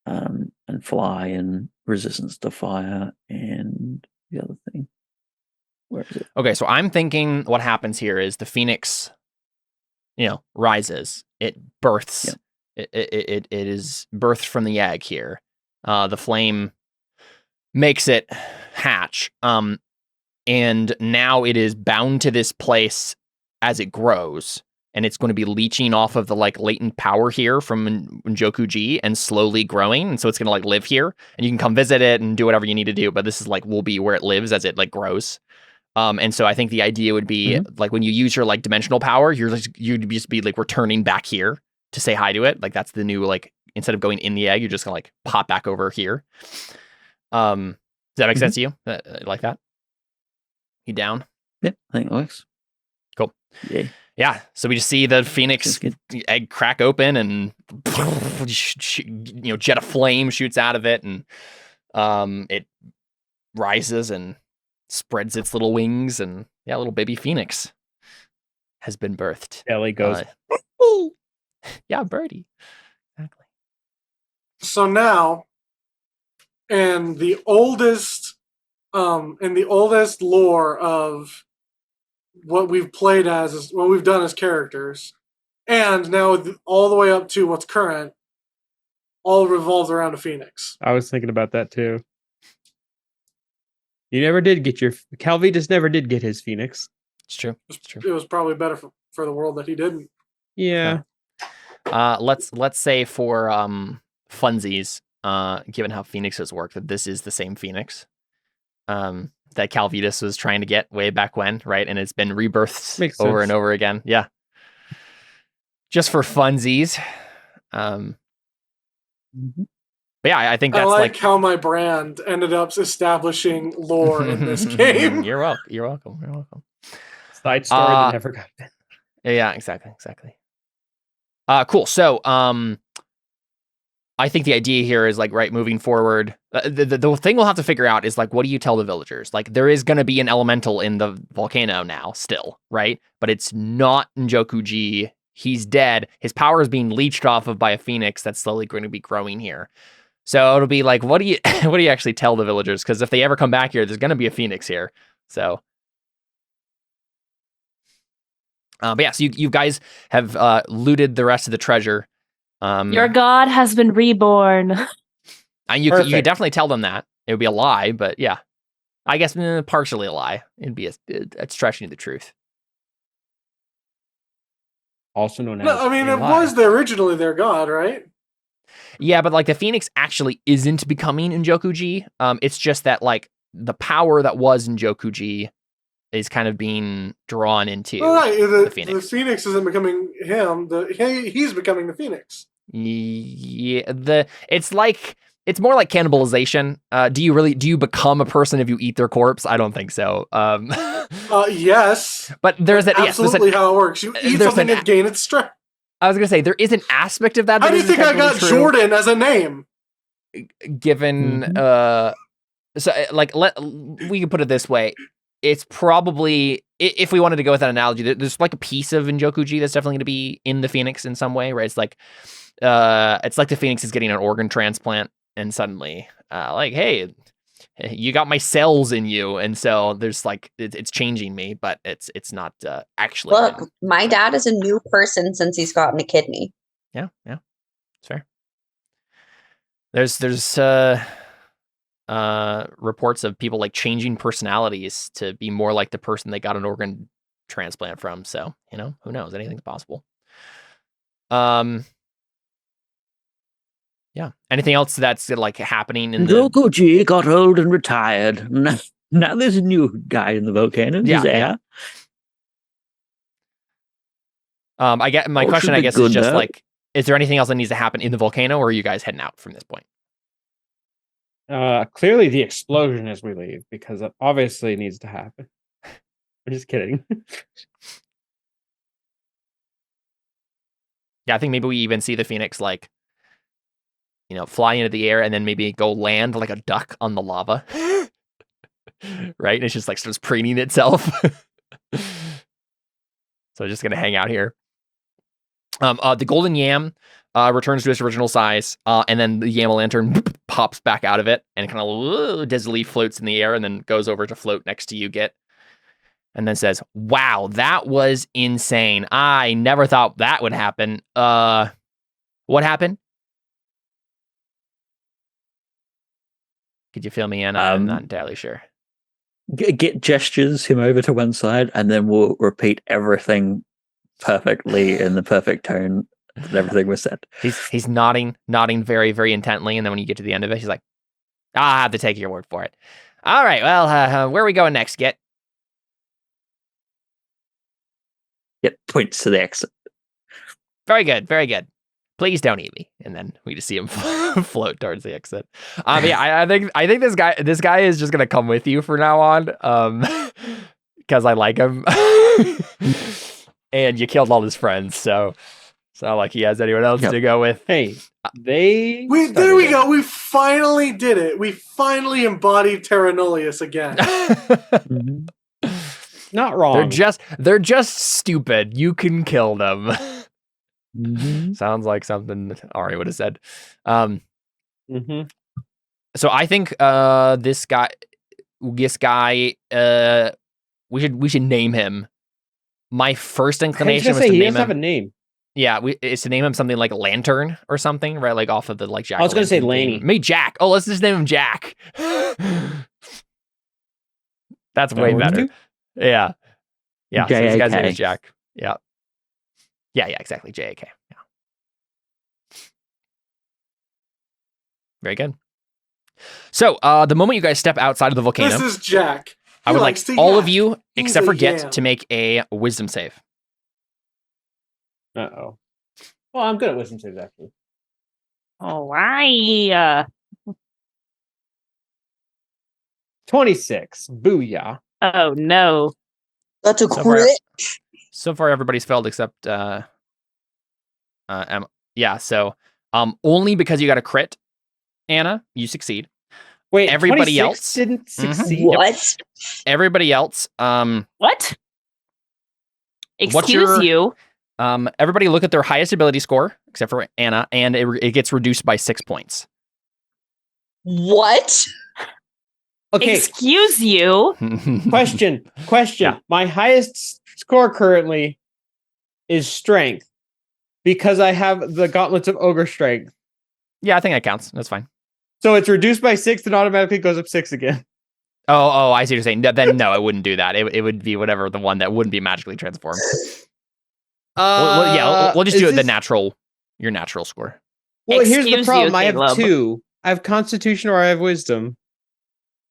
and fly and resistance to fire and the other thing. Where is it? Okay, so I'm thinking what happens here is the phoenix, rises. It births. Yeah. It is birthed from the egg here. The flame makes it hatch. And now it is bound to this place as it grows, and it's going to be leeching off of the like latent power here from Njoku-ji and slowly growing. And so it's going to like live here, and you can come visit it and do whatever you need to do. But this is like will be where it lives as it like grows. And so I think the idea would be like when you use your like dimensional power, you'd just be like returning back here to say hi to it. Like that's the new like instead of going in the egg, you're just gonna like pop back over here. Does that make sense to you? Like that? You down? Yeah, I think it works. Cool. Yeah. Yeah. So we just see the phoenix egg crack open and jet of flame shoots out of it, and it rises and spreads its little wings, and little baby phoenix has been birthed. Ellie goes. Yeah, birdie. Exactly. So now, in the oldest lore of what we've played as, what we've done as characters, and now all the way up to what's current, all revolves around a phoenix. I was thinking about that too. You never did get your Calvitus never did get his phoenix. It's true. It's true. It was probably better for the world that he didn't. Yeah. Let's say for funsies, given how phoenixes work, that this is the same phoenix that Calvitus was trying to get way back when, right? And it's been rebirthed over and over again. Yeah. Just for funsies. But yeah, I think that's like how my brand ended up establishing lore in this game. You're welcome. You're welcome. Side story that never got finished. Yeah, exactly. Cool. So, I think the idea here is like, right, moving forward, the thing we'll have to figure out is like, what do you tell the villagers? Like, there is going to be an elemental in the volcano now still, right? But it's not Njoku-ji. He's dead. His power is being leached off of by a phoenix that's slowly going to be growing here. So it'll be like, what do you actually tell the villagers? Because if they ever come back here, there's going to be a phoenix here. So, but yeah, so you guys have looted the rest of the treasure. Your god has been reborn. And you could definitely tell them that. It would be a lie, but yeah. I guess partially a lie. It'd be a stretching the truth. Also known as... No, I mean, it was originally their god, right? Yeah, but like the phoenix actually isn't becoming Njoku-ji. It's just that like the power that was Njoku-ji is kind of being drawn into the phoenix. The phoenix isn't becoming him. He's becoming the phoenix. Yeah, it's more like cannibalization. Do you become a person if you eat their corpse? I don't think so. Yes, but there's absolutely how it works. You eat something and gain its strength. I was gonna say there is an aspect of that. How do you think I got Jordan as a name? Given we can put it this way. It's probably, if we wanted to go with that analogy, there's like a piece of Njoku-ji that's definitely going to be in the phoenix in some way, right? It's like the phoenix is getting an organ transplant, and suddenly, like, hey, you got my cells in you, and so there's like it's changing me, but it's not actually. Look, my dad is a new person since he's gotten a kidney. Yeah, it's fair. There's reports of people like changing personalities to be more like the person they got an organ transplant from. So, who knows? Anything's possible. Yeah. Anything else that's like happening in Njoku-ji got old and retired. Now there's a new guy in the volcano. Yeah. I get my question, I guess, is just like, is there anything else that needs to happen in the volcano, or are you guys heading out from this point? Clearly the explosion as we leave, because it obviously needs to happen. I'm just kidding. Yeah, I think maybe we even see the phoenix like, fly into the air and then maybe go land like a duck on the lava. Right? And it's just like starts preening itself. So it's just gonna hang out here. The golden yam returns to its original size, and then the yam lantern pops back out of it and kind of dizzily floats in the air and then goes over to float next to you, Git. And then says, wow, that was insane. I never thought that would happen. What happened? Could you fill me in? I'm not entirely sure. Git gestures him over to one side, and then we'll repeat everything perfectly in the perfect tone that everything was said. He's nodding very, very intently, and then when you get to the end of it, he's like, I'll have to take your word for it. All right, well, where are we going next, Git? Git points to the exit. Very good, very good. Please don't eat me. And then we just see him float towards the exit. Yeah, I think this guy is just gonna come with you for now on, because I like him. And you killed all his friends, so it's not like he has anyone else to go with. Hey, there we go. We finally did it. We finally embodied Terra Nullius again. Not wrong. They're just stupid. You can kill them. Sounds like something Ari would have said. Mm-hmm. So I think this guy, we should name him. My first inclination was to he name doesn't have a him. name. Yeah, is to name him something like Lantern or something, right? Like off of the like Jack. I was gonna say Laney. Maybe Jack. Oh, let's just name him Jack. That's way better. Yeah. Yeah. So this guy's name is Jack. Yeah. Yeah. Exactly. J-A-K. Yeah. Very good. So the moment you guys step outside of the volcano, This is Jack. I would like all of you, except for Git, yam. to make a wisdom save. Uh-oh. Well, I'm good at wisdom saves, actually. All right. 26. Booyah. Oh no. That's a So crit. So far, everybody's failed except Emma. Yeah, so only because you got a crit, Anna, you succeed. Wait, everybody else didn't succeed? What? Everybody else, What? What's Excuse you. Everybody look at their highest ability score, except for Anna, and it gets reduced by 6 points. What? Okay, Excuse you. question. Yeah. My highest score currently is strength because I have the gauntlets of ogre strength. Yeah, I think that counts. That's fine. So it's reduced by 6 and automatically goes up 6 again. Oh, I see what you're saying. Then no, it wouldn't do that. It would be whatever the one that wouldn't be magically transformed. We'll just do it your natural score. Well, here's the Excuse problem. you, I have Caleb. 2. I have Constitution or I have Wisdom.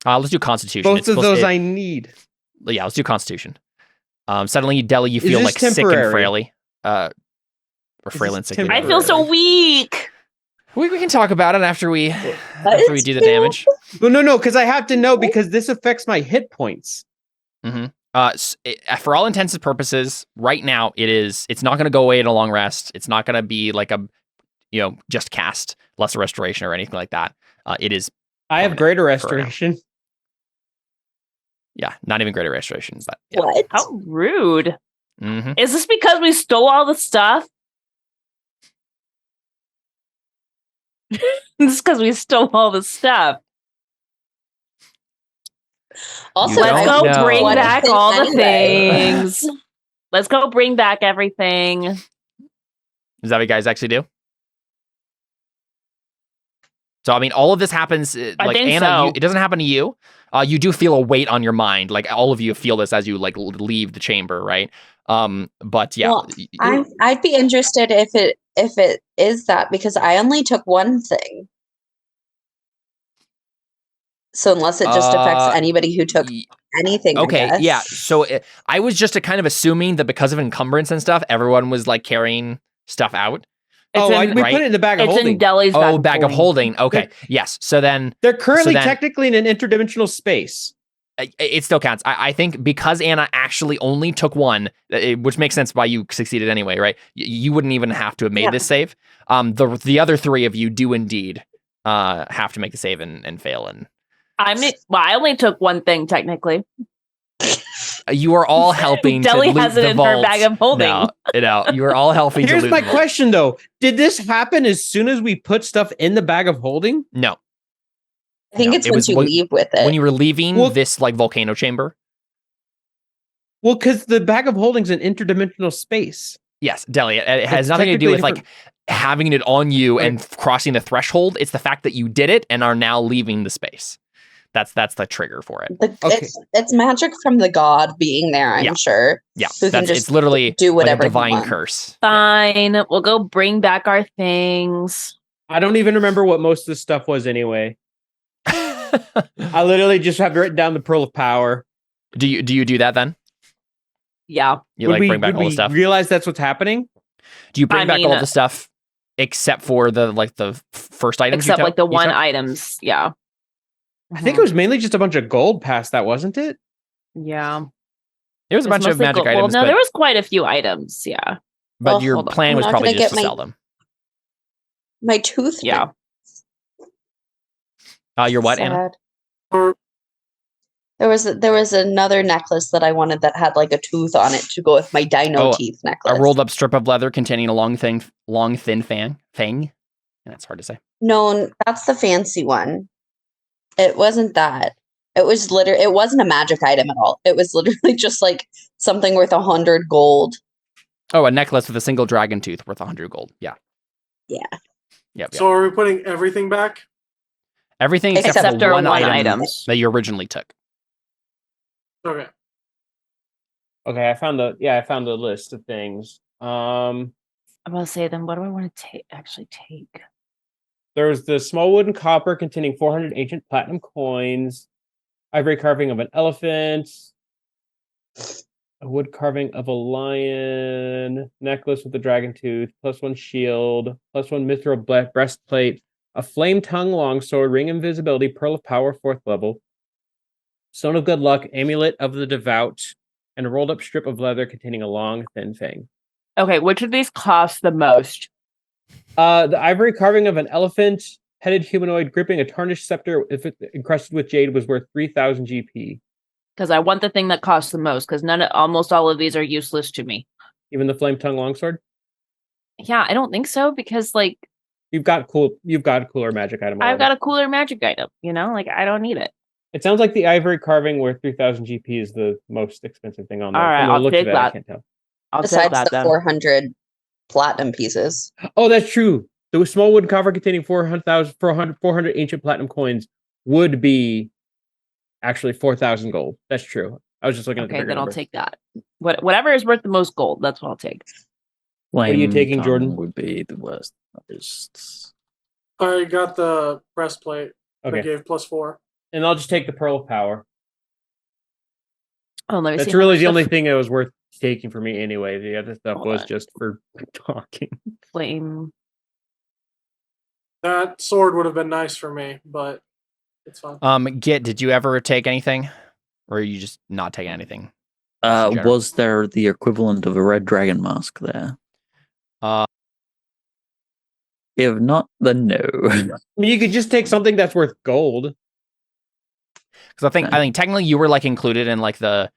Let's do Constitution. Both of those I need. Yeah, let's do Constitution. Suddenly, Deli, you feel this like sick temporary? and fraily. Or frail and sick. temporary? I feel so weak. We can talk about it after we is do the cool. damage. Well, no, because I have to know because this affects my hit points. Mm-hmm. For all intents and purposes, right now it's not going to go away in a long rest. It's not going to be like a, just cast lesser restoration or anything like that. It is. I have greater restoration. Yeah, not even greater restoration, but yeah. What? How rude. Mm-hmm. Is this because we stole all the stuff? This is because we stole all the stuff. Also, You Let's don't go know. bring What back is all the anyway? things. Let's go bring back everything. Is that what you guys actually do? So, I mean, all of this happens, like, think Anna, so. it doesn't happen to you. You do feel a weight on your mind. Like, all of you feel this as you, like, leave the chamber, right? But, yeah. Well, I'd be interested if it is that, because I only took one thing. So unless it just affects anybody who took anything. Okay, I guess. yeah. So, I was just kind of assuming that because of encumbrance and stuff, everyone was, like, carrying stuff out. It's We put it in the bag of It's holding. in Deli's Bag of holding. Okay, yes. So then... They're currently technically in an interdimensional space. It still counts. I think because Anna actually only took one, which makes sense why you succeeded anyway, right? You wouldn't even have to have made this save. The other three of you do indeed have to make the save and fail. And I only took one thing technically. you are all helping Deli to loot has it the in vault. her bag of holding. No, you are all helping. Here's to loot my the vault. question, though. Did this happen as soon as we put stuff in the bag of holding? No. I think it's it once was you leave with it. When you were leaving this like volcano chamber. Well, because the bag of holding's an interdimensional space. Yes, Deli. It has It's nothing to do with technically like having it on you and crossing the threshold. It's the fact that you did it and are now leaving the space. That's the trigger for it. It's magic from the god being there, I'm sure. Yeah, Who can just it's literally do whatever like a he divine wants. curse. Fine. We'll go bring back our things. I don't even remember what most of this stuff was anyway. I literally just have written down the Pearl of Power. Do you do that then? Yeah. You bring back all the stuff. Realize that's what's happening? Do you bring back all the stuff except for the first items? Except like the one items. Yeah. I think it was mainly just a bunch of gold past that, wasn't it? Yeah. There was a bunch of magic items. Well, no, there was quite a few items. Yeah. But your plan was probably just to sell them. My tooth. Yeah. Your what, Anna? There was another necklace that I wanted that had like a tooth on it to go with my dino teeth necklace. A rolled up strip of leather containing a long, thin fang. And that's hard to say. No, that's the fancy one. It wasn't that. It wasn't a magic item at all. It was literally just like something worth 100 gold. Oh, a necklace with a single dragon tooth worth 100 gold. Yeah. Yeah. Yep. So are we putting everything back? Everything except for our one item items that you originally took. Okay. Okay, I found the list of things. I'm gonna say then. What do I want to actually take? There's the small wood and copper containing 400 ancient platinum coins, ivory carving of an elephant, a wood carving of a lion, necklace with a dragon tooth, +1 shield, +1 mithril breastplate, a flame tongue longsword, ring invisibility, pearl of power, 4th level, stone of good luck, amulet of the devout, and a rolled up strip of leather containing a long, thin fang. Okay, which of these cost the most? The ivory carving of an elephant, headed humanoid gripping a tarnished scepter if it encrusted with jade was worth 3,000 GP. Because I want the thing that costs the most, because almost all of these are useless to me. Even the flame tongue longsword? Yeah, I don't think so, because like you've got a cooler magic item. I've got a cooler magic item, like I don't need it. It sounds like the ivory carving worth 3,000 GP is the most expensive thing on there. All right, I'll take that. I can't tell. Besides the 400 platinum pieces. Oh, that's true. The small wooden coffer containing 400 ancient platinum coins would be actually 4,000 gold. That's true. I was just looking at the bigger then number. I'll take that. Whatever is worth the most gold, that's what I'll take. What are you taking, Jordan? Would be the worst. I got the breastplate. Okay. I gave +4. And I'll just take the pearl of power. Oh, let me see. That's really the only thing that was worth taking for me anyway. The other stuff was just for talking. Flame. That sword would have been nice for me, but it's fine. Git, did you ever take anything? Or are you just not taking anything? Was there the equivalent of a red dragon mask there? If not, then no. I mean, you could just take something that's worth gold. Because I think technically you were like included in like the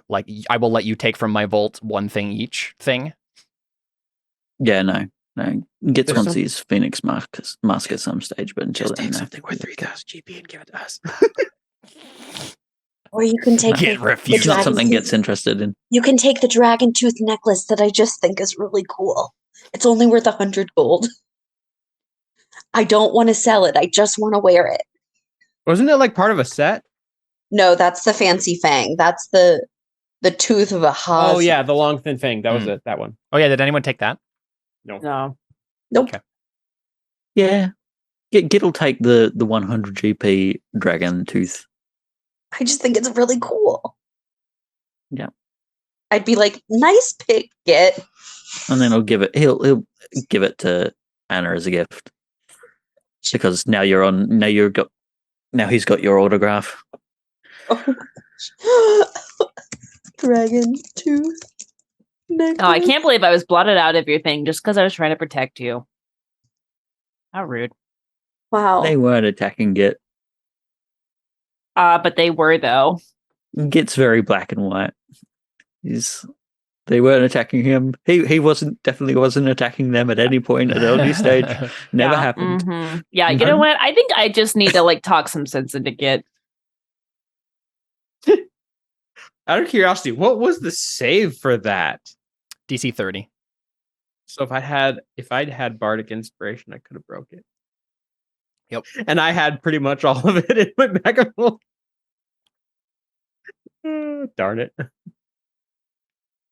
like I will let you take from my vault one thing each thing. Yeah, no. Gets wants his Phoenix mask at some stage, but until just then, take no. something worth 3,000 GP and give it to us. Or you can take It's not something Gets interested in. You can take the dragon tooth necklace that I just think is really cool. It's only worth 100 gold. I don't want to sell it. I just want to wear it. Wasn't it like part of a set? No, that's the fancy fang. That's the tooth of a Haas. Oh yeah, the long thin fang. That was it. That one. Oh yeah, did anyone take that? No. Nope. Okay. Yeah. Git'll take the 100 GP dragon tooth. I just think it's really cool. Yeah. I'd be like, nice pick, Git. And then he'll give it to Anna as a gift. Because now he's got your autograph. Dragon tooth necklace. Oh, I can't believe I was blotted out of your thing just because I was trying to protect you. How rude. Wow. They weren't attacking Git. But they were though. Git's very black and white. They weren't attacking him. He definitely wasn't attacking them at any point at any stage. Never happened. Mm-hmm. Yeah, you know what? I think I just need to like talk some sense into Git. Out of curiosity, what was the save for that? DC 30. So if I'd had Bardic Inspiration, I could have broke it. Yep. And I had pretty much all of it in my bag of holding. Darn it.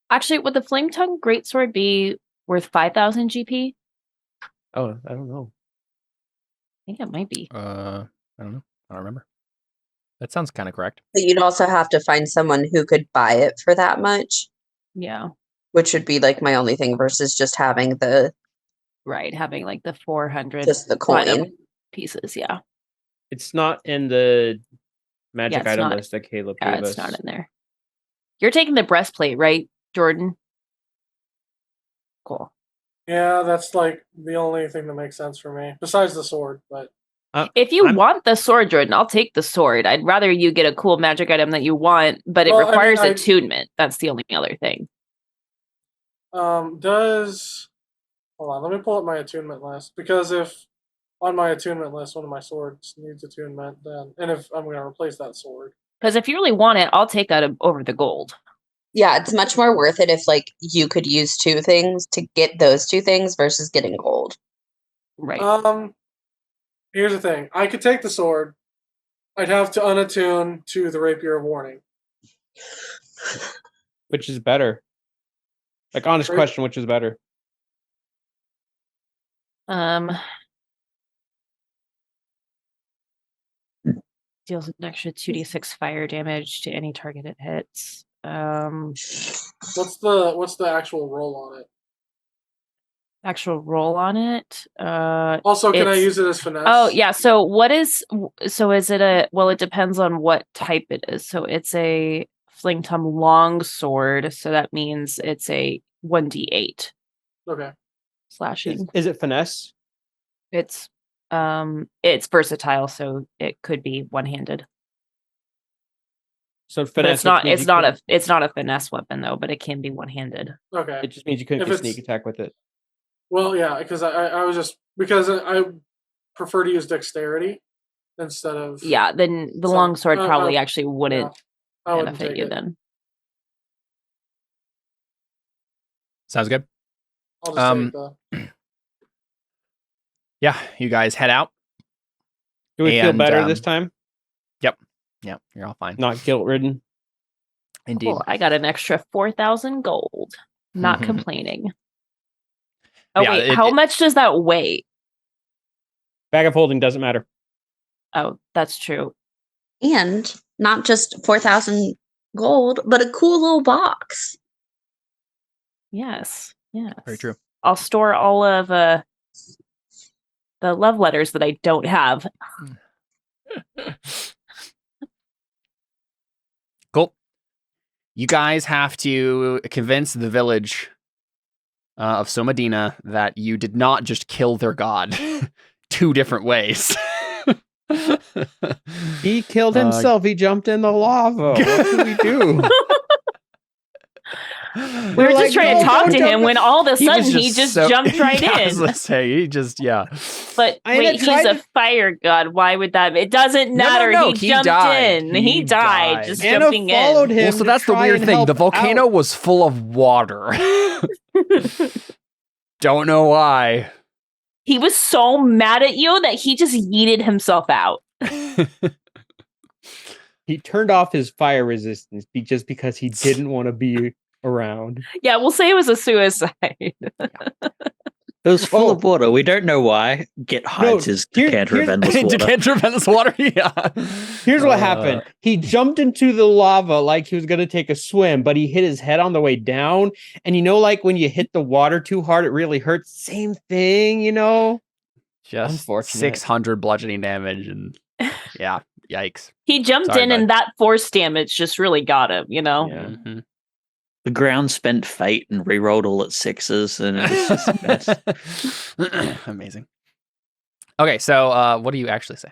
Actually, would the Flame Tongue Greatsword be worth 5,000 GP? Oh, I don't know. I think it might be. I don't know. I don't remember. That sounds kind of correct. But you'd also have to find someone who could buy it for that much. Yeah. Which would be like my only thing versus just having the... Right, having like the 400 just the coin pieces, yeah. It's not in the magic item list that Caleb gave us. It's not in there. You're taking the breastplate, right, Jordan? Cool. Yeah, that's like the only thing that makes sense for me, besides the sword. But If you want the sword, Jordan, I'll take the sword. I'd rather you get a cool magic item that you want, but it requires attunement. That's the only other thing. Hold on, let me pull up my attunement list, because if on my attunement list one of my swords needs attunement, and if I'm going to replace that sword. Because if you really want it, I'll take that over the gold. Yeah, it's much more worth it if like you could use 2 things to get those 2 things versus getting gold. Right. Here's the thing. I could take the sword. I'd have to unattune to the Rapier of Warning. Which is better? Like, honest question, which is better? Deals an extra 2d6 fire damage to any target it hits. What's the actual roll on it? Actual roll on it. Also, can I use it as finesse? Oh yeah. So is it it depends on what type it is. So it's a Flingtum long sword. So that means it's a 1d8. Okay. Slashing. Is it finesse? It's versatile, so it could be one-handed. So finesse. But it's not a finesse weapon though, but it can be one-handed. Okay. It just means you couldn't get sneak attack with it. Well, yeah, because I was just because I prefer to use dexterity instead of then the long sword probably actually wouldn't benefit you then. Sounds good. I'll just take yeah, you guys head out. Do we feel better this time? Yep, you're all fine. Not guilt-ridden. Indeed. Cool. I got an extra 4,000 gold. Not complaining. Oh yeah, wait, how much does that weigh? Bag of holding doesn't matter. Oh, that's true. And not just 4,000 gold, but a cool little box. Yes. Very true. I'll store all of the love letters that I don't have. Cool. You guys have to convince the village of Somadina that you did not just kill their god 2 different ways. He killed himself. He jumped in the lava. What can we do? We were just trying to talk to him when all of a sudden he just jumped right in. Let's say he just But wait, he's a fire god. Why would that? It doesn't matter. No, he jumped in. He died just Anna jumping followed in. him. Well, so that's the weird thing. The volcano was full of water. Don't know why. He was so mad at you that he just yeeted himself out. He turned off his fire resistance just because he didn't want to be around. Yeah, we'll say it was a suicide. It was full of water. We don't know why. Git hides his decanter of endless water. Decanter of endless water, yeah. Here's what happened. He jumped into the lava like he was going to take a swim, but he hit his head on the way down. And like when you hit the water too hard, it really hurts. Same thing, Just 600 bludgeoning damage and yeah, yikes. He jumped in and that force damage just really got him, Yeah. Mm-hmm. The ground spent fate and re-rolled all its 6s, and it was just a mess. Amazing. Okay, so what do you actually say?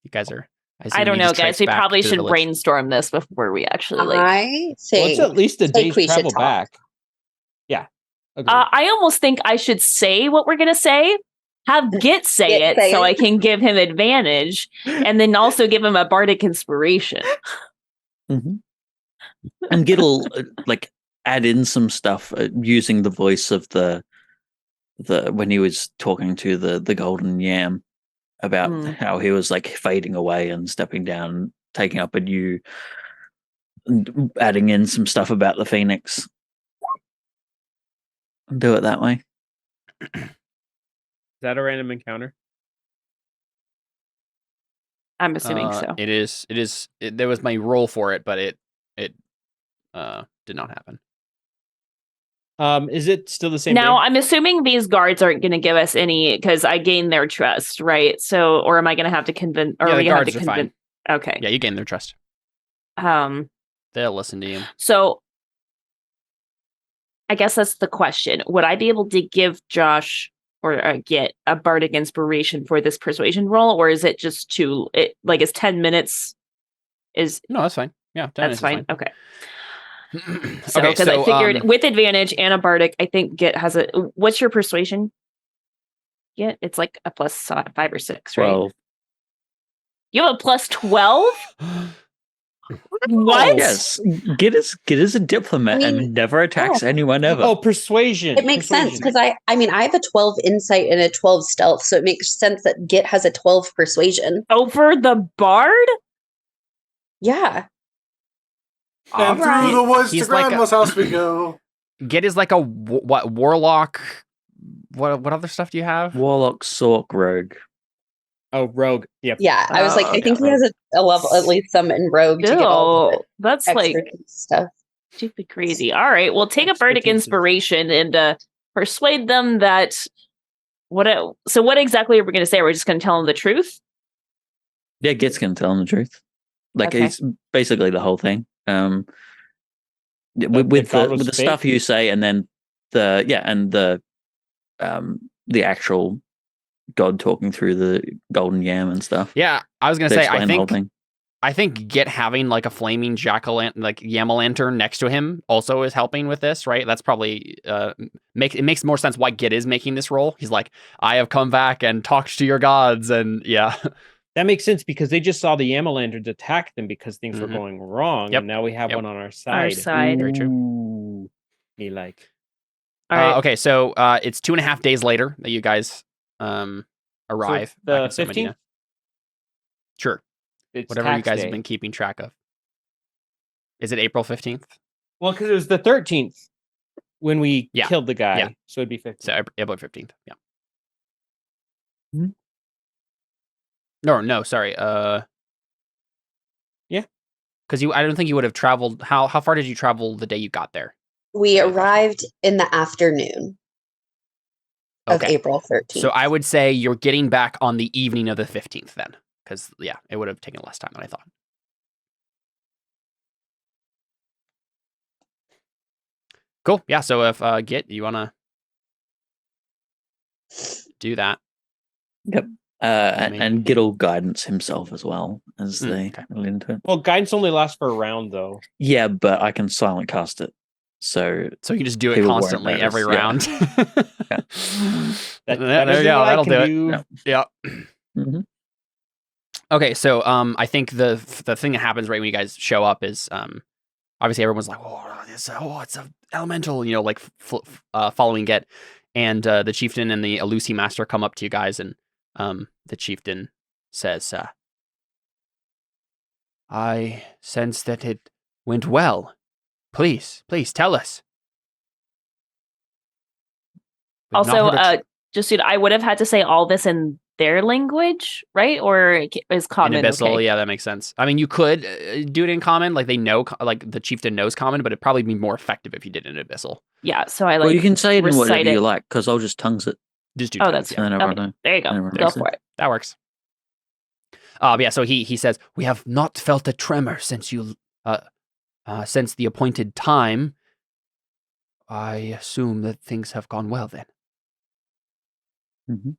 You guys are... I don't know, guys. We probably should brainstorm this before we actually... I think... Well, it's at least a day's travel back. Yeah. I almost think I should say what we're going to say. Have Git say it so I can give him advantage, and then also give him a bardic inspiration. Mm-hmm. And Git'll add in some stuff using the voice of the when he was talking to the golden yam about how he was fading away and stepping down, taking up a new, adding in some stuff about the phoenix. Do it that way. Is that a random encounter? I'm assuming so. It is. There was my roll for it, but it did not happen. Is it still the same? Now, I'm assuming these guards aren't going to give us any because I gained their trust, right? So, or am I going to have to convince? Or the guards are fine. Okay. Yeah, you gain their trust. They'll listen to you. So, I guess that's the question. Would I be able to give Josh get a bardic inspiration for this persuasion roll, or is it just is 10 minutes? No, that's fine. Yeah, 10 that's minutes fine. is Okay. So, because I figured with advantage and a bardic, I think Git has a. What's your persuasion? Git, it's like a plus 5 or 6, right? 12. You have a plus 12? What? Yes, Git is a diplomat and never attacks anyone ever. Oh, persuasion. It makes sense because I have a 12 insight and a 12 stealth, so it makes sense that Git has a 12 persuasion. Over the bard? Yeah. And through the woods to Grandma's house we go. Git is like a warlock. What other stuff do you have? Warlock, Sork, Rogue. Oh, Rogue. Yep. Yeah, I was like, I think he has a level, at least some in Rogue to get all the that's like stuff. Stupid crazy. All right, well, take a bardic inspiration and persuade them that. So what exactly are we going to say? Are we just going to tell them the truth? Yeah, Git's going to tell them the truth. Like, it's basically the whole thing. With the stuff you say, and then the actual God talking through the golden yam and stuff. Yeah, I was gonna say, I think Git having like a flaming yam-o'-lantern next to him also is helping with this, right? That's probably it makes more sense why Git is making this role. He's like, I have come back and talked to your gods, and yeah. That makes sense because they just saw the yam-o'-lanterns attack them because things were going wrong, and now we have one on our side. Very true. Ooh, me like. All right. Okay, so it's 2.5 days later that you guys arrive. So the 15th? Sure. It's whatever you guys have been keeping track of. Is it April 15th? Well, because it was the 13th when we killed the guy. Yeah. So it'd be 15th. So April 15th. Yeah. Hmm? No, sorry. Yeah. Because I don't think you would have traveled. How far did you travel the day you got there? We arrived in the afternoon of April 13th. So I would say you're getting back on the evening of the 15th then. Because, it would have taken less time than I thought. Cool. Yeah, so if Git, you want to do that? Yep. And Git will guidance himself as well as they roll into it. Well, guidance only lasts for a round, though. Yeah, but I can silent cast it. So you can just do it constantly every round. There you go. That'll do it. Yeah. Mm-hmm. Okay, so I think the thing that happens right when you guys show up is obviously everyone's like, it's an elemental, following Git, and the chieftain and the Elusi master come up to you guys, and the chieftain says, I sense that it went well. Please tell us. Also, I would have had to say all this in their language, right? Or is common? In Abyssal, okay? Yeah, that makes sense. I mean, you could do it in common, like they know, like the chieftain knows common, but it'd probably be more effective if you did it in Abyssal. Yeah, so I Well, you can say it in whatever you like, because I'll just tongues it. Just do tongues, that's okay. There you go. Go for it. That works. So he says, we have not felt a tremor since since the appointed time. I assume that things have gone well then. Mm-hmm.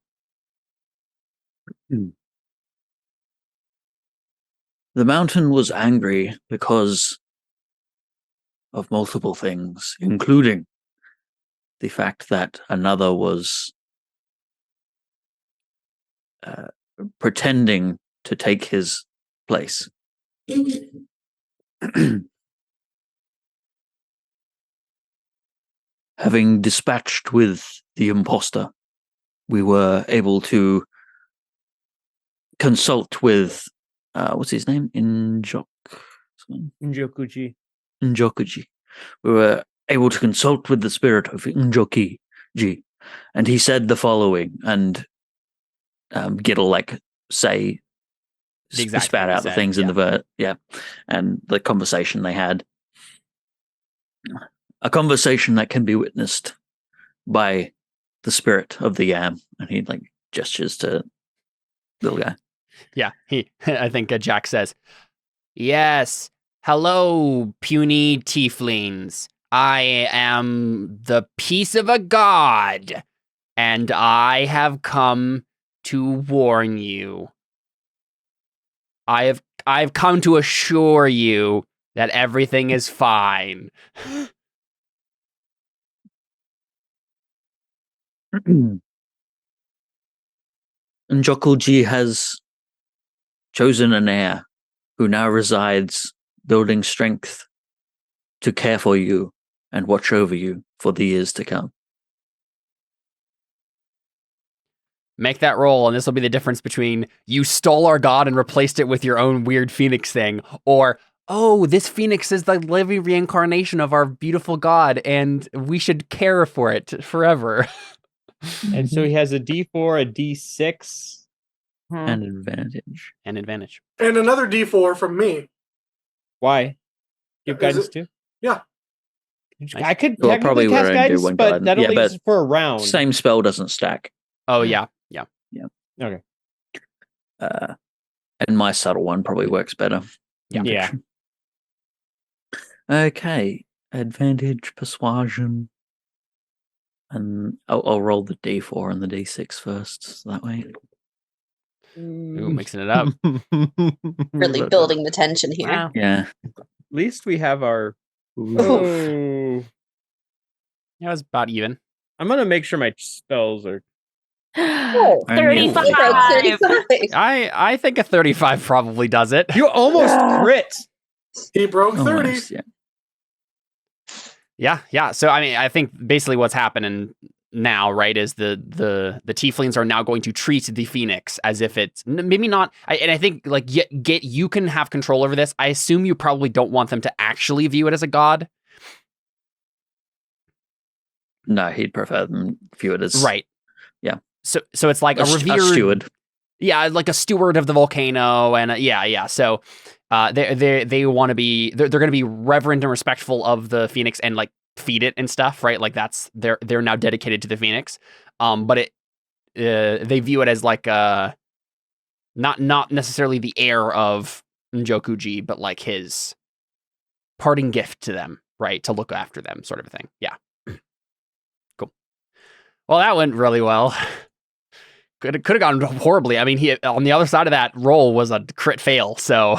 The mountain was angry because of multiple things, including the fact that another was pretending to take his place. Having dispatched with the imposter, we were able to consult with what's his name? Njokuji. Njokuji. We were able to consult with the spirit of Njokuji, and he said the following, and Git'll say spat out the things in the and the conversation they had. A conversation that can be witnessed by the spirit of the yam, and he gestures to little guy. Yeah, I think Jack says, yes, hello, puny tieflings. I am the piece of a god. and I have come to warn you. I've come to assure you that everything is fine. Njokulji has chosen an heir who now resides building strength to care for you and watch over you for the years to come. Make that roll, and this will be the difference between you stole our god and replaced it with your own weird phoenix thing, or, oh, this phoenix is the living reincarnation of our beautiful god, and we should care for it forever. And so he has a D4, a D6, And advantage. And advantage. And another D4 from me. Why? Give Is guidance it- too? Yeah. I could Well, technically probably cast we're gonna do guidance, one but guidance. that Yeah, only but is for a round. Same spell doesn't stack. Oh, yeah. Okay. And my subtle one probably works better. Yeah. Okay. Advantage, persuasion. And I'll roll the D4 and the D6 first. So that way. Ooh, mixing it up. Really building the tension here. Wow. Yeah. At least we have our. Oof. Oh. Yeah, it was about even. I'm gonna make sure my spells are. Oh, 35. he broke 35. I think a 35 probably does it. You almost crit. He broke 30. Almost, yeah. Yeah. So, I mean, I think basically what's happening now, right, is the tieflings are now going to treat the phoenix as if it's maybe not. And I think, like, you can have control over this. I assume you probably don't want them to actually view it as a god. No, he'd prefer them view it as Right. Yeah. So it's like a revered a steward. Yeah, like a steward of the volcano, and yeah. So, they want to be they're going to be reverent and respectful of the phoenix and like feed it and stuff, right? Like that's they're now dedicated to the phoenix. But they view it as like not necessarily the heir of Njokuji, but like his parting gift to them, right? To look after them, sort of a thing. Yeah. Cool. Well, that went really well. Could have gone horribly. I mean, he on the other side of that roll was a crit fail. So,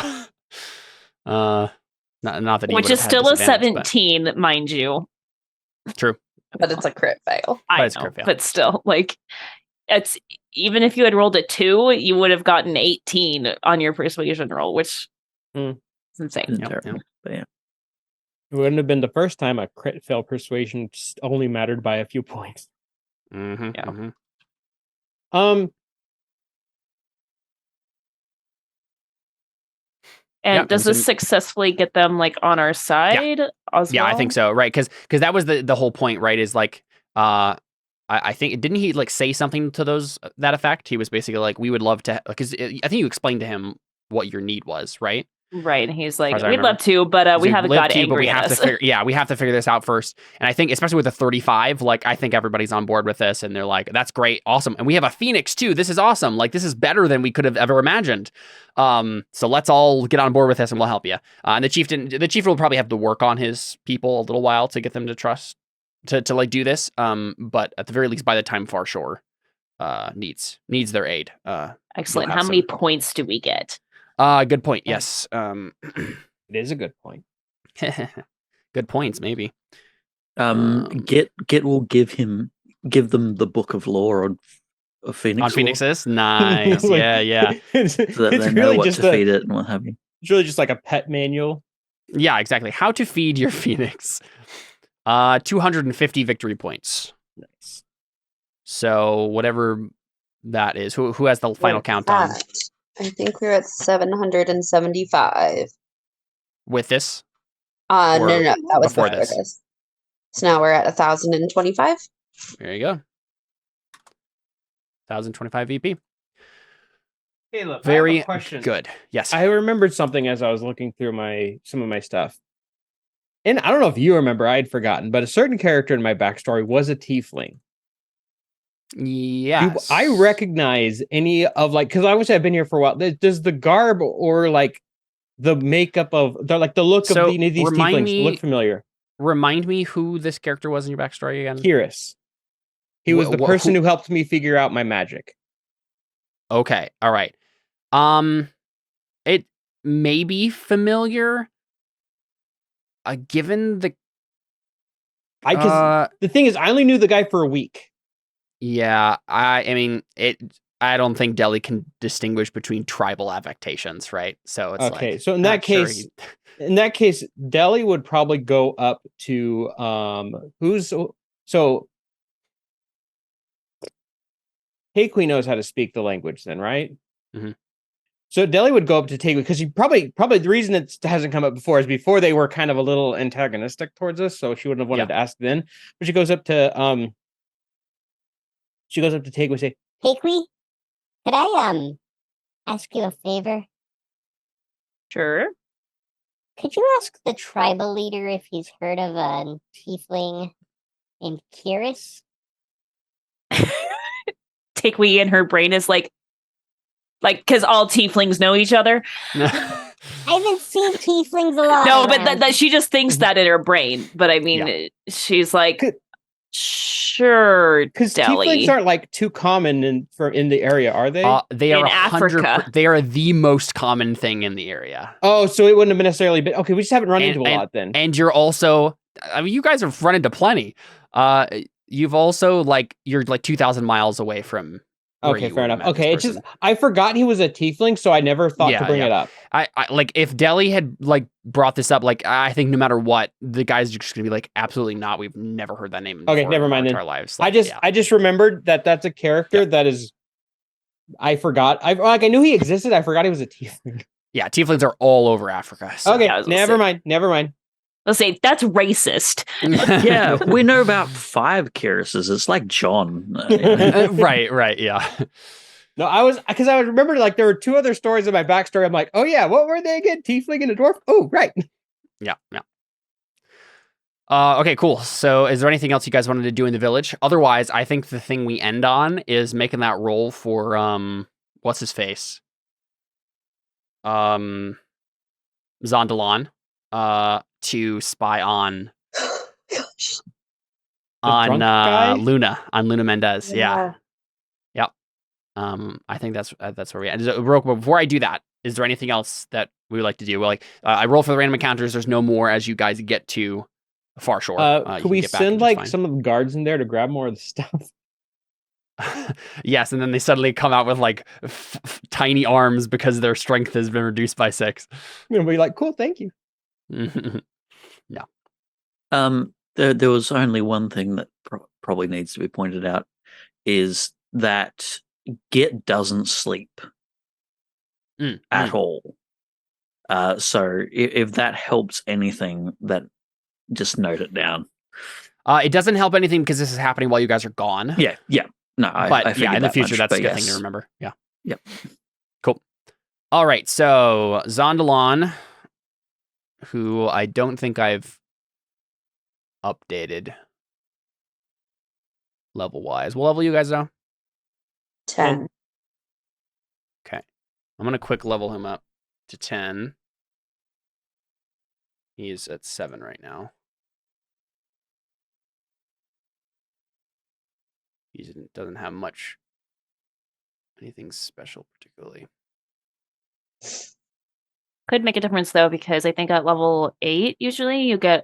not that he Which would is have had still a disadvantage, but- 17, mind you. True. But it's a crit fail. I it's know, crit fail. but still, like, it's even if you had rolled a 2, you would have gotten 18 on your persuasion roll, which is insane. Isn't Yep, terrible, yep. but yeah. It wouldn't have been the first time a crit fail persuasion only mattered by a few points. Mm-hmm, Yeah. mm-hmm. And Yeah, does and this so- successfully get them like on our side as Yeah, well? I think so. Right, because that was the whole point, right? Is like, I think didn't he like say something to that effect? He was basically like, we would love to, because I think you explained to him what your need was, right? Right. And he's like, As I we'd remember. love to, but we So haven't live got to, but angry we at have us. to figure, we have to figure this out first. And I think, especially with the 35, like I think everybody's on board with this, and they're like, "That's great, awesome." And we have a phoenix too. This is awesome. Like this is better than we could have ever imagined. So let's all get on board with this, and we'll help you. And the chieftain will probably have to work on his people a little while to get them to trust to like do this. But at the very least, by the time Far Shore needs their aid. Excellent. have How many some- points do we get? Good point. Yes. It is a good point. Good points, maybe. Git will give them the book of lore of Phoenix. On Phoenixes? Nice. Like, yeah. It's, So that it's they know really what just to feed it and what have you. it's really just like a pet manual. Yeah, exactly. How to feed your Phoenix. 250 victory points. Nice. So whatever that is. Who has the final countdown I think we're at 775. with this? No, Or that was before before this? this. So now we're at 1,025. There you go. 1025 VP. Hey, look, Very I have a question. good. Yes. I remembered something as I was looking through some of my stuff. And I don't know if you remember, I had forgotten, but a certain character in my backstory was a tiefling. Yes. Do I recognize any of because I wish I'd been here for a while. Does the garb or like the makeup of the look So, of these remind tieflings me- look familiar? Remind me who this character was in your backstory again. Kyrus. He was the person who helped me figure out my magic. Okay, all right. It may be familiar. Given the the thing is, I only knew the guy for a week. Yeah, I mean it. I don't think Deli can distinguish between tribal affectations, right? So it's okay. So in that case, Deli would probably go up to so. Takui knows how to speak the language, then, right? Mm-hmm. So Deli would go up to Takui because he probably the reason it hasn't come up before is before they were kind of a little antagonistic towards us, so she wouldn't have wanted to ask then. But she goes up to Takui and say, Takui, could I ask you a favor? Sure. Could you ask the tribal leader if he's heard of a tiefling named Kiris? Takui in her brain is like, because all tieflings know each other. I haven't seen tieflings a lot. No, but that she just thinks that in her brain. But I mean, she's like, sure, because tieflings aren't like too common in the area, are they? They are in Africa. They are the most common thing in the area. Oh, so it wouldn't have necessarily been okay. We just haven't run into a lot then. And you're also, I mean, you guys have run into plenty. You've also you're 2,000 miles away from. Okay, fair enough. Okay, it's just I forgot he was a tiefling, so I never thought to bring it up. I if Deli had brought this up, I think no matter what, the guys are just gonna be absolutely not. We've never heard that name. Okay, never mind. In our lives, I just remembered that's a character that is. I forgot. I knew he existed. I forgot he was a tiefling. Yeah, tieflings are all over Africa. So. Okay, never mind. Let's say that's racist. Yeah, we know about 5 Kirises. It's like John. Right, yeah. No, I remember there were 2 other stories in my backstory. I'm like, oh yeah, what were they again? Tiefling and a dwarf? Oh, right. Yeah. Okay, cool. So is there anything else you guys wanted to do in the village? Otherwise, I think the thing we end on is making that roll for what's his face? Zondelon. To spy on Luna Mendez. Yeah. Yep. I think that's where we end. Before I do that, is there anything else that we would like to do? Well, I roll for the random encounters. There's no more as you guys get to far shore. Could we send some of the guards in there to grab more of the stuff? Yes, and then they suddenly come out with tiny arms because their strength has been reduced by 6. We'll be like, cool, thank you. No. There was only one thing that probably needs to be pointed out is that Git doesn't sleep at all. So if that helps anything, that just note it down. It doesn't help anything because this is happening while you guys are gone. Yeah. No, but I in the future, that's a good thing to remember. Yeah. Yep. Cool. All right, so Zondelon, who I don't think I've updated level-wise. What level you guys know? 10. Okay. I'm going to quick level him up to 10. He's at 7 right now. He doesn't have anything special particularly. Could make a difference though, because I think at level 8 usually you get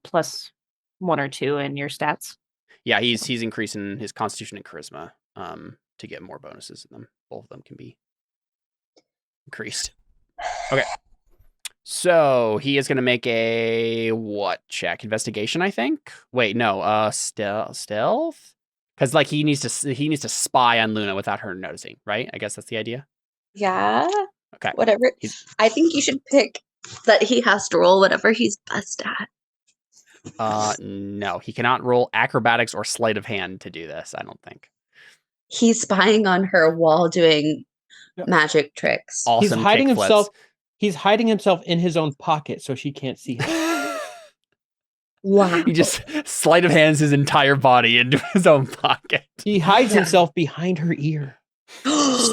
plus 1 or 2 in your stats. Yeah, he's increasing his constitution and charisma to get more bonuses in them. Both of them can be increased. Okay. So he is going to make a what check? Investigation, I think. Wait, no. Stealth. Because he needs to spy on Luna without her noticing, right? I guess that's the idea. Yeah. Okay. Whatever. I think you should pick that he has to roll whatever he's best at. No, he cannot roll acrobatics or sleight of hand to do this. I don't think. He's spying on her while doing magic tricks. Awesome. He's hiding himself in his own pocket so she can't see him. Wow. He just sleight of hands his entire body into his own pocket. He hides himself behind her ear.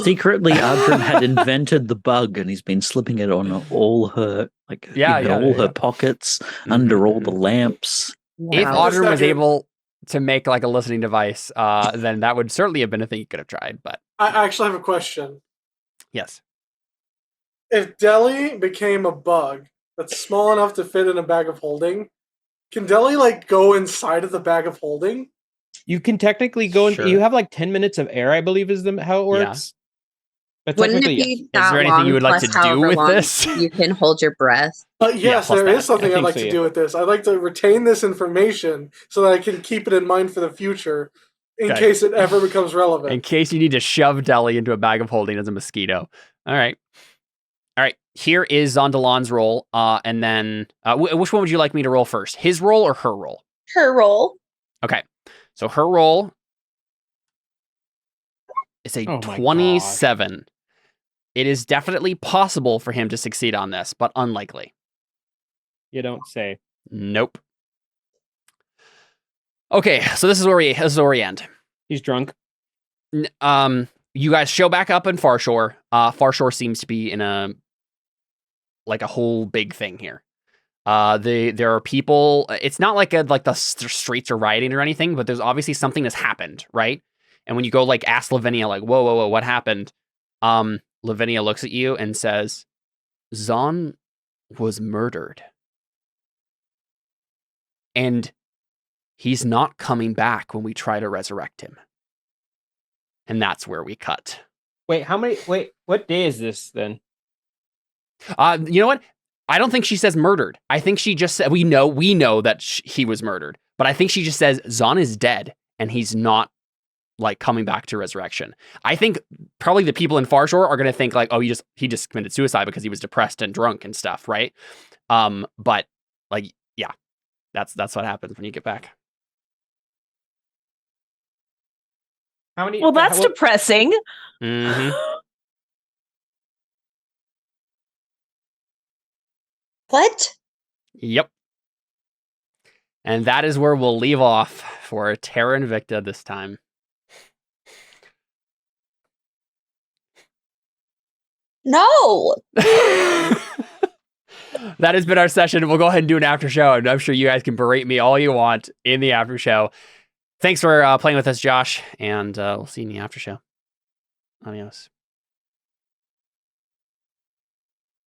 Secretly, Adrim had invented the bug, and he's been slipping it on all her her pockets, under all the lamps. If Adrim was able to make like a listening device, then that would certainly have been a thing you could have tried. But I actually have a question. yes. If Deli became a bug that's small enough to fit in a bag of holding, can Deli like go inside of the bag of holding? You can technically go in. Sure. You have like 10 minutes of air, I believe, is how it works. But Wouldn't it technically, be yes. that there anything long you would like plus to do however with long this? You can hold your breath. Yes, plus there that. is something I I'd think like so, to yeah. do with this. I'd like to retain this information so that I can keep it in mind for the future in Okay. case it ever becomes relevant. In case you need to shove Deli into a bag of holding as a mosquito. All right. Here is Zondalan's roll. And then which one would you like me to roll first? His roll or her roll? Her roll. Okay. So her roll is a Oh my 27. It is definitely possible for him to succeed on this, but unlikely. You don't say. Nope. Okay, so this is where we end. He's drunk. You guys show back up in Farshore. Farshore seems to be in a whole big thing here. There are people. It's not like the streets are rioting or anything, but there's obviously something has happened, right? And when you go like ask Lavinia, like, whoa, what happened? Lavinia looks at you and says, Zon was murdered. And he's not coming back when we try to resurrect him. And that's where we cut. Wait, what day is this then? You know what? I don't think she says murdered. I think she just said, we know that he was murdered. But I think she just says Zon is dead and he's not like coming back to resurrection. I think probably the people in Farshore are going to think like, oh, he just committed suicide because he was depressed and drunk and stuff, right? But like, yeah, that's what happens when you get back. How many? Well, that's depressing. Mm-hmm. What? Yep. And that is where we'll leave off for Terra Invicta this time. No. That has been our session. We'll go ahead and do an after show, and I'm sure you guys can berate me all you want in the after show. Thanks for playing with us, Josh, and we'll see you in the after show. Adios.